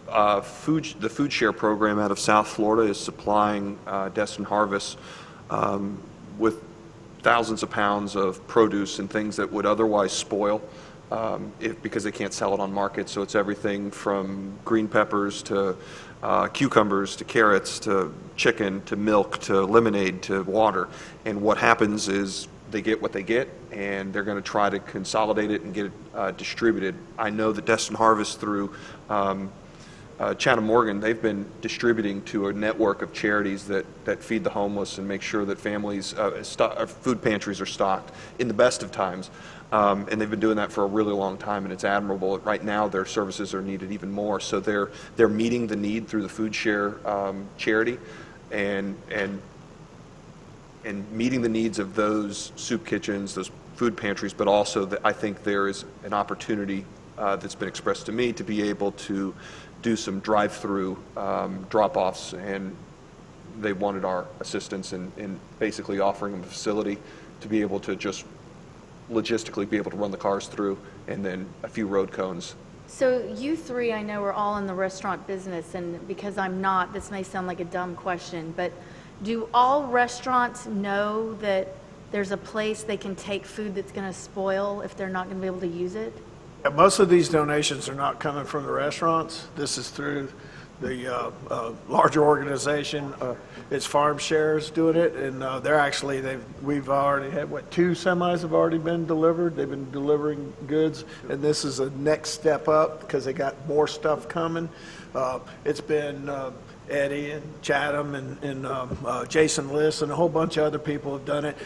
the food share program out of South Florida is supplying Destin Harvest with thousands of pounds of produce and things that would otherwise spoil because they can't sell it on market. So it's everything from green peppers to cucumbers to carrots to chicken to milk to lemonade to water. And what happens is they get what they get, and they're going to try to consolidate it and get it distributed. I know that Destin Harvest through Chatham Morgan, they've been distributing to a network of charities that feed the homeless and make sure that families, food pantries are stocked in the best of times. And they've been doing that for a really long time, and it's admirable. Right now, their services are needed even more. So they're meeting the need through the food share charity, and meeting the needs of those soup kitchens, those food pantries. But also, I think there is an opportunity that's been expressed to me to be able to do some drive-through drop-offs, and they wanted our assistance in basically offering them a facility to be able to just logistically be able to run the cars through, and then a few road cones. So you three, I know, are all in the restaurant business, and because I'm not, this may sound like a dumb question, but do all restaurants know that there's a place they can take food that's going to spoil if they're not going to be able to use it? Most of these donations are not coming from the restaurants. This is through the larger organization. It's Farm Shares doing it, and we've already had, 2 semis have already been delivered. They've been delivering goods, and this is a next step up because they got more stuff coming. It's been Eddie and Chatham and Jason Liss and a whole bunch of other people have done it.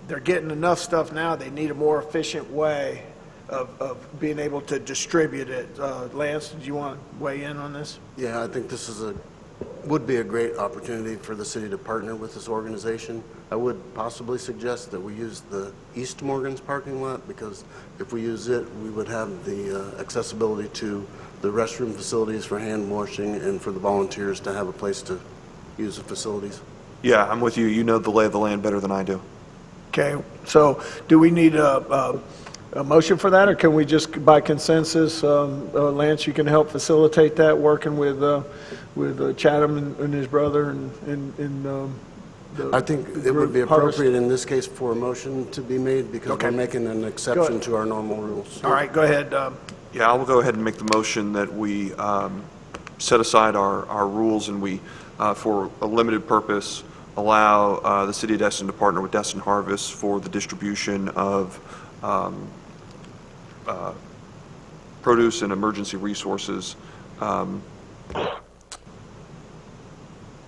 They're getting enough stuff now. They need a more efficient way of being able to distribute it. Lance, did you want to weigh in on this? Yeah, I think this would be a great opportunity for the city to partner with this organization. I would possibly suggest that we use the East Morgan's parking lot, because if we use it, we would have the accessibility to the restroom facilities for hand washing and for the volunteers to have a place to use the facilities. Yeah, I'm with you. You know the lay of the land better than I do. Okay, so do we need a motion for that, or can we just, by consensus, Lance, you can help facilitate that, working with Chatham and his brother and I think it would be appropriate in this case for a motion to be made, because we're making an exception to our normal rules. All right, go ahead. Yeah, I will go ahead and make the motion that we set aside our rules, and we, for a limited purpose, allow the City of Destin to partner with Destin Harvest for the distribution of produce and emergency resources.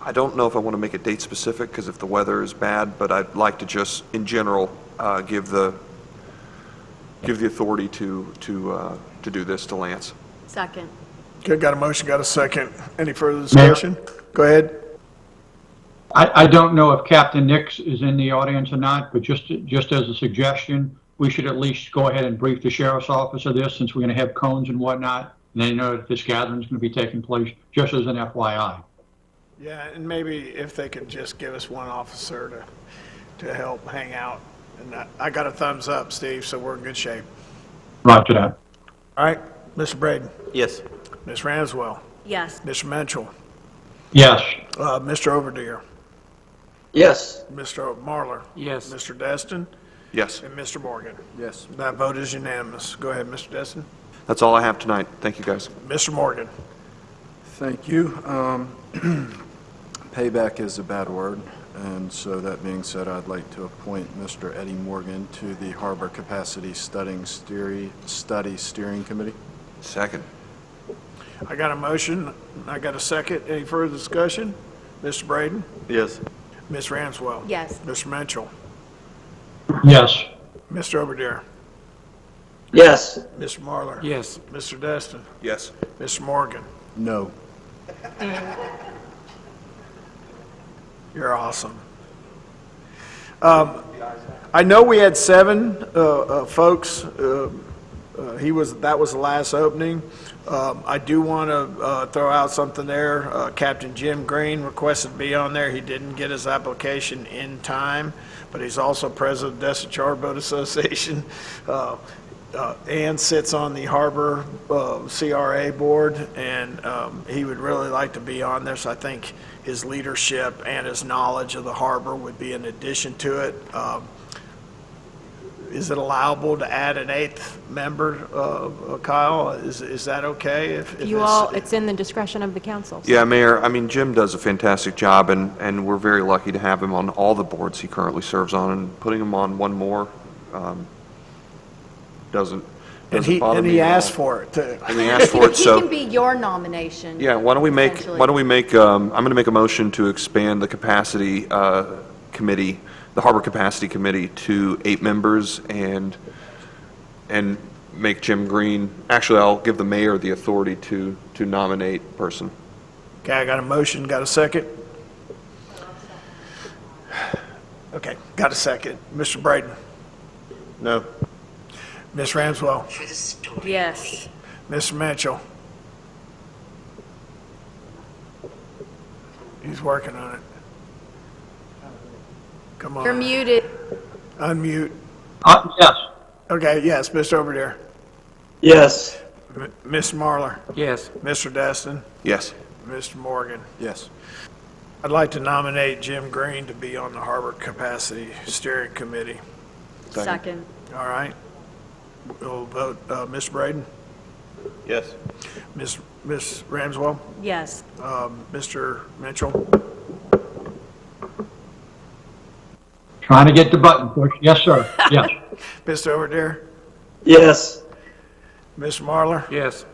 I don't know if I want to make it date specific, because if the weather is bad, but I'd like to just, in general, give the authority to do this to Lance. Second. Okay, got a motion, got a second. Any further discussion? Go ahead. I don't know if Captain Nix is in the audience or not, but just as a suggestion, we should at least go ahead and brief the sheriff's office of this, since we're going to have cones and whatnot, and they know that this gathering is going to be taking place, just as an FYI. Yeah, and maybe if they could just give us one officer to help hang out. And I got a thumbs up, Steve, so we're in good shape. Roger that. All right, Mr. Braden. Yes. Ms. Ramswell. Yes. Mr. Menchel. Yes. Mr. Overdeer, Yes. Mr. Marlar, Yes. Mr. Destin, Yes. and Mr. Morgan. Yes. That vote is unanimous. Go ahead, Mr. Destin. That's all I have tonight. Thank you, guys. Mr. Morgan. Thank you. Payback is a bad word, and so that being said, I'd like to appoint Mr. Eddie Morgan to the Harbor Capacity Study Steering Committee. Second. I got a motion. I got a second. Any further discussion? Mr. Braden? Yes. Ms. Ramswell? Yes. Mr. Mitchell? Yes. Mr. Overdeer? Yes. Mr. Marlar? Yes. Mr. Destin? Yes. Mr. Morgan? No. You're awesome. I know we had 7 folks. That was the last opening. I do want to throw out something there. Captain Jim Green requested to be on there. He didn't get his application in time, but he's also president of the Destin Charter Boat Association. And sits on the Harbor CRA board, and he would really like to be on there, so I think his leadership and his knowledge of the harbor would be an addition to it. Is it allowable to add an 8th member, Kyle? Is that okay? If It's in the discretion of the council. Yeah, Mayor, I mean, Jim does a fantastic job, and we're very lucky to have him on all the boards he currently serves on, and putting him on one more doesn't bother me he at all. asked for it, too. And he asked for it, He so... can be your nomination. Yeah, why don't we make, essentially. I'm going to make a motion to expand the capacity committee, the Harbor Capacity Committee, to 8 members and make Jim Green, actually, I'll give the mayor the authority to nominate a person. Okay, I got a motion, got a second? Okay, got a second. Mr. Braden? No. Ms. Ramswell? Yes. Mr. Mitchell? He's working on it. Come on. You're muted. Unmute. Yes. Okay, yes, Mr. Overdeer. Yes. Mr. Marlar? Yes. Mr. Destin? Yes. Mr. Morgan? Yes. I'd like to nominate Jim Green to be on the Harbor Capacity Steering Committee. Second. All right. We'll vote, Ms. Braden? Yes. Ms. Ramswell? Yes. Mr. Mitchell? Trying to get the button pushed. Yes, sir. Yes. Mr. Overdeer? Yes. Mr. Marlar? Yes.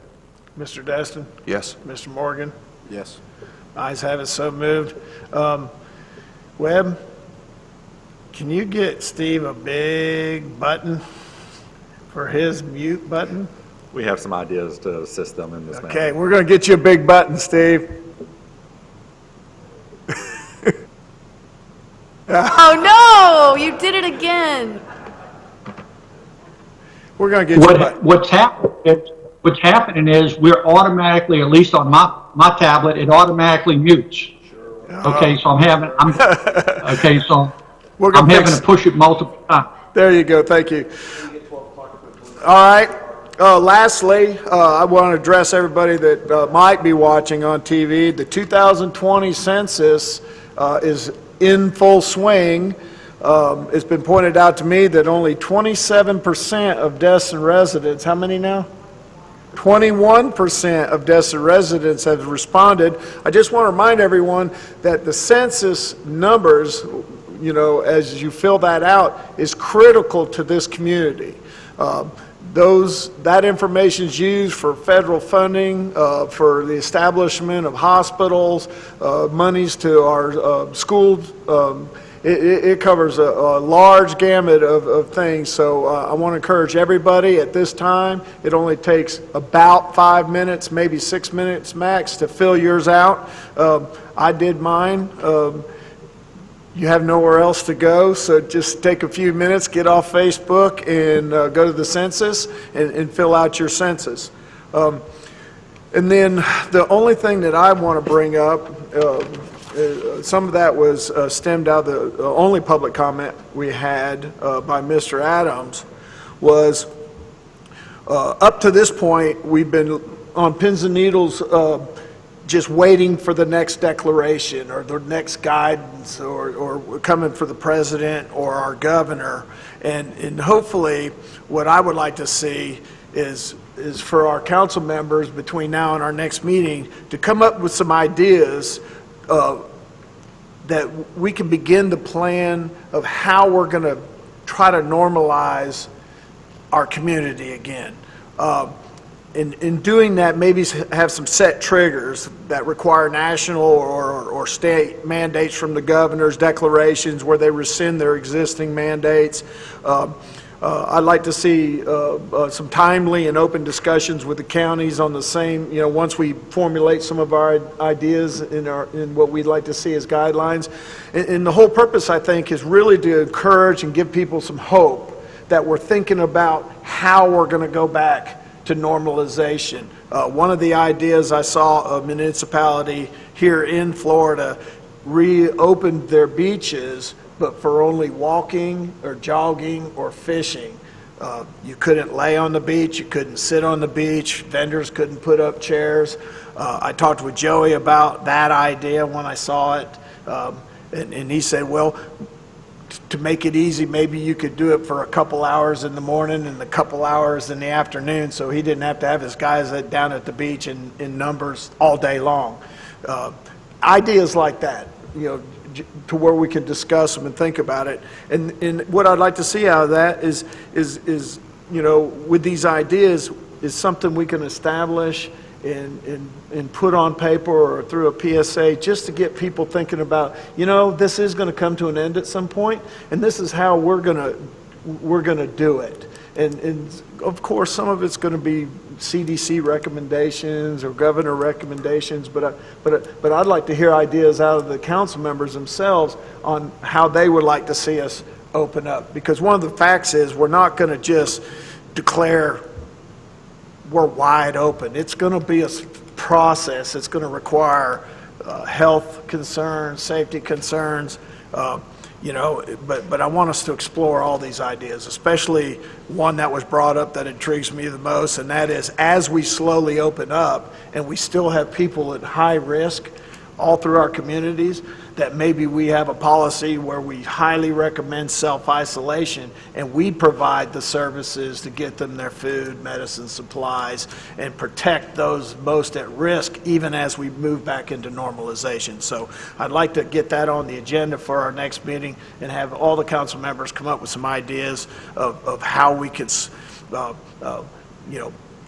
Mr. Destin? Yes. Mr. Morgan? Yes. Ayes have it, so moved. Webb, can you get Steve a big button for his mute button? We have some ideas to assist them in this matter. Okay, we're going to get you a big button, Steve. Oh, no! You did it again. We're going to get you a button. What's happening is we're automatically, at least on my tablet, it automatically mutes. Okay, so I'm having to push it multiple times. There you go. Thank you. All right. Lastly, I want to address everybody that might be watching on TV. The 2020 census is in full swing. It's been pointed out to me that only 27% of Destin residents, how many now? 21% of Destin residents have responded. I just want to remind everyone that the census numbers, as you fill that out, is critical to this community. That information is used for federal funding, for the establishment of hospitals, monies to our schools. It covers a large gamut of things. So I want to encourage everybody at this time. It only takes about 5 minutes, maybe 6 minutes max to fill yours out. I did mine. You have nowhere else to go, so just take a few minutes, get off Facebook, and go to the census and fill out your census. And then the only thing that I want to bring up, some of that was stemmed out of the only public comment we had by Mr. Adams, was up to this point, we've been on pins and needles just waiting for the next declaration or the next guidance or coming for the president or our governor. And hopefully what I would like to see is for our council members between now and our next meeting to come up with some ideas that we can begin the plan of how we're going to try to normalize our community again. In doing that, maybe have some set triggers that require national or state mandates from the governor's declarations where they rescind their existing mandates. I'd like to see some timely and open discussions with the counties on the same, once we formulate some of our ideas in what we'd like to see as guidelines. And the whole purpose, I think, is really to encourage and give people some hope that we're thinking about how we're going to go back to normalization. One of the ideas I saw, a municipality here in Florida reopened their beaches, but for only walking or jogging or fishing. You couldn't lay on the beach, you couldn't sit on the beach, vendors couldn't put up chairs. I talked with Joey about that idea when I saw it, and he said, well, to make it easy, maybe you could do it for a couple hours in the morning and a couple hours in the afternoon, so he didn't have to have his guys down at the beach in numbers all day long. Ideas like that, to where we can discuss them and think about it. And what I'd like to see out of that is with these ideas is something we can establish and put on paper or through a PSA just to get people thinking about, this is going to come to an end at some point, and this is how we're going to do it. And of course, some of it's going to be CDC recommendations or governor recommendations, but I'd like to hear ideas out of the council members themselves on how they would like to see us open up. Because one of the facts is we're not going to just declare we're wide open. It's going to be a process. It's going to require health concerns, safety concerns, but I want us to explore all these ideas, especially one that was brought up that intrigues me the most, and that is as we slowly open up and we still have people at high risk all through our communities, that maybe we have a policy where we highly recommend self-isolation and we provide the services to get them their food, medicine, supplies, and protect those most at risk even as we move back into normalization. So I'd like to get that on the agenda for our next meeting and have all the council members come up with some ideas of how we could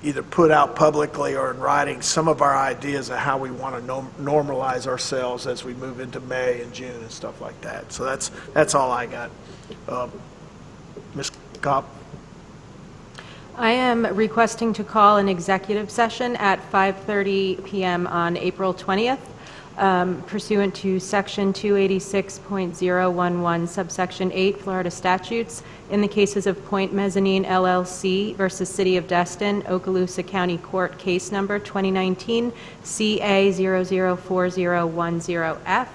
either put out publicly or in writing some of our ideas of how we want to normalize ourselves as we move into May and June and stuff like that. So that's all I got. Ms. Cobb? I am requesting to call an executive session at 5:30 p.m. on April 20th. Pursuant to Section 286.011, subsection 8, Florida statutes, in the cases of Point Mezzanine LLC versus City of Destin, Okaloosa County Court, case number 2019 CA004010F,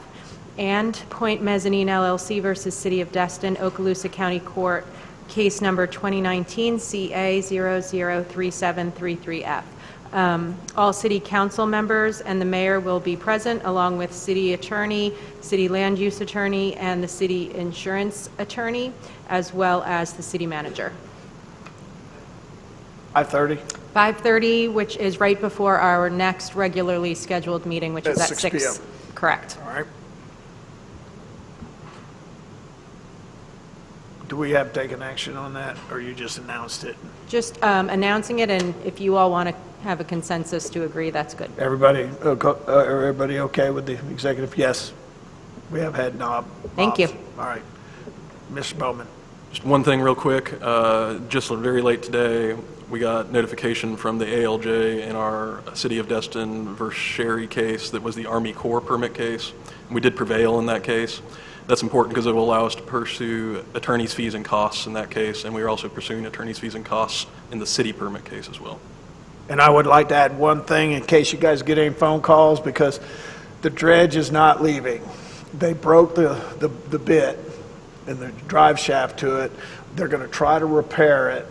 and Point Mezzanine LLC versus City of Destin, Okaloosa County Court, case number 2019 CA003733F. All city council members and the mayor will be present, along with city attorney, city land use attorney, and the city insurance attorney, as well as the city manager. 5:30? 5:30, which is right before our next regularly scheduled meeting, which is at 6 p.m. Correct. All right. Do we have taken action on that, or you just announced it? Just announcing it, and if you all want to have a consensus to agree, that's good. Everybody okay with the executive? Yes. We have had Thank you. All right. Mr. Bowman. Just one thing real quick, just very late today, we got notification from the ALJ in our City of Destin versus Sherry case that was the Army Corps permit case. We did prevail in that case. That's important because it will allow us to pursue attorney's fees and costs in that case, and we are also pursuing attorney's fees and costs in the city permit case as well. And I would like to add one thing in case you guys get any phone calls, because the dredge is not leaving. They broke the bit and the drive shaft to it. They're going to try to repair it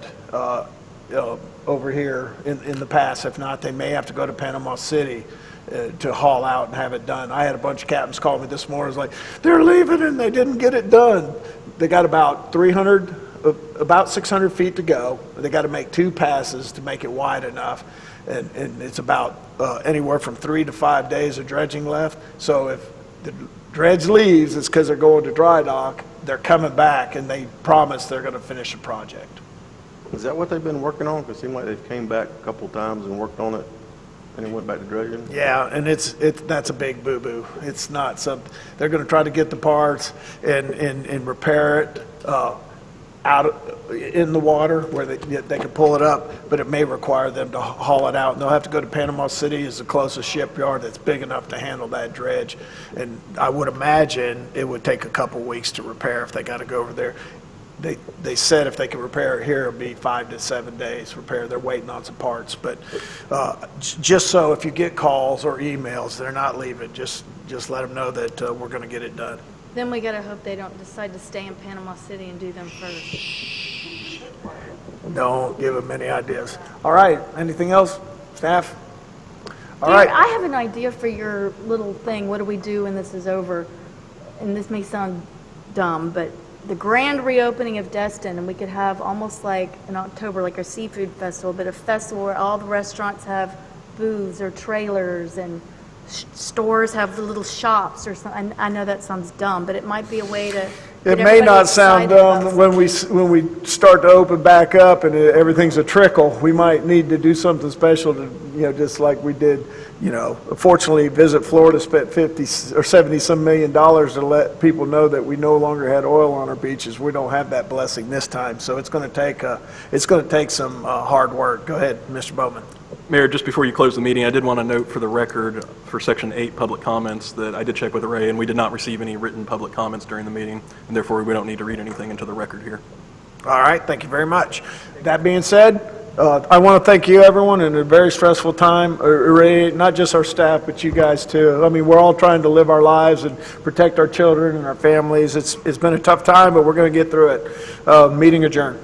over here in the pass. If not, they may have to go to Panama City to haul out and have it done. I had a bunch of captains call me this morning. It was like, they're leaving and they didn't get it done. They got about 600 feet to go. They got to make 2 passes to make it wide enough. And it's about anywhere from 3 to 5 days of dredging left. So if the dredge leaves, it's because they're going to dry dock. They're coming back, and they promise they're going to finish the project. Is that what they've been working on? Because it seemed like they came back a couple times and worked on it, and then went back to dredging. Yeah, and that's a big boo-boo. It's not something, they're going to try to get the parts and repair it out in the water where they can pull it up, but it may require them to haul it out, and they'll have to go to Panama City as the closest shipyard that's big enough to handle that dredge. And I would imagine it would take a couple weeks to repair if they got to go over there. They said if they can repair it here, it'll be 5 to 7 days repair. They're waiting on some parts, but just so if you get calls or emails, they're not leaving. Just let them know that we're going to get it done. Then we gotta hope they don't decide to stay in Panama City and do them first. Don't give them any ideas. All right, anything else, staff? All Dear, right. I have an idea for your little thing. What do we do when this is over? And this may sound dumb, but the grand reopening of Destin, and we could have almost like in October, like a seafood festival, but a festival where all the restaurants have booths or trailers and stores have the little shops or something. I know that sounds dumb, but it might be a way to. It may not sound dumb when we start to open back up and everything's a trickle. We might need to do something special to, just like we did, fortunately Visit Florida spent 50 or 70 some $million to let people know that we no longer had oil on our beaches. We don't have that blessing this time. So it's going to take some hard work. Go ahead, Mr. Bowman. Mayor, just before you close the meeting, I did want to note for the record for Section 8 public comments that I did check with Ray, and we did not receive any written public comments during the meeting, and therefore we don't need to read anything into the record here. All right, thank you very much. That being said, I want to thank you, everyone, in a very stressful time. Ray, not just our staff, but you guys too. I mean, we're all trying to live our lives and protect our children and our families. It's been a tough time, but we're going to get through it. Meeting adjourned.